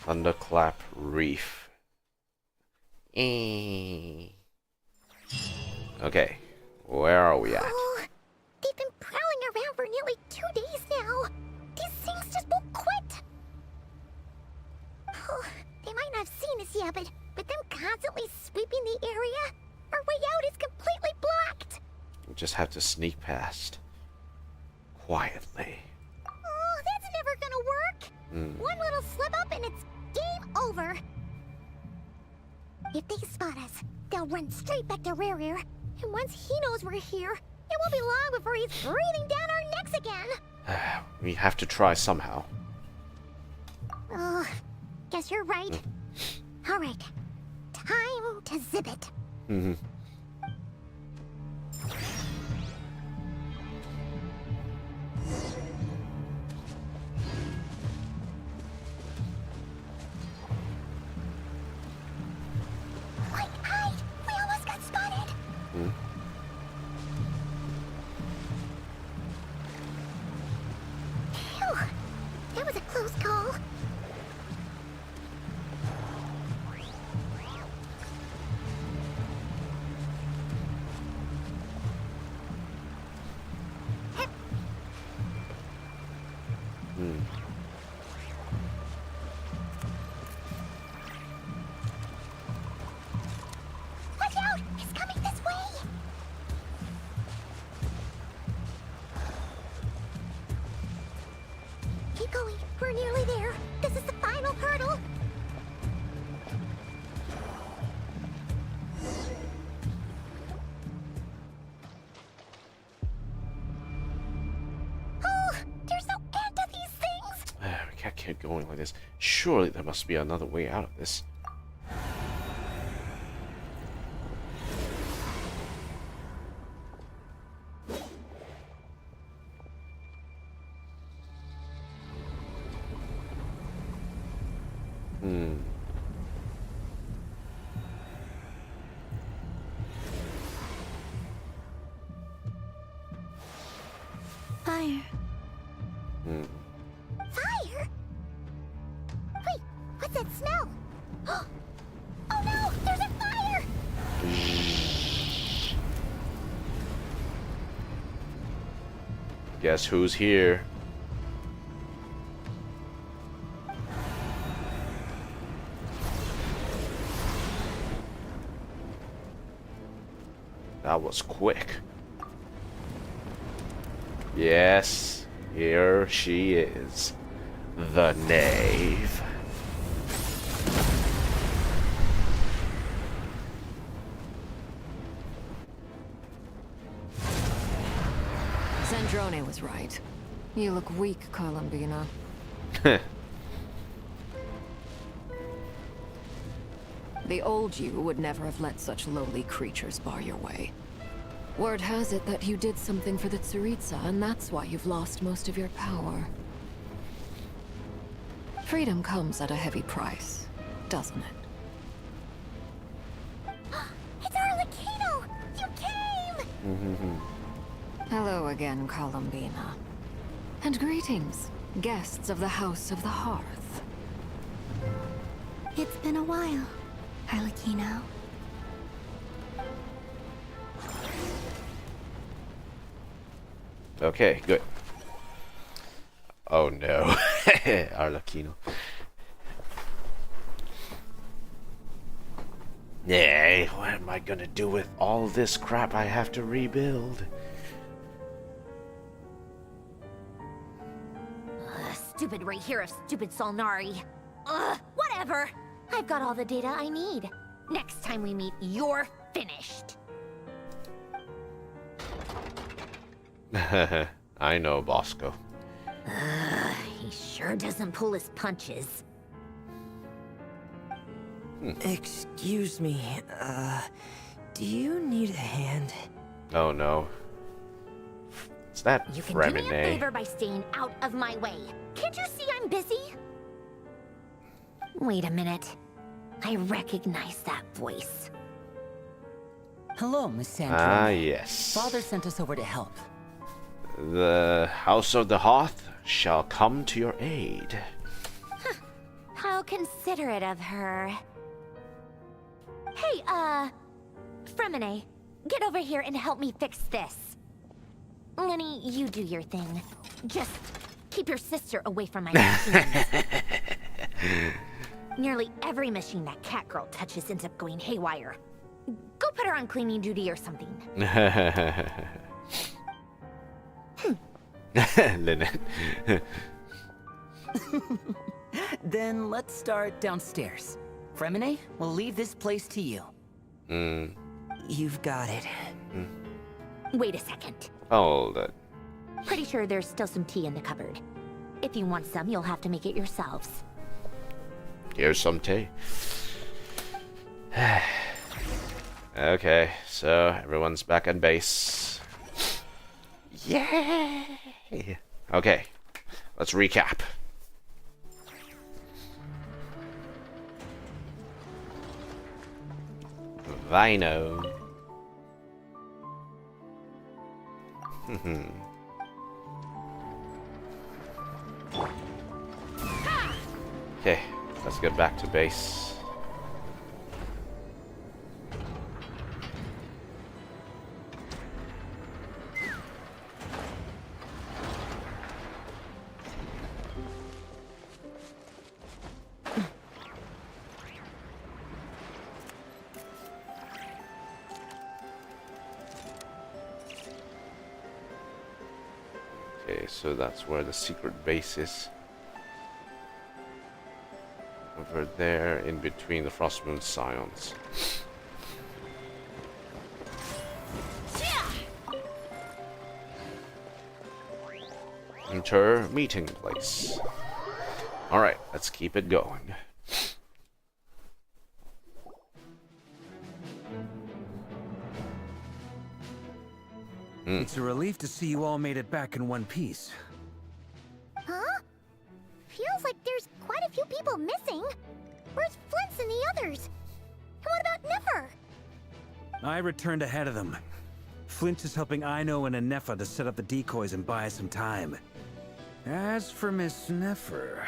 Thunderclap Reef. Okay, where are we at? Oh, they've been prowling around for nearly 2 days now. These things just won't quit. Oh, they might not have seen us yet, but them constantly sweeping the area, our way out is completely blocked. We just have to sneak past. Quietly. Oh, that's never gonna work. One little slip up and it's game over. If they spot us, they'll run straight back to Rerir. And once he knows we're here, it won't be long before he's breathing down our necks again. We have to try somehow. Oh, guess you're right. All right, time to zip it. Quick, hide! We almost got spotted. Phew, that was a close call. Watch out! It's coming this way! Keep going. We're nearly there. This is the final hurdle. Oh, there's no end to these things. We can't keep going like this. Surely there must be another way out of this. Fire. Fire? Wait, what's that smell? Oh no, there's a fire! Guess who's here? That was quick. Yes, here she is. The knave. Zandrone was right. You look weak, Columbina. The old you would never have let such lowly creatures bar your way. Word has it that you did something for the Tsaritsa, and that's why you've lost most of your power. Freedom comes at a heavy price, doesn't it? It's Arlecchino! You came! Hello again, Columbina. And greetings, guests of the House of the Hearth. It's been a while, Arlecchino. Okay, good. Oh no. Arlecchino. Yeah, what am I gonna do with all this crap I have to rebuild? Stupid right here of stupid Solnari. Whatever. I've got all the data I need. Next time we meet, you're finished. I know, Bosco. He sure doesn't pull his punches. Excuse me, do you need a hand? Oh no. Is that You can do me a Fremine? favor by staying out of my way. Can't you see I'm busy? Wait a minute. I recognize that voice. Hello, Miss Sandra. Ah, yes. Father sent us over to help. The House of the Hearth shall come to your aid. How considerate of her. Hey, Fremine, get over here and help me fix this. Lenny, you do your thing. Just keep your sister away from my machines. Nearly every machine that cat girl touches ends up going haywire. Go put her on cleaning duty or something. Lynette. Then let's start downstairs. Fremine, we'll leave this place to you. You've got it. Wait a second. Hold it. Pretty sure there's still some tea in the cupboard. If you want some, you'll have to make it yourselves. Here's some tea. Okay, so everyone's back on base. Yay! Okay, let's recap. Vino. Okay, let's get back to base. Okay, so that's where the secret base is. Over there, in between the Frostmoon Scions. Enter meeting place. Alright, let's keep it going. It's a relief to see you all made it back in one piece. Huh? Feels like there's quite a few people missing. Where's Flint's and the others? And what about Nefer? I returned ahead of them. Flint is helping Aino and Anefa to set up the decoys and buy us some time. As for Miss Nefer...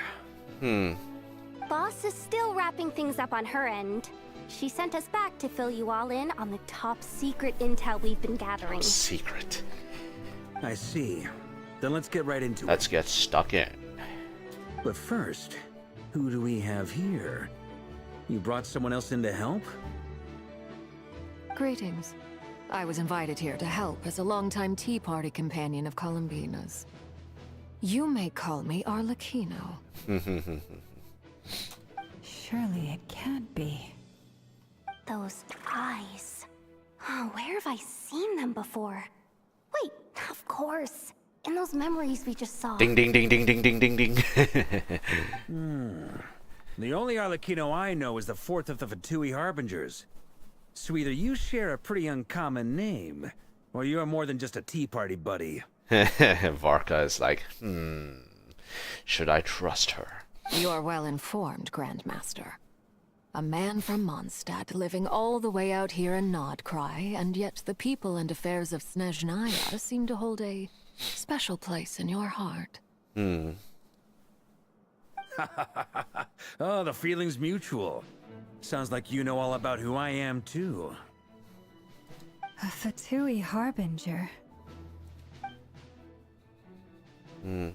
Boss is still wrapping things up on her end. She sent us back to fill you all in on the top secret intel we've been gathering. Secret. I see. Then let's get right into it. Let's get stuck in. But first, who do we have here? You brought someone else in to help? Greetings. I was invited here to help as a longtime Tea Party companion of Columbina's. You may call me Arlecchino. Surely it can't be. Those eyes. Oh, where have I seen them before? Wait, of course. In those memories we just saw. Ding, ding, ding, ding, ding, ding, ding, ding. The only Arlecchino I know is the fourth of the Fatui Harbingers. So either you share a pretty uncommon name, or you're more than just a Tea Party buddy. Varka is like, should I trust her? You're well informed, Grandmaster. A man from Mondstadt living all the way out here in Nod-krai, and yet the people and affairs of Snezhnaya seem to hold a special place in your heart. Oh, the feeling's mutual. Sounds like you know all about who I am, too. A Fatui Harbinger. The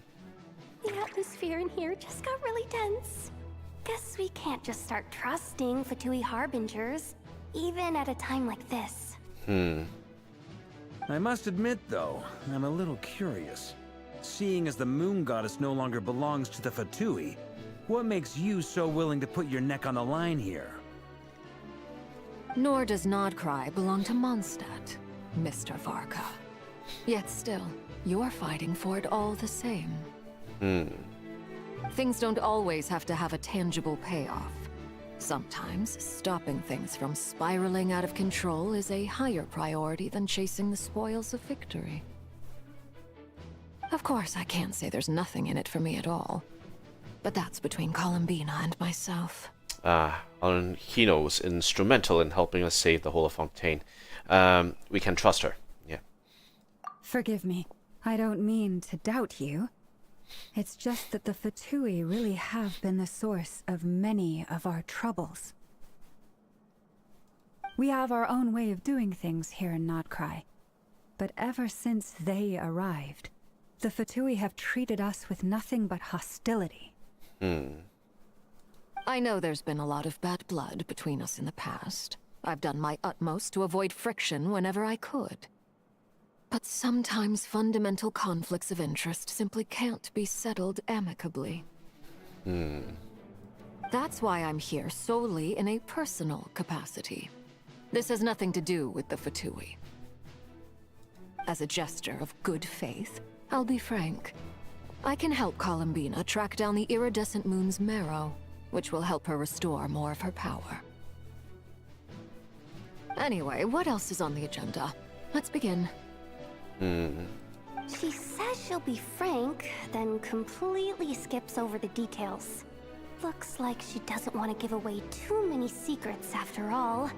atmosphere in here just got really tense. Guess we can't just start trusting Fatui Harbingers, even at a time like this. I must admit, though, I'm a little curious. Seeing as the Moon Goddess no longer belongs to the Fatui, what makes you so willing to put your neck on the line here? Nor does Nod-krai belong to Mondstadt, Mr. Varka. Yet still, you're fighting for it all the same. Things don't always have to have a tangible payoff. Sometimes, stopping things from spiraling out of control is a higher priority than chasing the spoils of victory. Of course, I can't say there's nothing in it for me at all. But that's between Columbina and myself. Hino was instrumental in helping us save the whole of Fontaine. We can trust her. Yeah. Forgive me. I don't mean to doubt you. It's just that the Fatui really have been the source of many of our troubles. We have our own way of doing things here in Nod-krai. But ever since they arrived, the Fatui have treated us with nothing but hostility. I know there's been a lot of bad blood between us in the past. I've done my utmost to avoid friction whenever I could. But sometimes fundamental conflicts of interest simply can't be settled amicably. That's why I'm here solely in a personal capacity. This has nothing to do with the Fatui. As a gesture of good faith, I'll be frank. I can help Columbina track down the iridescent moon's marrow, which will help her restore more of her power. Anyway, what else is on the agenda? Let's begin. She says she'll be frank, then completely skips over the details. Looks like she doesn't want to give away too many secrets after all.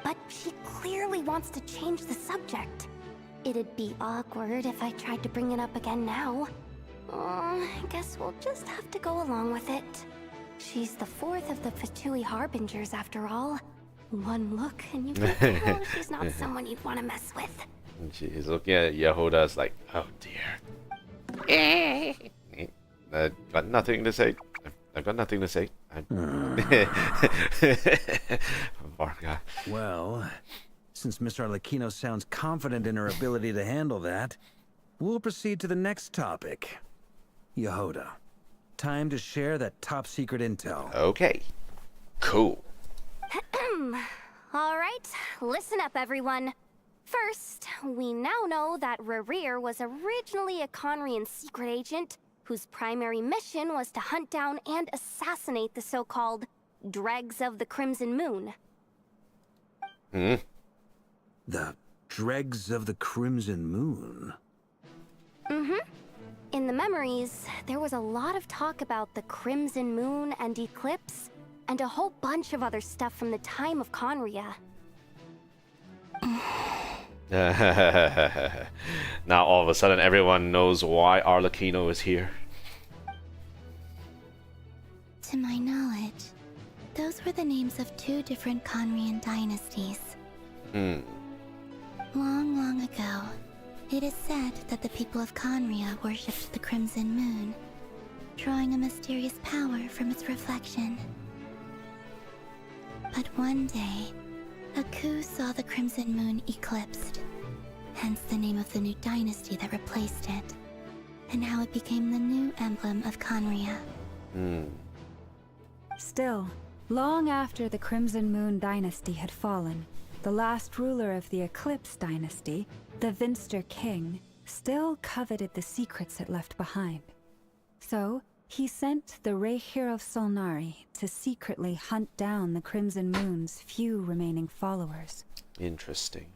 But she clearly wants to change the subject. It'd be awkward if I tried to bring it up again now. I guess we'll just have to go along with it. She's the fourth of the Fatui Harbingers after all. One look and you can tell she's not someone you'd want to mess with. She's looking at Yehuda's like, oh dear. Got nothing to say. I've got nothing to say. Varka. Well, since Miss Arlecchino sounds confident in her ability to handle that, we'll proceed to the next topic. Yehuda, time to share that top secret intel. Okay. Cool. Alright, listen up everyone. First, we now know that Rerir was originally a Conrian secret agent whose primary mission was to hunt down and assassinate the so-called Dregs of the Crimson Moon. The Dregs of the Crimson Moon? In the memories, there was a lot of talk about the Crimson Moon and Eclipse, and a whole bunch of other stuff from the time of Conria. Now all of a sudden everyone knows why Arlecchino is here. To my knowledge, those were the names of 2 different Conrian dynasties. Long, long ago, it is said that the people of Conria worshipped the Crimson Moon, drawing a mysterious power from its reflection. But one day, a coup saw the Crimson Moon eclipsed, hence the name of the new dynasty that replaced it, and how it became the new emblem of Conria. Still, long after the Crimson Moon dynasty had fallen, the last ruler of the Eclipse dynasty, the Vinster King, still coveted the secrets it left behind. So, he sent the Rehir of Solnari to secretly hunt down the Crimson Moon's few remaining followers. Interesting.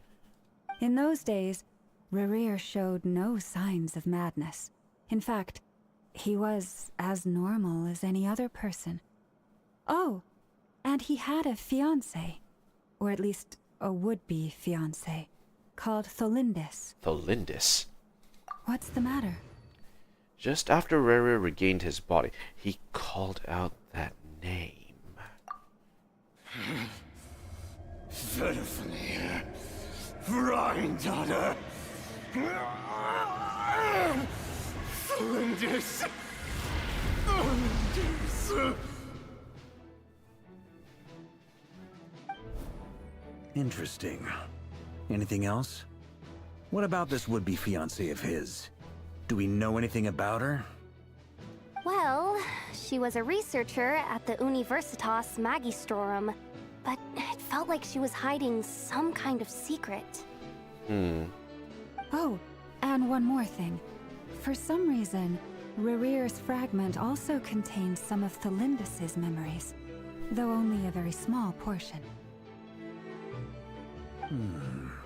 In those days, Rerir showed no signs of madness. In fact, he was as normal as any other person. Oh, and he had a fiancé, or at least a would-be fiancé, called Tholindis. Tholindis? What's the matter? Just after Rerir regained his body, he called out that name. Verfnir, Rheindaughter, Tholindis. Interesting. Anything else? What about this would-be fiancé of his? Do we know anything about her? Well, she was a researcher at the Universitas Magistrorum, but it felt like she was hiding some kind of secret. Oh, and one more thing. For some reason, Rerir's fragment also contained some of Tholindis' memories, though only a very small portion.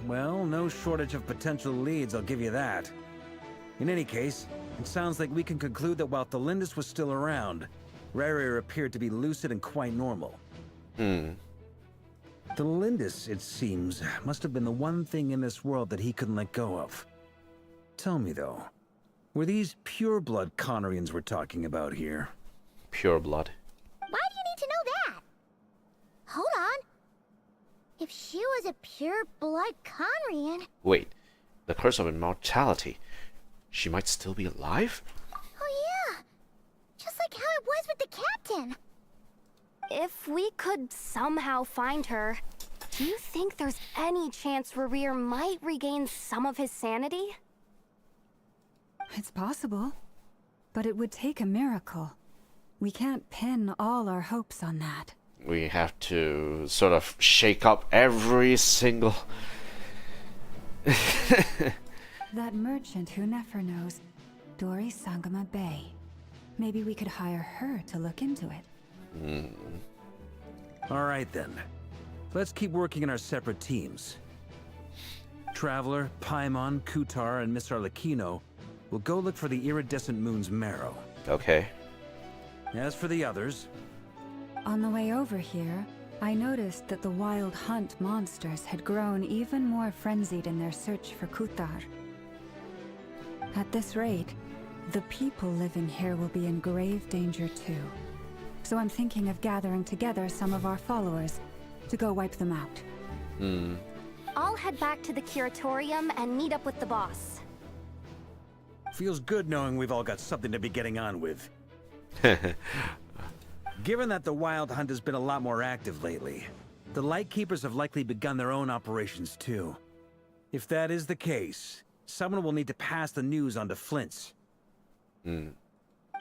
Well, no shortage of potential leads, I'll give you that. In any case, it sounds like we can conclude that while Tholindis was still around, Rerir appeared to be lucid and quite normal. Tholindis, it seems, must have been the one thing in this world that he couldn't let go of. Tell me, though, were these pure-blood Conrians we're talking about here? Pure blood. Why do you need to know that? Hold on. If she was a pure-blood Conrian... Wait, the curse of immortality. She might still be alive? Oh yeah, just like how it was with the captain. If we could somehow find her, do you think there's any chance Rerir might regain some of his sanity? It's possible, but it would take a miracle. We can't pin all our hopes on that. We have to sort of shake up every single... That merchant who Nefer knows, Dori Sangama Bay. Maybe we could hire her to look into it. All right, then. Let's keep working in our separate teams. Traveler, Paimon, Kutar, and Miss Arlecchino will go look for the iridescent moon's marrow. Okay. As for the others... On the way over here, I noticed that the Wild Hunt monsters had grown even more frenzied in their search for Kutar. At this rate, the people living here will be in grave danger too. So I'm thinking of gathering together some of our followers to go wipe them out. I'll head back to the curatorium and meet up with the boss. Feels good knowing we've all got something to be getting on with. Given that the Wild Hunt has been a lot more active lately, the Lightkeepers have likely begun their own operations too. If that is the case, someone will need to pass the news on to Flint's.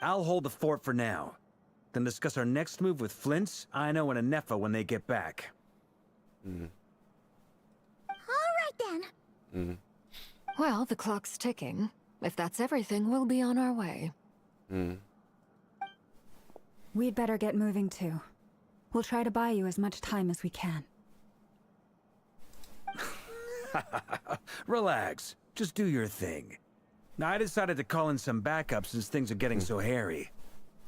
I'll hold the fort for now, then discuss our next move with Flint's, Aino, and Anefa when they get back. All right then. Well, the clock's ticking. If that's everything, we'll be on our way. We'd better get moving too. We'll try to buy you as much time as we can. Relax. Just do your thing. I decided to call in some backup since things are getting so hairy.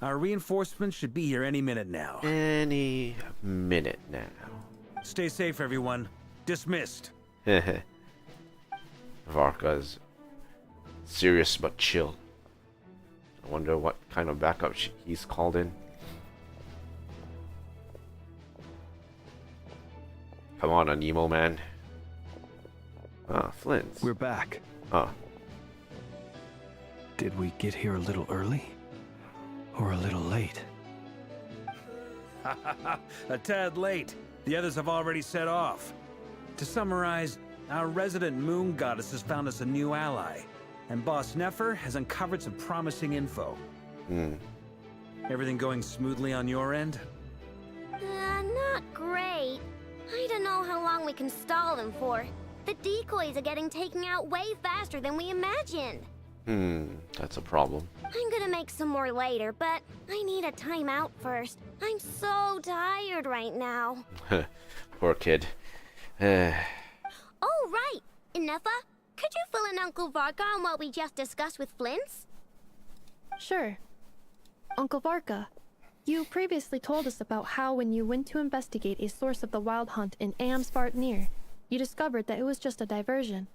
Our reinforcements should be here any minute now. Any minute now. Stay safe, everyone. Dismissed. Varka's serious but chill. I wonder what kind of backup he's called in. Come on, Anemo man. Ah, Flint. We're back. Ah. Did we get here a little early? Or a little late? A tad late. The others have already set off. To summarize, our resident moon goddess has found us a new ally, and Boss Nefer has uncovered some promising info. Everything going smoothly on your end? Not great. I don't know how long we can stall them for. The decoys are getting taken out way faster than we imagined. That's a problem. I'm gonna make some more later, but I need a timeout first. I'm so tired right now. Poor kid. Oh, right! Inefa, could you fill in Uncle Varka on what we just discussed with Flints? Sure. Uncle Varka, you previously told us about how when you went to investigate a source of the Wild Hunt in Amsvartnir, you discovered that it was just a diversion.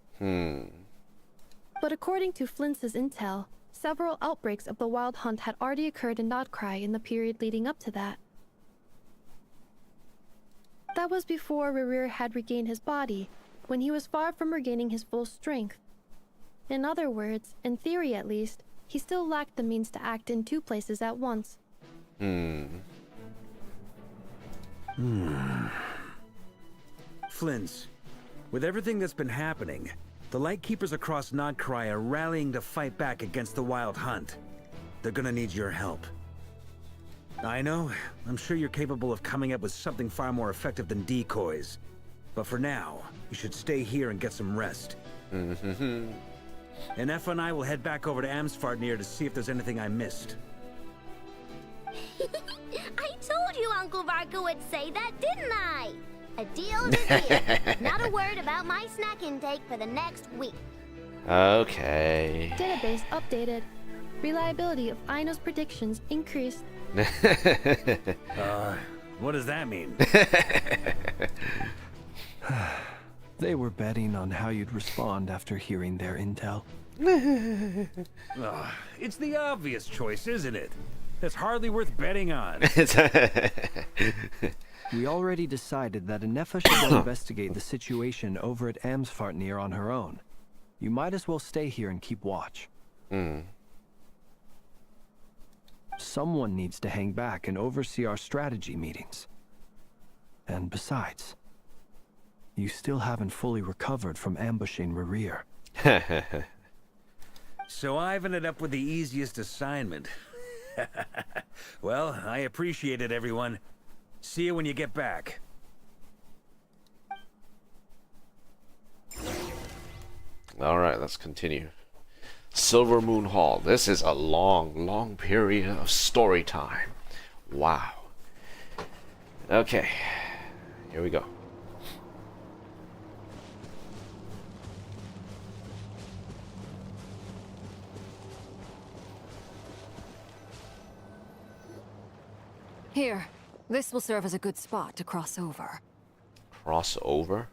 But according to Flint's intel, several outbreaks of the Wild Hunt had already occurred in Nod-krai in the period leading up to that. That was before Rerir had regained his body, when he was far from regaining his full strength. In other words, in theory at least, he still lacked the means to act in two places at once. Flint's, with everything that's been happening, the Lightkeepers across Nod-krai are rallying to fight back against the Wild Hunt. They're gonna need your help. I know, I'm sure you're capable of coming up with something far more effective than decoys. But for now, you should stay here and get some rest. And Efa and I will head back over to Amsvartnir to see if there's anything I missed. I told you Uncle Varka would say that, didn't I? A deal's a deal. Not a word about my snack intake for the next week. Okay. Database updated. Reliability of Aino's predictions increased. What does that mean? They were betting on how you'd respond after hearing their intel. It's the obvious choice, isn't it? That's hardly worth betting on. We already decided that Inefa should go investigate the situation over at Amsvartnir on her own. You might as well stay here and keep watch. Someone needs to hang back and oversee our strategy meetings. And besides, you still haven't fully recovered from ambushing Rerir. So I've ended up with the easiest assignment. Well, I appreciate it, everyone. See you when you get back. Alright, let's continue. Silver Moon Hall. This is a long period of story time. Wow. Okay. Here we go. Here. This will serve as a good spot to cross over. Cross over?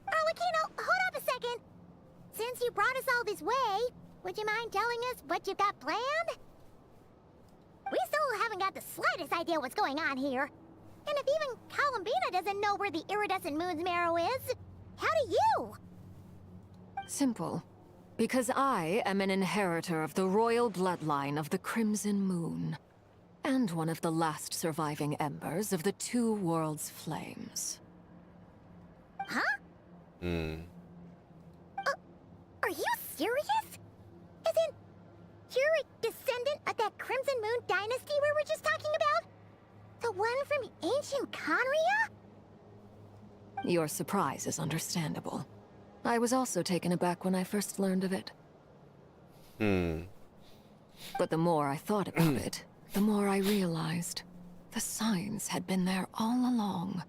Arlecchino, hold up a second. Since you brought us all this way, would you mind telling us what you've got planned? We still haven't got the slightest idea what's going on here. And if even Columbina doesn't know where the iridescent moon's marrow is, how do you? Simple. Because I am an inheritor of the royal bloodline of the Crimson Moon. And one of the last surviving embers of the two worlds' flames. Huh? Are you serious? As in, you're a descendant of that Crimson Moon dynasty we were just talking about? The one from ancient Conria? Your surprise is understandable. I was also taken aback when I first learned of it. But the more I thought about it, the more I realized the signs had been there all along.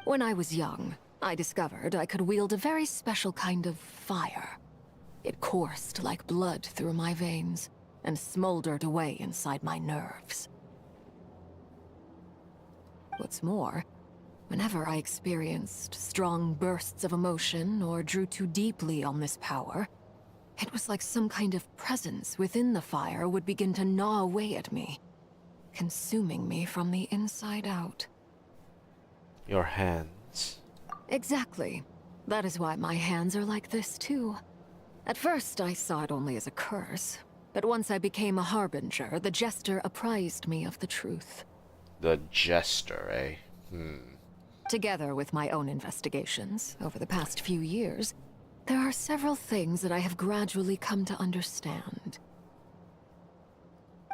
When I was young, I discovered I could wield a very special kind of fire. It coursed like blood through my veins and smoldered away inside my nerves. What's more, whenever I experienced strong bursts of emotion or drew too deeply on this power, it was like some kind of presence within the fire would begin to gnaw away at me, consuming me from the inside out. Your hands. Exactly. That is why my hands are like this too. At first, I saw it only as a curse, but once I became a harbinger, the jester apprised me of the truth. The jester, eh? Together with my own investigations over the past few years, there are several things that I have gradually come to understand.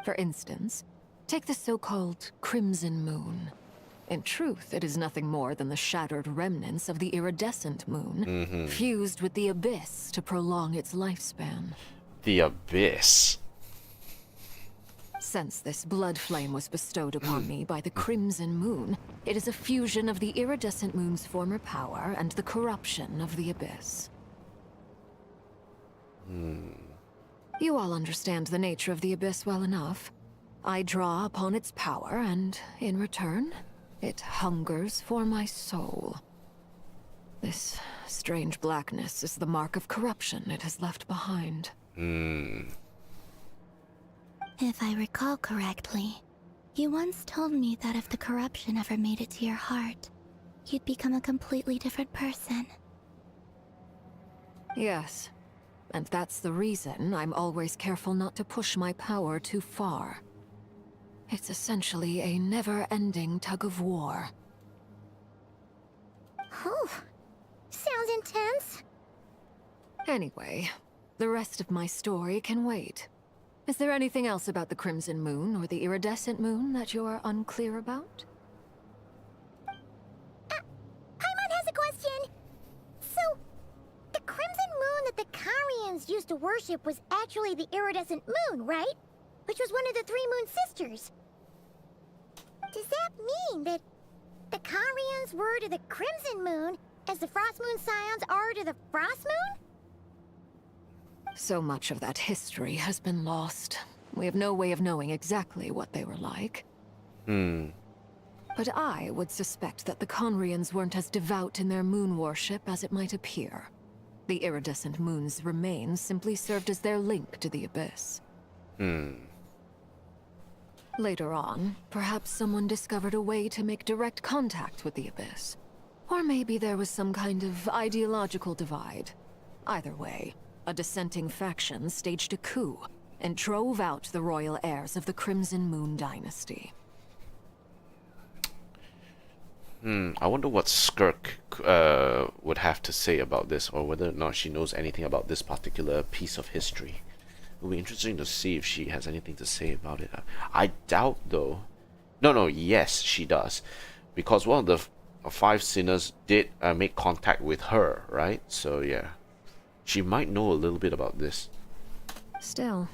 For instance, take the so-called Crimson Moon. In truth, it is nothing more than the shattered remnants of the iridescent moon, fused with the abyss to prolong its lifespan. The abyss. Since this blood flame was bestowed upon me by the Crimson Moon, it is a fusion of the iridescent moon's former power and the corruption of the abyss. You all understand the nature of the abyss well enough. I draw upon its power, and in return, it hungers for my soul. This strange blackness is the mark of corruption it has left behind. If I recall correctly, you once told me that if the corruption ever made it to your heart, you'd become a completely different person. Yes, and that's the reason I'm always careful not to push my power too far. It's essentially a never-ending tug-of-war. Oh, sounds intense. Anyway, the rest of my story can wait. Is there anything else about the Crimson Moon or the Iridescent Moon that you're unclear about? Paimon has a question. So, the Crimson Moon that the Karians used to worship was actually the Iridescent Moon, right? Which was one of the three Moon Sisters. Does that mean that the Karians were to the Crimson Moon as the Frost Moon Scions are to the Frost Moon? So much of that history has been lost. We have no way of knowing exactly what they were like. But I would suspect that the Conrians weren't as devout in their moon worship as it might appear. The iridescent moon's remains simply served as their link to the abyss. Later on, perhaps someone discovered a way to make direct contact with the abyss. Or maybe there was some kind of ideological divide. Either way, a dissenting faction staged a coup and drove out the royal heirs of the Crimson Moon dynasty. I wonder what Skirk would have to say about this, or whether or not she knows anything about this particular piece of history. It'll be interesting to see if she has anything to say about it. I doubt, though. No, yes, she does. Because one of the five sinners did make contact with her, right? So, yeah. She might know a little bit about this. Still,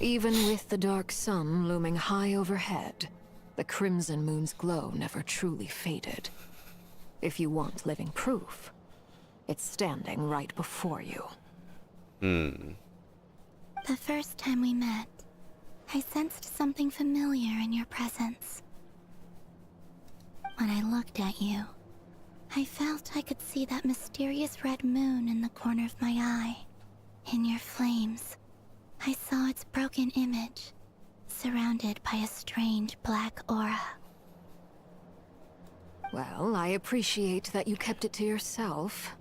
even with the dark sun looming high overhead, the Crimson Moon's glow never truly faded. If you want living proof, it's standing right before you. The first time we met, I sensed something familiar in your presence. When I looked at you, I felt I could see that mysterious red moon in the corner of my eye. In your flames, I saw its broken image, surrounded by a strange black aura. Well, I appreciate that you kept it to yourself.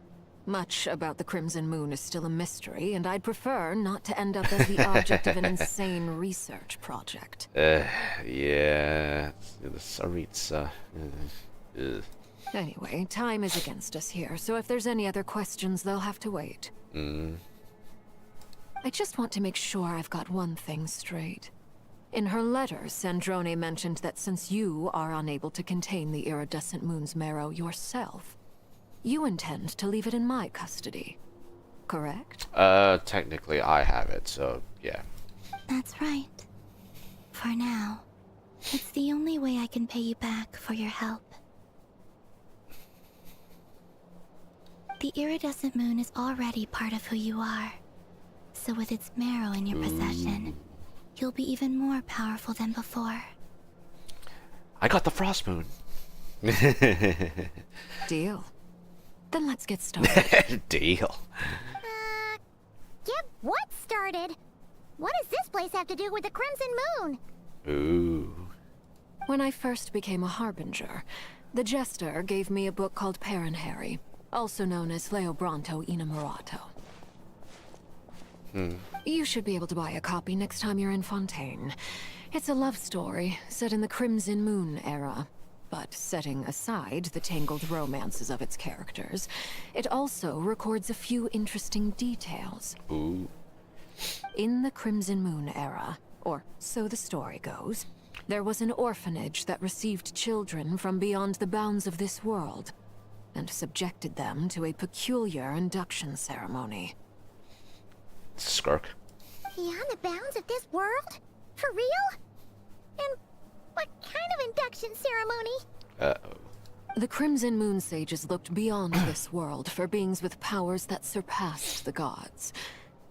Much about the Crimson Moon is still a mystery, and I'd prefer not to end up as the object of an insane research project. Yeah, the Saritsa. Anyway, time is against us here, so if there's any other questions, they'll have to wait. I just want to make sure I've got one thing straight. In her letter, Sandrone mentioned that since you are unable to contain the iridescent moon's marrow yourself, you intend to leave it in my custody, correct? Technically I have it, so yeah. That's right. For now, it's the only way I can pay you back for your help. The iridescent moon is already part of who you are. So with its marrow in your possession, you'll be even more powerful than before. I got the Frost Moon. Deal. Then let's get started. Deal. Get what started? What does this place have to do with the Crimson Moon? Ooh. When I first became a harbinger, the Jester gave me a book called Paranhari, also known as Leobranto Inamorato. You should be able to buy a copy next time you're in Fontaine. It's a love story set in the Crimson Moon era, but setting aside the tangled romances of its characters, it also records a few interesting details. Ooh. In the Crimson Moon era, or so the story goes, there was an orphanage that received children from beyond the bounds of this world, and subjected them to a peculiar induction ceremony. Skirk. Beyond the bounds of this world? For real? And what kind of induction ceremony? Uh-oh. The Crimson Moon sages looked beyond this world for beings with powers that surpassed the gods.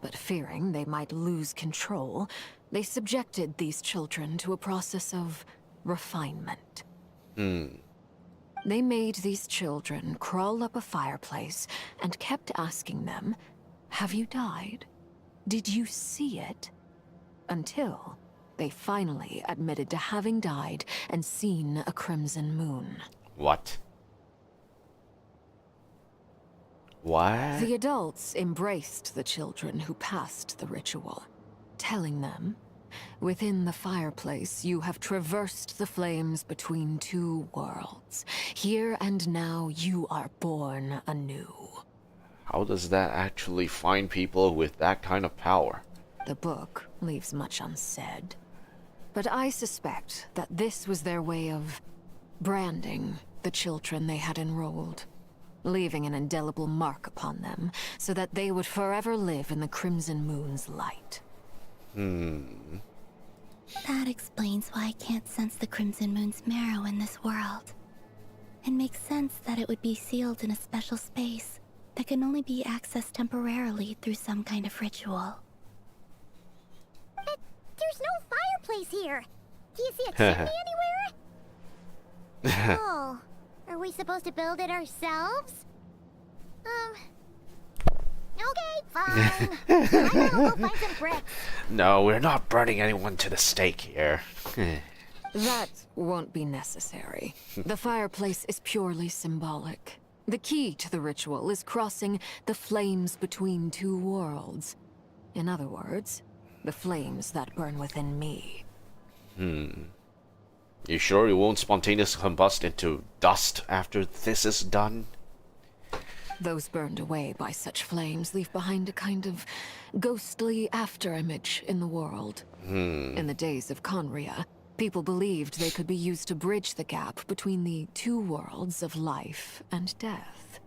But fearing they might lose control, they subjected these children to a process of refinement. They made these children crawl up a fireplace and kept asking them, "Have you died? Did you see it?" Until they finally admitted to having died and seen a crimson moon. What? What? The adults embraced the children who passed the ritual, telling them, "Within the fireplace, you have traversed the flames between two worlds. Here and now, you are born anew." How does that actually find people with that kind of power? The book leaves much unsaid, but I suspect that this was their way of branding the children they had enrolled, leaving an indelible mark upon them so that they would forever live in the Crimson Moon's light. That explains why I can't sense the Crimson Moon's marrow in this world. It makes sense that it would be sealed in a special space that can only be accessed temporarily through some kind of ritual. But there's no fireplace here. Do you see a chimney anywhere? Oh, are we supposed to build it ourselves? Okay, fine. I gotta go find some bricks. No, we're not burning anyone to the stake here. That won't be necessary. The fireplace is purely symbolic. The key to the ritual is crossing the flames between two worlds. In other words, the flames that burn within me. You sure you won't spontaneously combust into dust after this is done? Those burned away by such flames leave behind a kind of ghostly afterimage in the world. In the days of Conria, people believed they could be used to bridge the gap between the two worlds of life and death.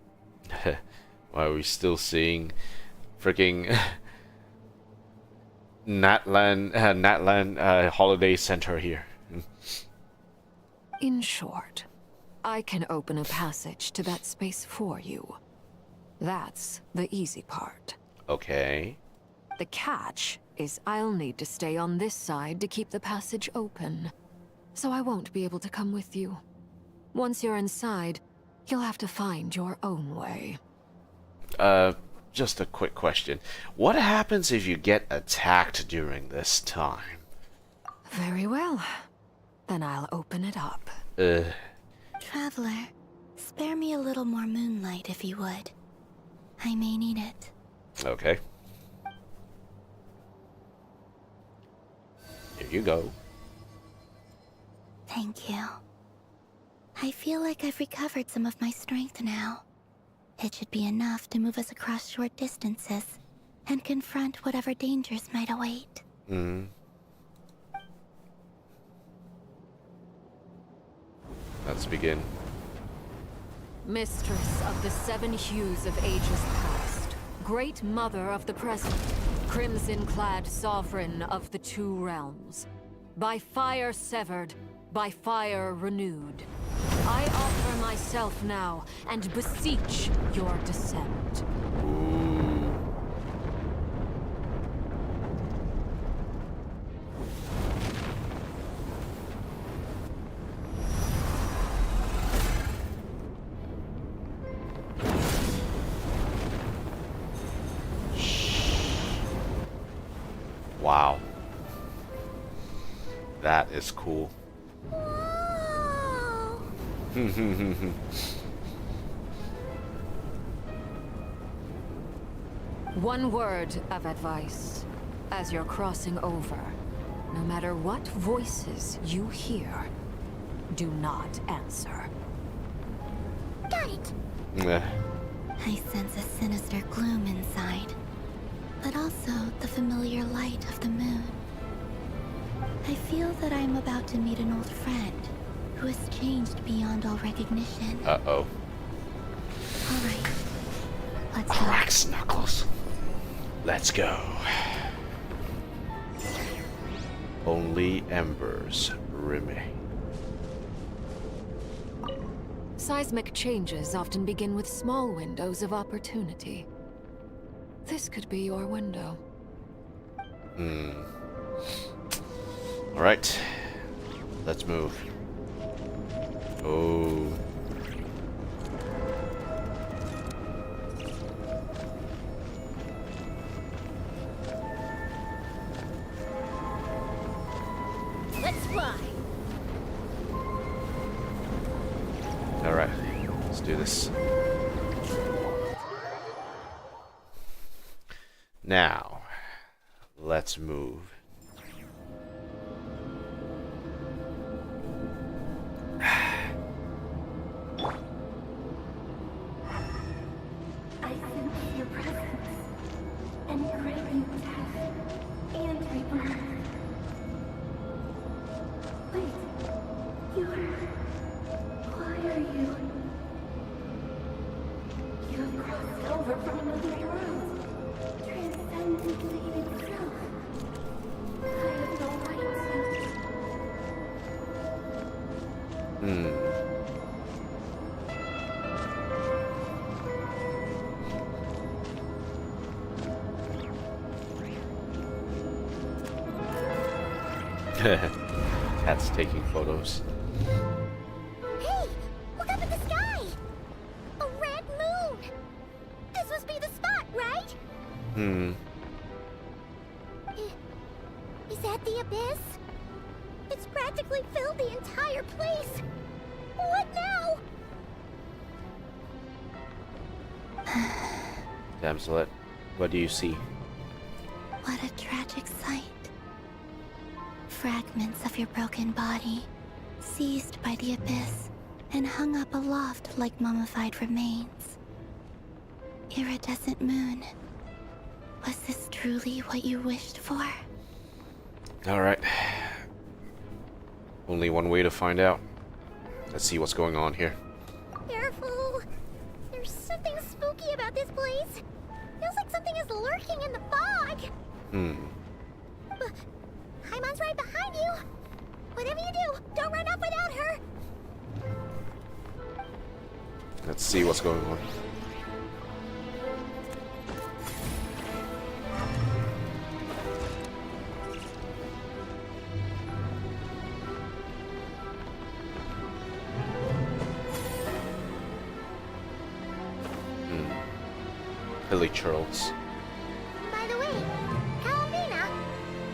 Why are we still seeing freaking Natlan Holiday Center here? In short, I can open a passage to that space for you. That's the easy part. Okay. The catch is I'll need to stay on this side to keep the passage open, so I won't be able to come with you. Once you're inside, you'll have to find your own way. Just a quick question. What happens if you get attacked during this time? Very well. Then I'll open it up. Traveler, spare me a little more moonlight if you would. I may need it. Okay. Here you go. Thank you. I feel like I've recovered some of my strength now. It should be enough to move us across short distances and confront whatever dangers might await. Let's begin. Mistress of the seven hues of ages past, great mother of the present, crimson-clad sovereign of the two realms, by fire severed, by fire renewed, I offer myself now and beseech your descent. Wow. That is cool. One word of advice. As you're crossing over, no matter what voices you hear, do not answer. Got it. I sense a sinister gloom inside, but also the familiar light of the moon. I feel that I'm about to meet an old friend who has changed beyond all recognition. Uh-oh. All right, let's go. Cracks knuckles. Let's go. Only embers remain. Seismic changes often begin with small windows of opportunity. This could be your window. Alright. Let's move. Oh. Let's fly. Alright. Let's do this. Now, let's move. I sense your presence and crave you death and rebirth. Wait, why are you? You have crossed over from another world, transcendently itself. I have no right to. Cat's taking photos. Hey, look up at the sky! A red moon! This must be the spot, right? Is that the abyss? It's practically filled the entire place. What now? Damselet, what do you see? What a tragic sight. Fragments of your broken body, seized by the abyss, and hung up aloft like mummified remains. Iridescent moon. Was this truly what you wished for? Alright. Only one way to find out. Let's see what's going on here. Careful. There's something spooky about this place. Feels like something is lurking in the fog. Haimon's right behind you. Whatever you do, don't run off without her. Let's see what's going on. Hilly churls. By the way, Calvina,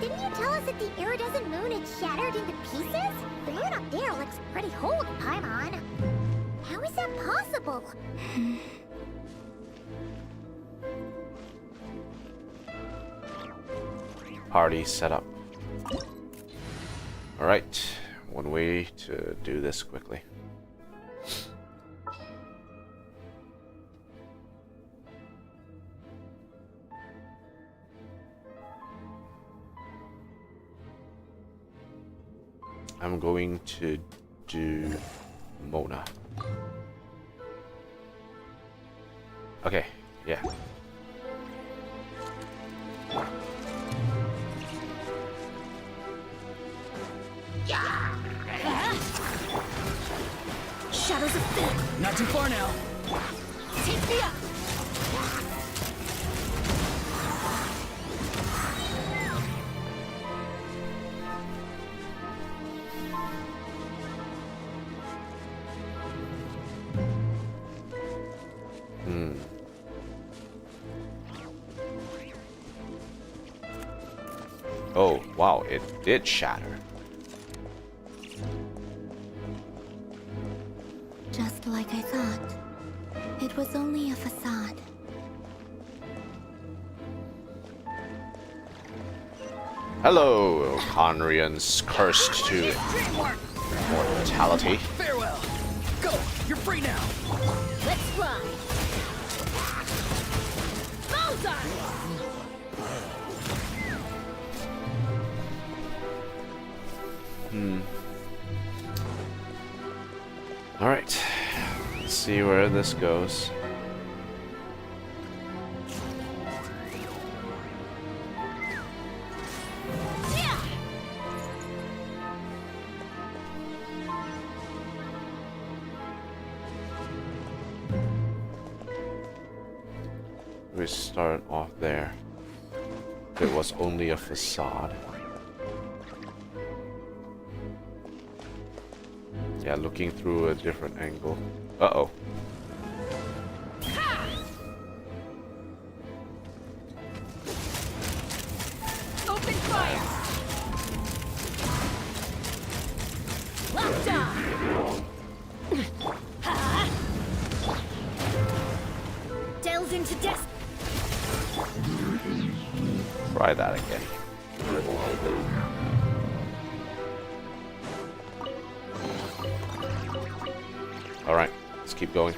didn't you tell us that the iridescent moon had shattered into pieces? The moon up there looks pretty whole, Paimon. How is that possible? Party set up. Alright, one way to do this quickly. I'm going to do Mona. Okay, yeah. Shadows of Fate. Not too far now. Take me up. Oh, wow, it did shatter. Just like I thought. It was only a facade. Hello, Conrians cursed to mortality. Farewell. Go. You're free now. Let's fly. Bullseye! Alright. Let's see where this goes. We start off there. It was only a facade. Yeah, looking through a different angle. Uh-oh. Open fire! Locked on! Delves into death. Try that again. Alright, let's keep going.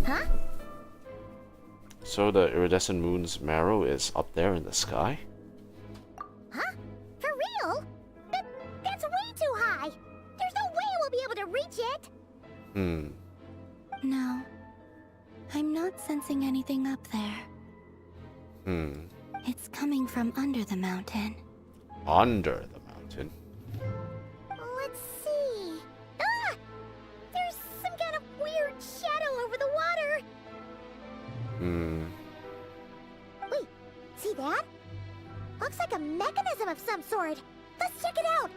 Huh? So the iridescent moon's marrow is up there in the sky? Huh? For real? That's way too high! There's no way we'll be able to reach it! No. I'm not sensing anything up there. It's coming from under the mountain. Under the mountain? Let's see. Ah! There's some kind of weird shadow over the water! Wait, see that? Looks like a mechanism of some sort. Let's check it out!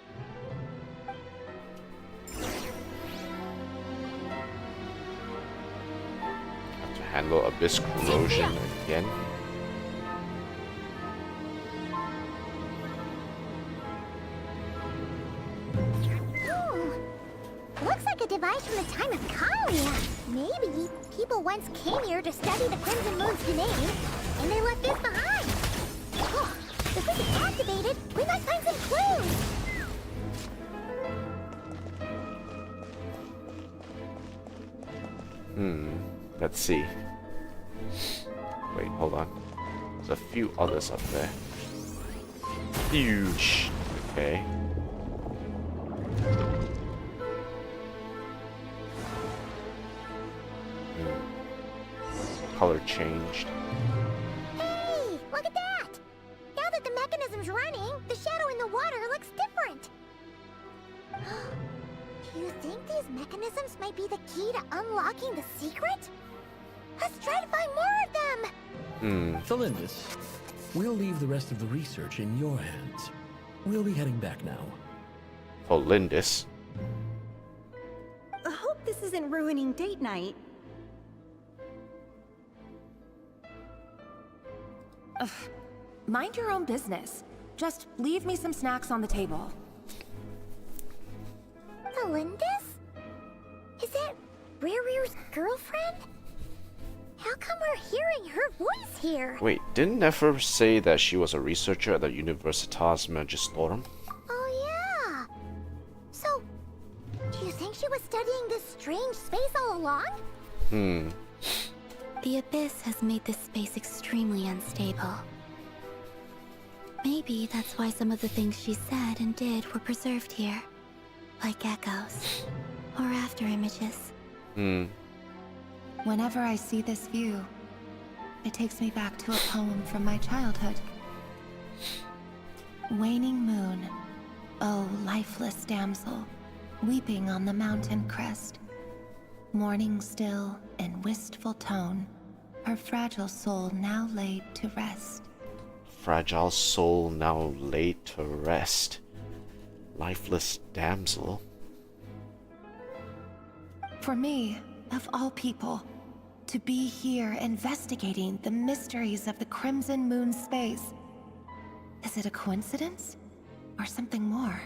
Have to handle abyss corrosion again. Looks like a device from the time of Kalia. Maybe people once came here to study the Crimson Moon's domain, and they left this behind. Oh, if we get activated, we might find some clues. Let's see. Wait, hold on. There's a few others up there. Huge. Okay. Color changed. Hey, look at that! Now that the mechanism's running, the shadow in the water looks different. Do you think these mechanisms might be the key to unlocking the secret? Let's try to find more of them! Thalindis, we'll leave the rest of the research in your hands. We'll be heading back now. Thalindis? I hope this isn't ruining date night. Ugh. Mind your own business. Just leave me some snacks on the table. Thalindis? Is that Rere's girlfriend? How come we're hearing her voice here? Wait, didn't Nefer say that she was a researcher at the Universitas Magistrorum? Oh yeah. So, do you think she was studying this strange space all along? The abyss has made this space extremely unstable. Maybe that's why some of the things she said and did were preserved here. Like echoes. Or after images. Whenever I see this view, it takes me back to a poem from my childhood. Waning moon, oh lifeless damsel, weeping on the mountain crest. Morning still, in wistful tone, her fragile soul now laid to rest. Fragile soul now laid to rest. Lifeless damsel. For me, of all people, to be here investigating the mysteries of the Crimson Moon space. Is it a coincidence? Or something more?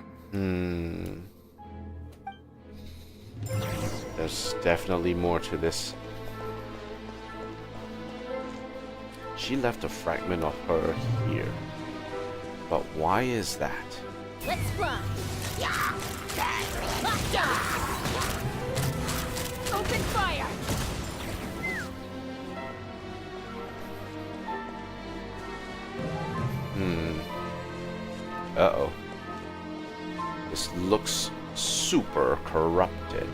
There's definitely more to this. She left a fragment of her here. But why is that? Let's fly. Open fire. Uh-oh. This looks super corrupted.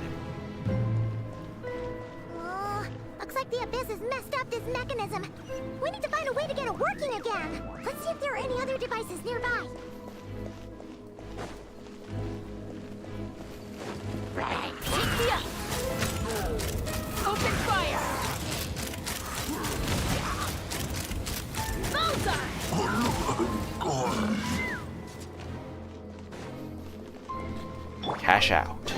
Oh, looks like the Abyss has messed up this mechanism. We need to find a way to get it working again. Let's see if there are any other devices nearby. Open fire. Cash out.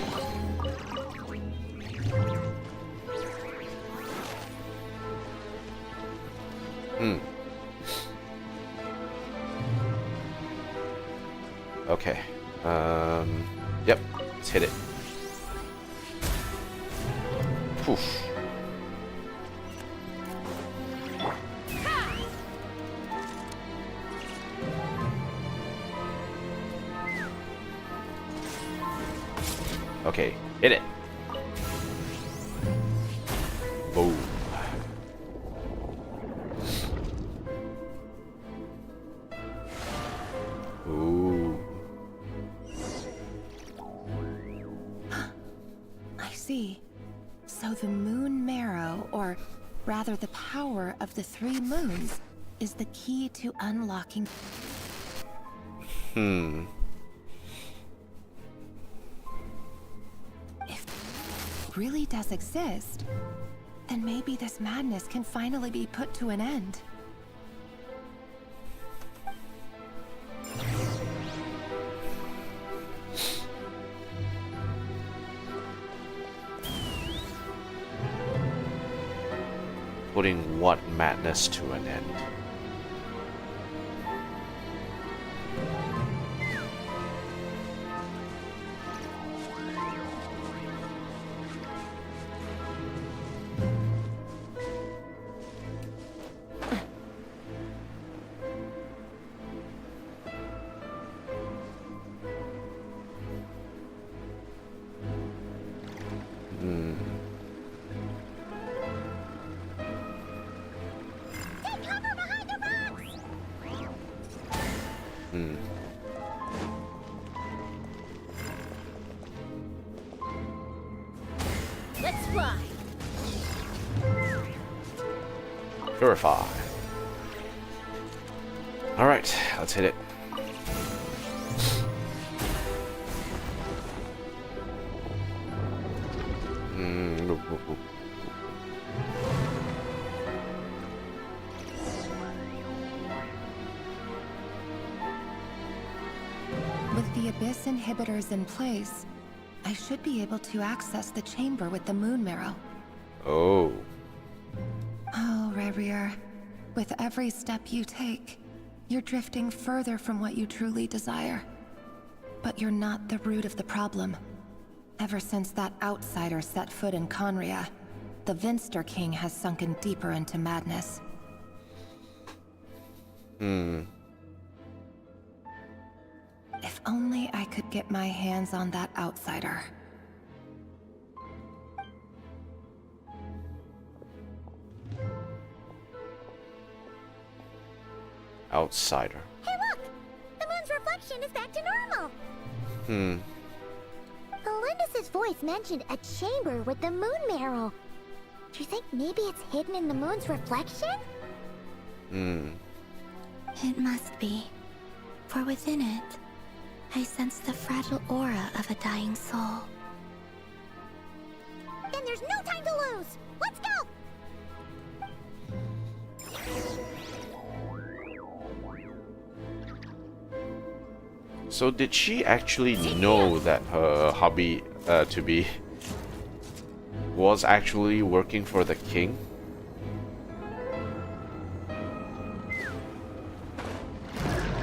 Okay. Yep. Let's hit it. Poof. Okay, hit it. Boom. Ooh. I see. So the moon marrow, or rather the power of the 3 moons, is the key to unlocking... If it really does exist, then maybe this madness can finally be put to an end. Putting what madness to an end? Let's fly. Purify. Alright, let's hit it. With the Abyss inhibitors in place, I should be able to access the chamber with the moon marrow. Oh. Oh, Rerir. With every step you take, you're drifting further from what you truly desire. But you're not the root of the problem. Ever since that outsider set foot in Conria, the Vinster King has sunken deeper into madness. If only I could get my hands on that outsider. Outsider. Hey look! The moon's reflection is back to normal! Elendis' voice mentioned a chamber with the moon marrow. Do you think maybe it's hidden in the moon's reflection? It must be. For within it, I sense the fragile aura of a dying soul. Then there's no time to lose! Let's go! So did she actually know that her hobby to be was actually working for the king?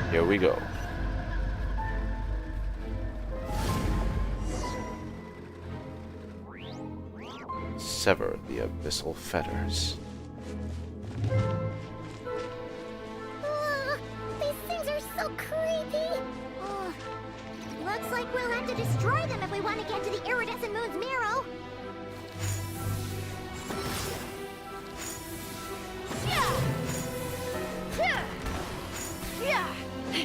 Here we go. Sever the abyssal fetters. These things are so creepy. Looks like we'll have to destroy them if we want to get to the iridescent moon's marrow.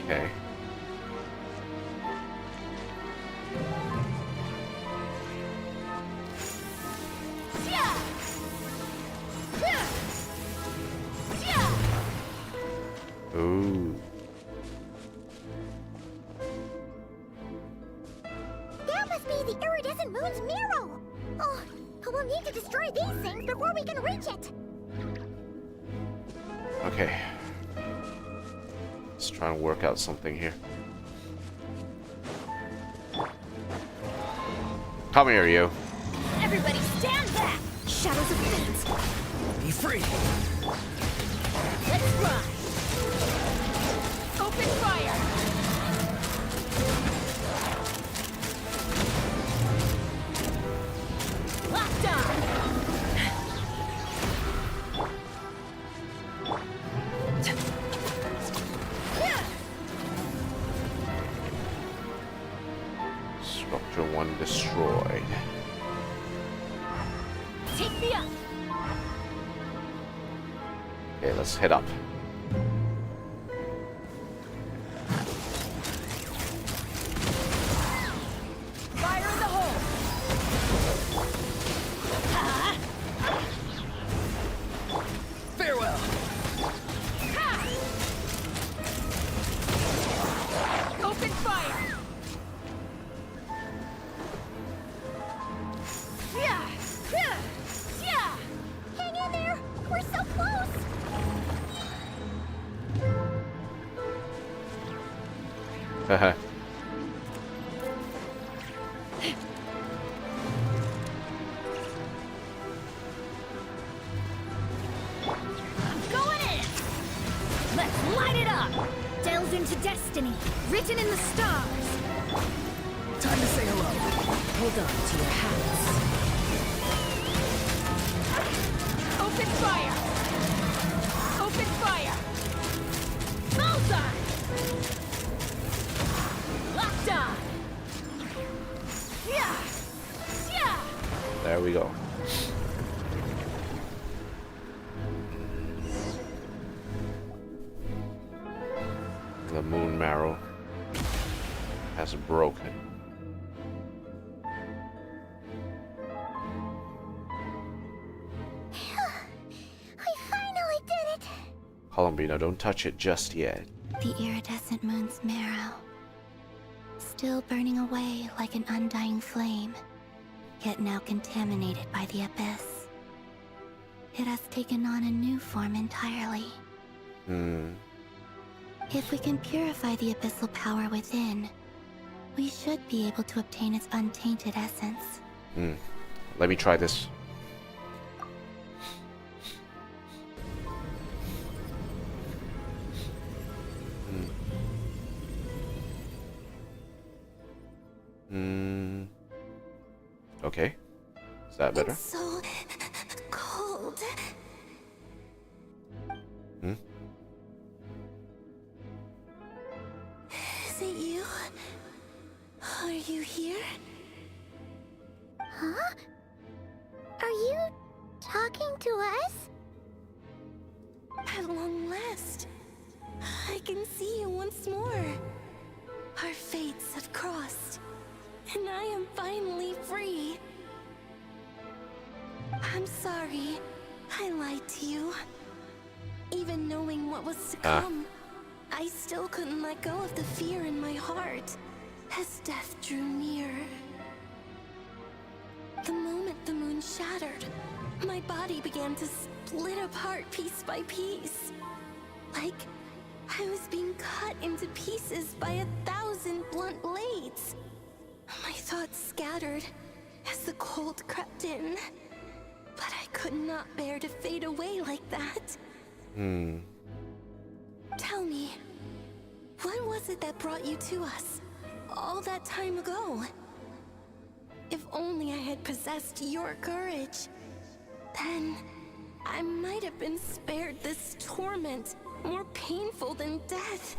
Okay. Ooh. That must be the iridescent moon's marrow. Oh, we'll need to destroy these things before we can reach it. Okay. Let's try and work out something here. Come here, you. Everybody stand back! Shadows of fate! Be free! Let's run! Open fire! Locked on! Structure 1 destroyed. Take me up! Okay, let's head up. Fire in the hole! Farewell! Open fire! Hang in there! We're so close! Haha. Going in! Let's light it up! Delves into destiny, written in the stars! Time to say hello. Hold on to your hats. Open fire! Open fire! Bullseye! Locked on! Yeah! There we go. The moon marrow has broken. We finally did it! Columbina, don't touch it just yet. The iridescent moon's marrow. Still burning away like an undying flame, yet now contaminated by the abyss. It has taken on a new form entirely. If we can purify the abyssal power within, we should be able to obtain its untainted essence. Let me try this. Okay. Is that better? It's so cold. Is it you? Are you here? Huh? Are you talking to us? At long last, I can see you once more. Our fates have crossed, and I am finally free. I'm sorry, I lied to you. Even knowing what was to come, I still couldn't let go of the fear in my heart as death drew near. The moment the moon shattered, my body began to split apart piece by piece. Like I was being cut into pieces by 1,000 1,000 blunt blades. My thoughts scattered as the cold crept in. But I could not bear to fade away like that. Tell me, what was it that brought you to us all that time ago? If only I had possessed your courage, then I might have been spared this torment more painful than death.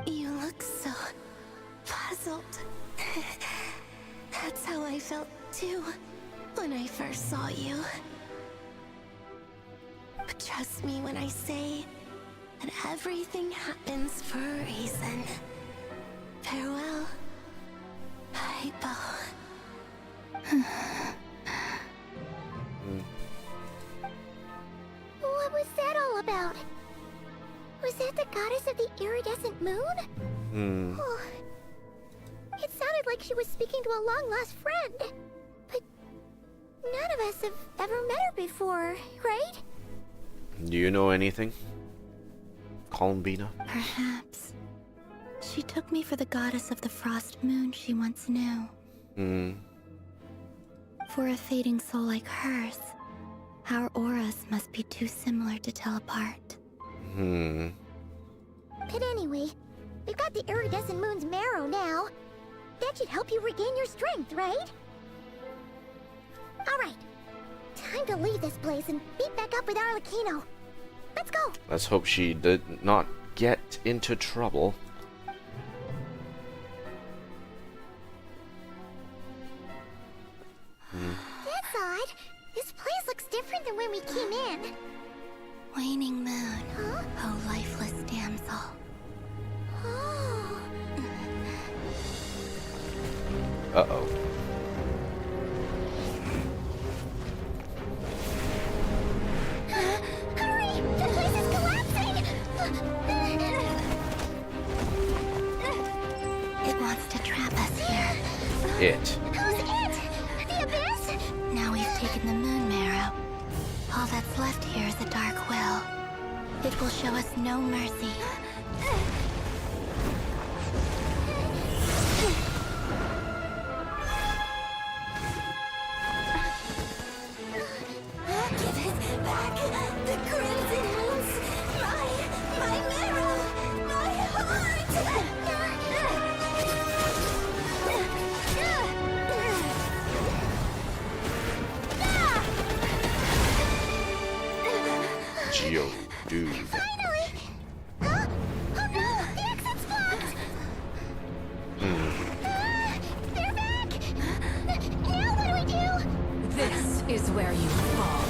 You look so puzzled. That's how I felt too when I first saw you. But trust me when I say that everything happens for a reason. Farewell, Hypo. What was that all about? Was that the goddess of the iridescent moon? Oh, it sounded like she was speaking to a long-lost friend. But none of us have ever met her before, right? Do you know anything, Columbina? Perhaps. She took me for the goddess of the frost moon she once knew. For a fading soul like hers, our auras must be too similar to tell apart. But anyway, we've got the iridescent moon's marrow now. That should help you regain your strength, right? Alright. Time to leave this place and meet back up with Arlecchino. Let's go! Let's hope she did not get into trouble. That's odd. This place looks different than when we came in. Waning moon, oh lifeless damsel. Oh. Uh-oh. Hurry! The place is collapsing! It wants to trap us here. It. Who's it? The abyss? Now we've taken the moon marrow. All that's left here is a dark will. It will show us no mercy. Give it back! The crimson moons! My marrow! My heart! Dude. Finally! Huh? Oh no! The exit's blocked! They're back! Now what do we do? This is where you fall.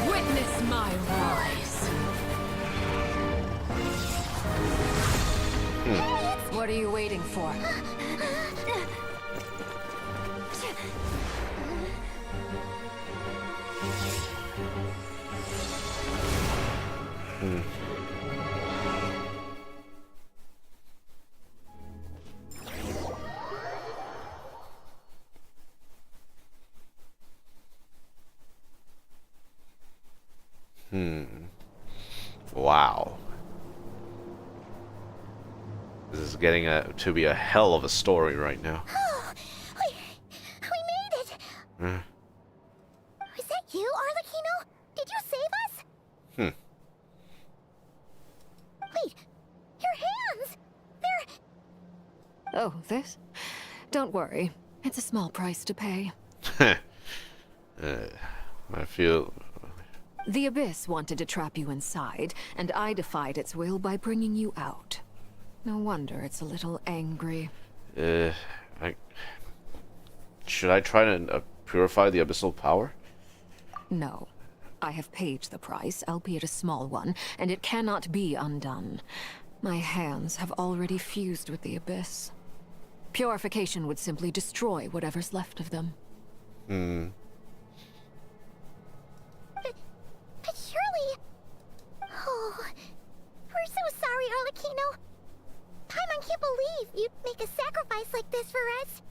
Witness my rise. What are you waiting for? Wow. This is getting to be a hell of a story right now. Oh, we made it! Was that you, Arlecchino? Did you save us? Wait, your hands! They're... Oh, this? Don't worry. It's a small price to pay. I feel... The Abyss wanted to trap you inside, and I defied its will by bringing you out. No wonder it's a little angry. Should I try to purify the abyssal power? No. I have paid the price, albeit a small one, and it cannot be undone. My hands have already fused with the Abyss. Purification would simply destroy whatever's left of them. But surely... Oh, we're so sorry, Arlecchino. Paimon can't believe you'd make a sacrifice like this for us.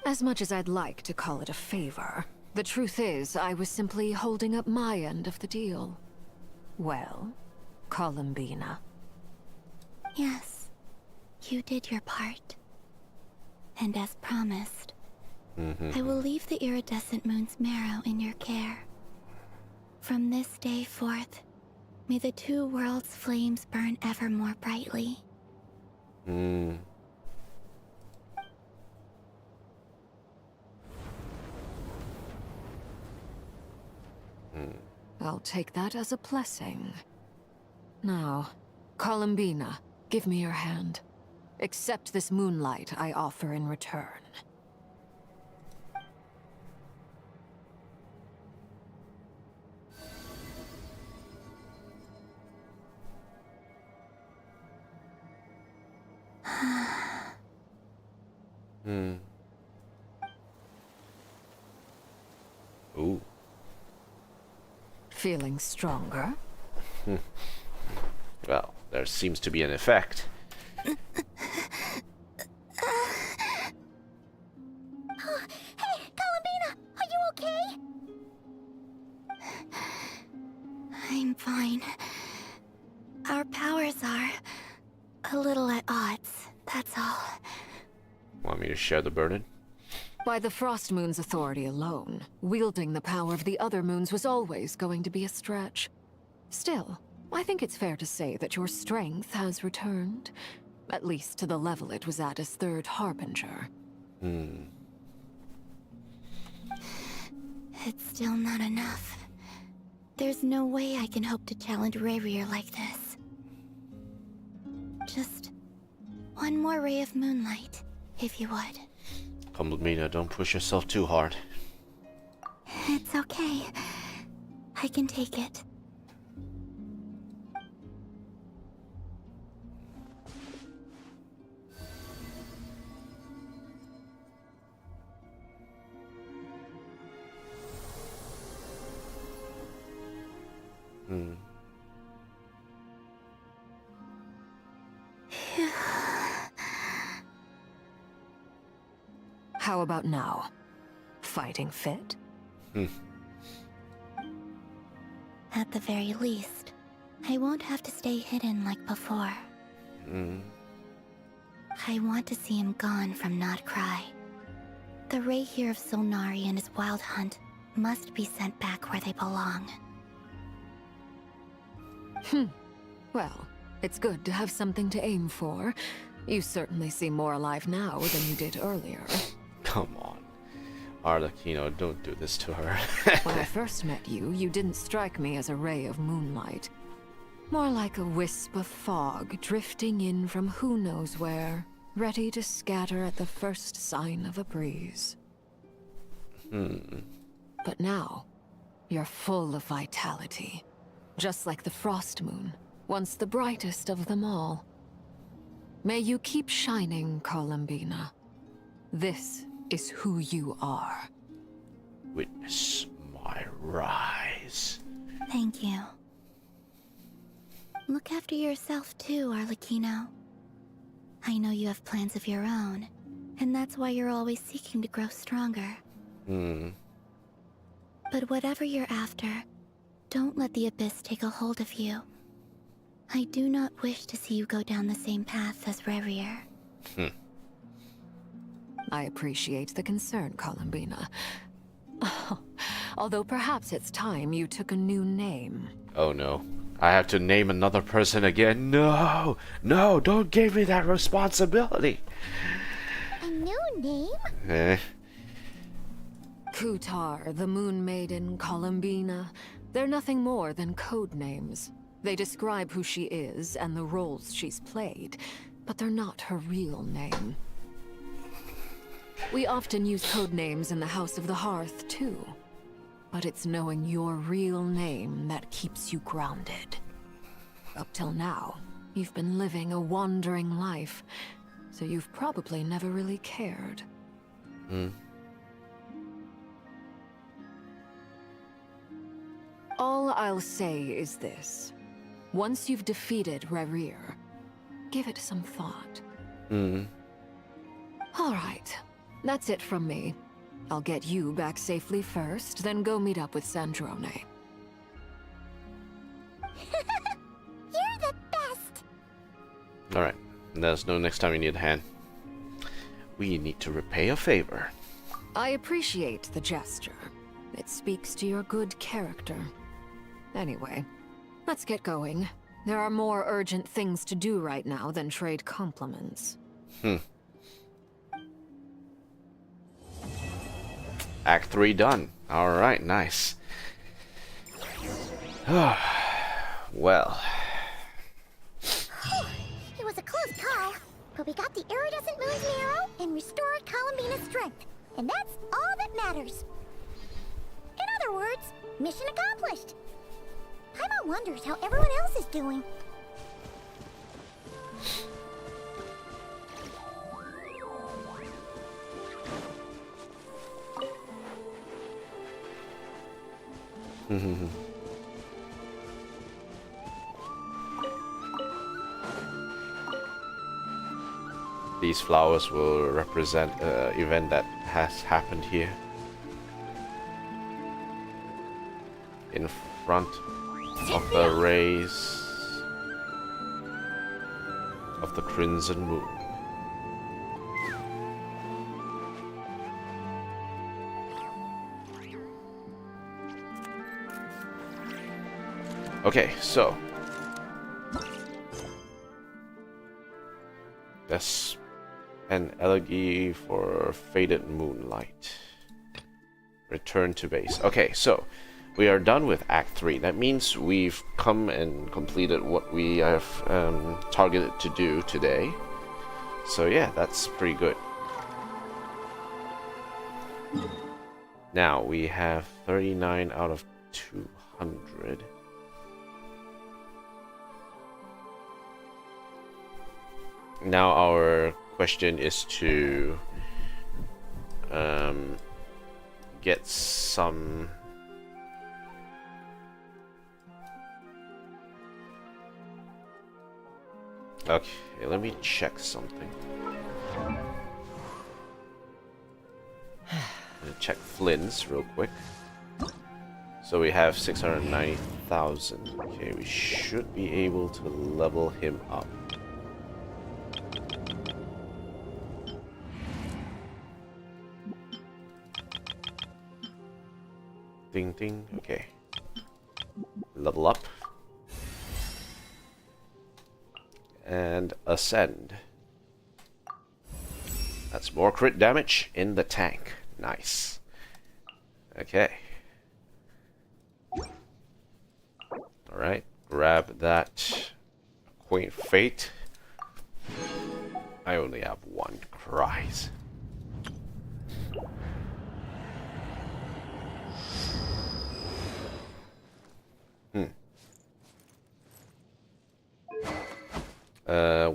As much as I'd like to call it a favor, the truth is I was simply holding up my end of the deal. Well, Columbina. Yes. You did your part. And as promised, Mm-hmm. I will leave the iridescent moon's marrow in your care. From this day forth, may the two worlds' flames burn ever more brightly. Hmm. I'll take that as a blessing. Now, Columbina, give me your hand. Accept this moonlight I offer in return. Hmm. Ooh. Feeling stronger? Well, there seems to be an effect. Oh, hey, Columbina, are you okay? I'm fine. Our powers are a little at odds, that's all. Want me to share the burden? By the Frost Moon's authority alone, wielding the power of the other moons was always going to be a stretch. Still, I think it's fair to say that your strength has returned. At least to the level it was at as Third Harbinger. Hmm. It's still not enough. There's no way I can hope to challenge Rayrier like this. Just one more ray of moonlight, if you would. Columbina, don't push yourself too hard. It's okay. I can take it. Hmm. How about now? Fighting fit? At the very least, I won't have to stay hidden like before. I want to see him gone from Nod-krai. The Ray here of Solnari and his wild hunt must be sent back where they belong. Well, it's good to have something to aim for. You certainly seem more alive now than you did earlier. Come on. Arlecchino, don't do this to her. When I first met you, you didn't strike me as a ray of moonlight. More like a wisp of fog drifting in from who knows where, ready to scatter at the first sign of a breeze. But now, you're full of vitality. Just like the Frost Moon, once the brightest of them all. May you keep shining, Columbina. This is who you are. Witness my rise. Thank you. Look after yourself too, Arlecchino. I know you have plans of your own, and that's why you're always seeking to grow stronger. But whatever you're after, don't let the Abyss take a hold of you. I do not wish to see you go down the same path as Rayrier. I appreciate the concern, Columbina. Although perhaps it's time you took a new name. Oh no. I have to name another person again? No! No, don't give me that responsibility! A new name? Kutar, the Moon Maiden, Columbina. They're nothing more than code names. They describe who she is and the roles she's played, but they're not her real name. We often use code names in the House of the Hearth, too. But it's knowing your real name that keeps you grounded. Up till now, you've been living a wandering life, so you've probably never really cared. All I'll say is this. Once you've defeated Rayrier, give it some thought. All right. That's it from me. I'll get you back safely first, then go meet up with Sandrone. You're the best! Alright. Let us know next time you need a hand. We need to repay a favor. I appreciate the gesture. It speaks to your good character. Anyway, let's get going. There are more urgent things to do right now than trade compliments. Act 3 done. Alright, nice. Well. It was a close call, but we got the iridescent moon's arrow and restored Columbina's strength. And that's all that matters. In other words, mission accomplished. Paimon wonders how everyone else is doing. These flowers will represent an event that has happened here. In front of the rays of the Crimson Moon. Okay, so that's an elegy for faded moonlight. Return to base. Okay, so we are done with Act 3. That means we've come and completed what we have targeted to do today. So yeah, that's pretty good. Now we have 39 out of 200. Now our question is to get some okay, let me check something. Check Flynn's real quick. So we have 690,000. Okay, we should be able to level him up. Ding ding, okay. Level up. And ascend. That's more crit damage in the tank. Nice. Okay. Alright, grab that Quaint Fate. I only have one. Cries.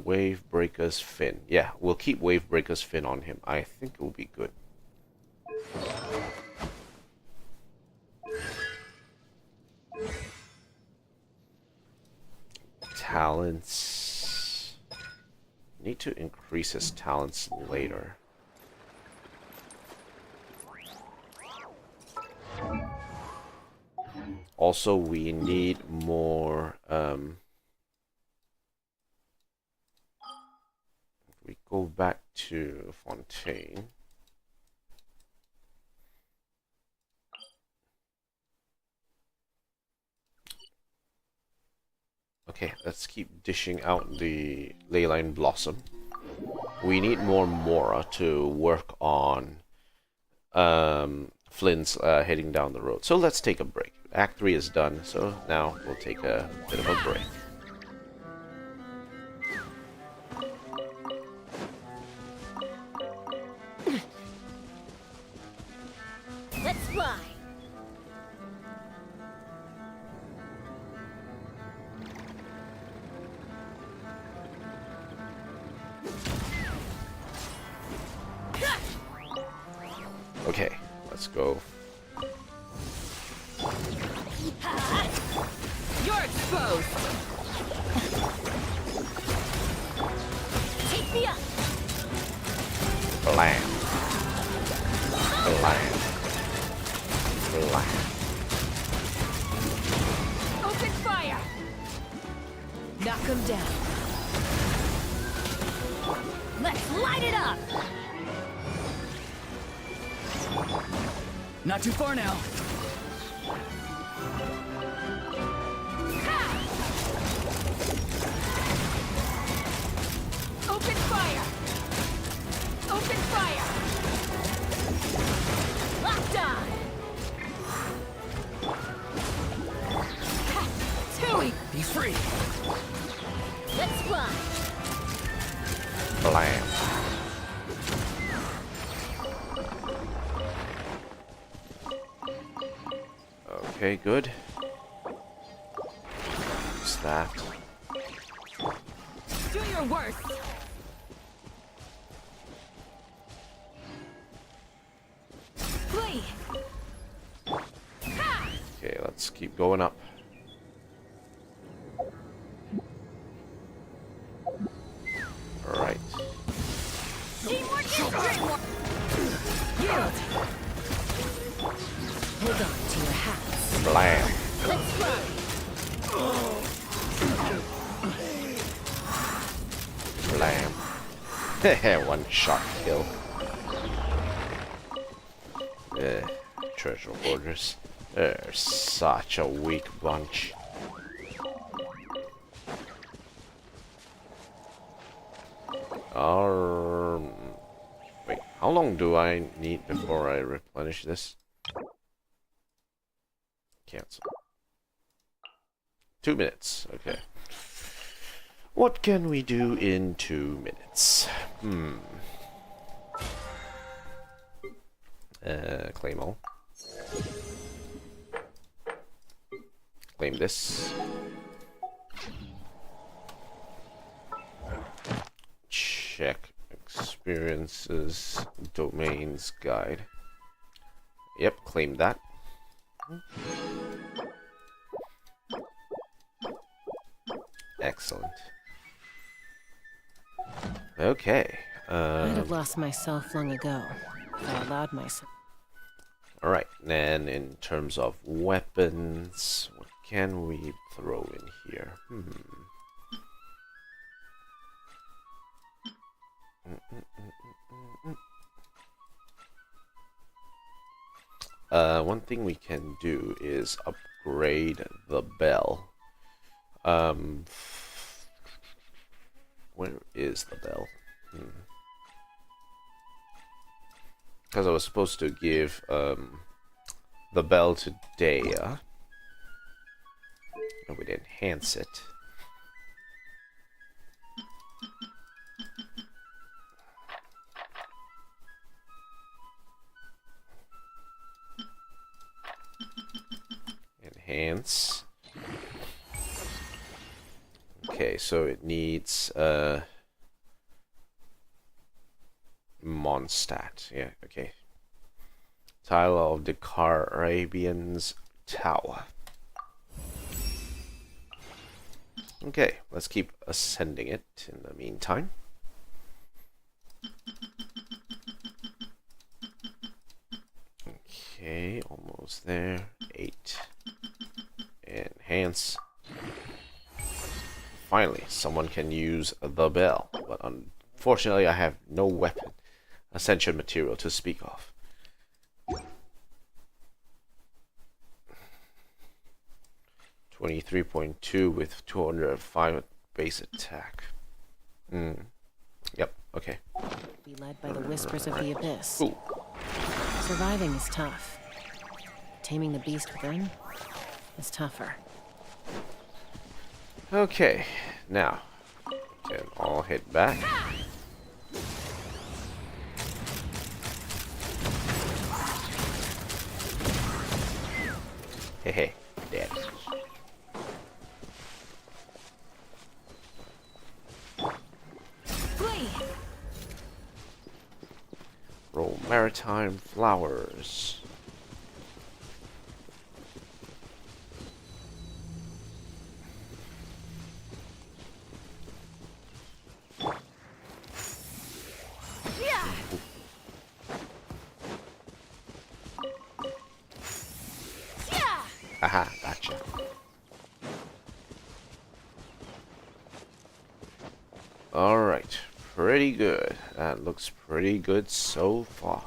Wavebreaker's Fin. Yeah, we'll keep Wavebreaker's Fin on him. I think it will be good. Talents. Need to increase his talents later. Also, we need more we go back to Fontaine. Okay, let's keep dishing out the Leyline Blossom. We need more Mora to work on Flynn's heading down the road. So let's take a break. Act 3 is done, so now we'll take a bit of a break. Let's fly. Okay, let's go. You're exposed. Take me up. Blam. Blam. Blam. Open fire. Knock him down. it up! Not too far now. Open fire! Open fire! Locked on! Tui! He's free. Let's fly! Blam. Okay, good. Use that. Do your worst! Flee! Okay, let's keep going up. Alright. Teamwork is great! Yield! Hold on to your hats. Blam. Let's fly! Blam. One shot kill. Treasure hoarders. They're such a weak bunch. Wait, how long do I need before I replenish this? Cancel. 2 minutes, okay. What can we do in 2 minutes? Claim all. Claim this. Check experiences, domains, guide. Yep, claim that. Excellent. Okay. I'd have lost myself long ago if I allowed myself. Alright, then in terms of weapons, what can we throw in here? One thing we can do is upgrade the bell. Where is the bell? Because I was supposed to give the bell to Dea. And we'd enhance it. Enhance. Okay, so it needs Mondstadt. Yeah, okay. Tile of the Caribbean's Tower. Okay, let's keep ascending it in the meantime. Okay, almost there. 8. Enhance. Finally, someone can use the bell, but unfortunately I have no weapon ascension material to speak of. 23.2 with 205 base attack. Yep, okay. Be led by the whispers of the abyss. Ooh. Surviving is tough. Taming the beast within is tougher. Okay, now we can all head back. Hey, dead. Flee! Roll maritime flowers. Aha, gotcha. Alright, pretty good. That looks pretty good so far.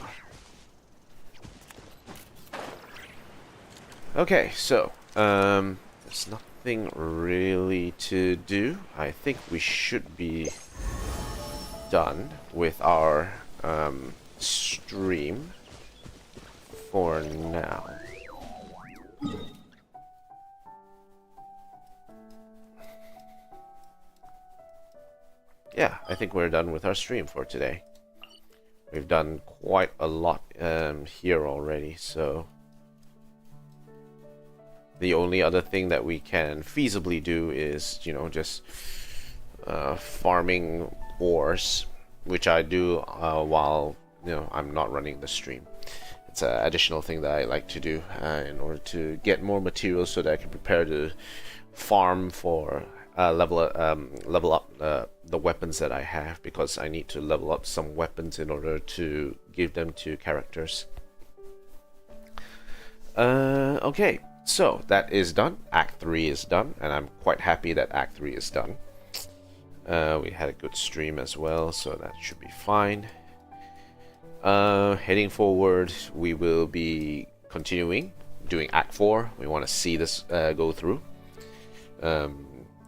Okay, so there's nothing really to do. I think we should be done with our stream for now. Yeah, I think we're done with our stream for today. We've done quite a lot here already, so the only other thing that we can feasibly do is, you know, just farming ores, which I do while, you know, I'm not running the stream. It's an additional thing that I like to do in order to get more materials so that I can prepare to farm for level up the weapons that I have, because I need to level up some weapons in order to give them to characters. Okay, so that is done. Act 3 is done, and I'm quite happy that Act 3 is done. We had a good stream as well, so that should be fine. Heading forward, we will be continuing doing Act 4. We want to see this go through.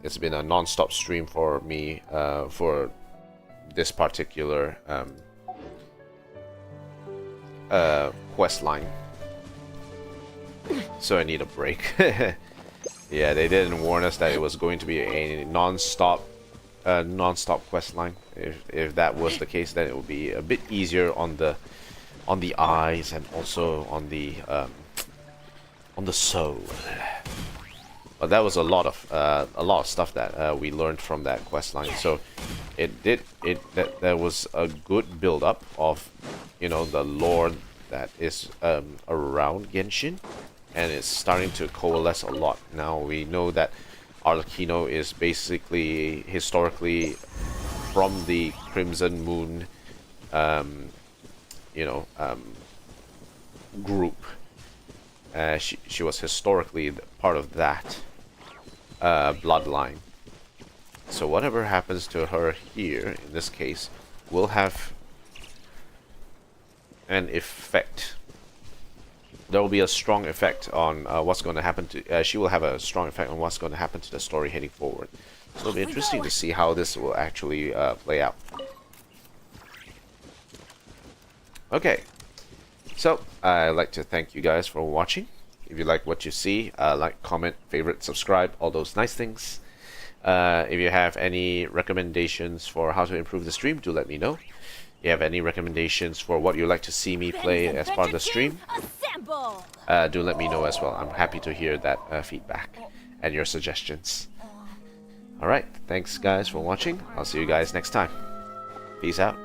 It's been a non-stop stream for me for this particular quest line, so I need a break. Yeah, they didn't warn us that it was going to be a non-stop quest line. If that was the case, then it would be a bit easier on the eyes and also on the soul. But that was a lot of stuff that we learned from that quest line. So there was a good build up of, you know, the lore that is around Genshin, and it's starting to coalesce a lot. Now we know that Arlecchino is basically historically from the Crimson Moon, group. She was historically part of that bloodline. So whatever happens to her here, in this case, will have an effect. There will be a strong effect on what's going to happen to... she will have a strong effect on what's going to happen to the story heading forward. So it'll be interesting to see how this will actually play out. Okay. So, I'd like to thank you guys for watching. If you like what you see, like, comment, favorite, subscribe, all those nice things. If you have any recommendations for how to improve the stream, do let me know. If you have any recommendations for what you'd like to see me play as part of the stream, do let me know as well. I'm happy to hear that feedback and your suggestions. Alright, thanks guys for watching. I'll see you guys next time. Peace out.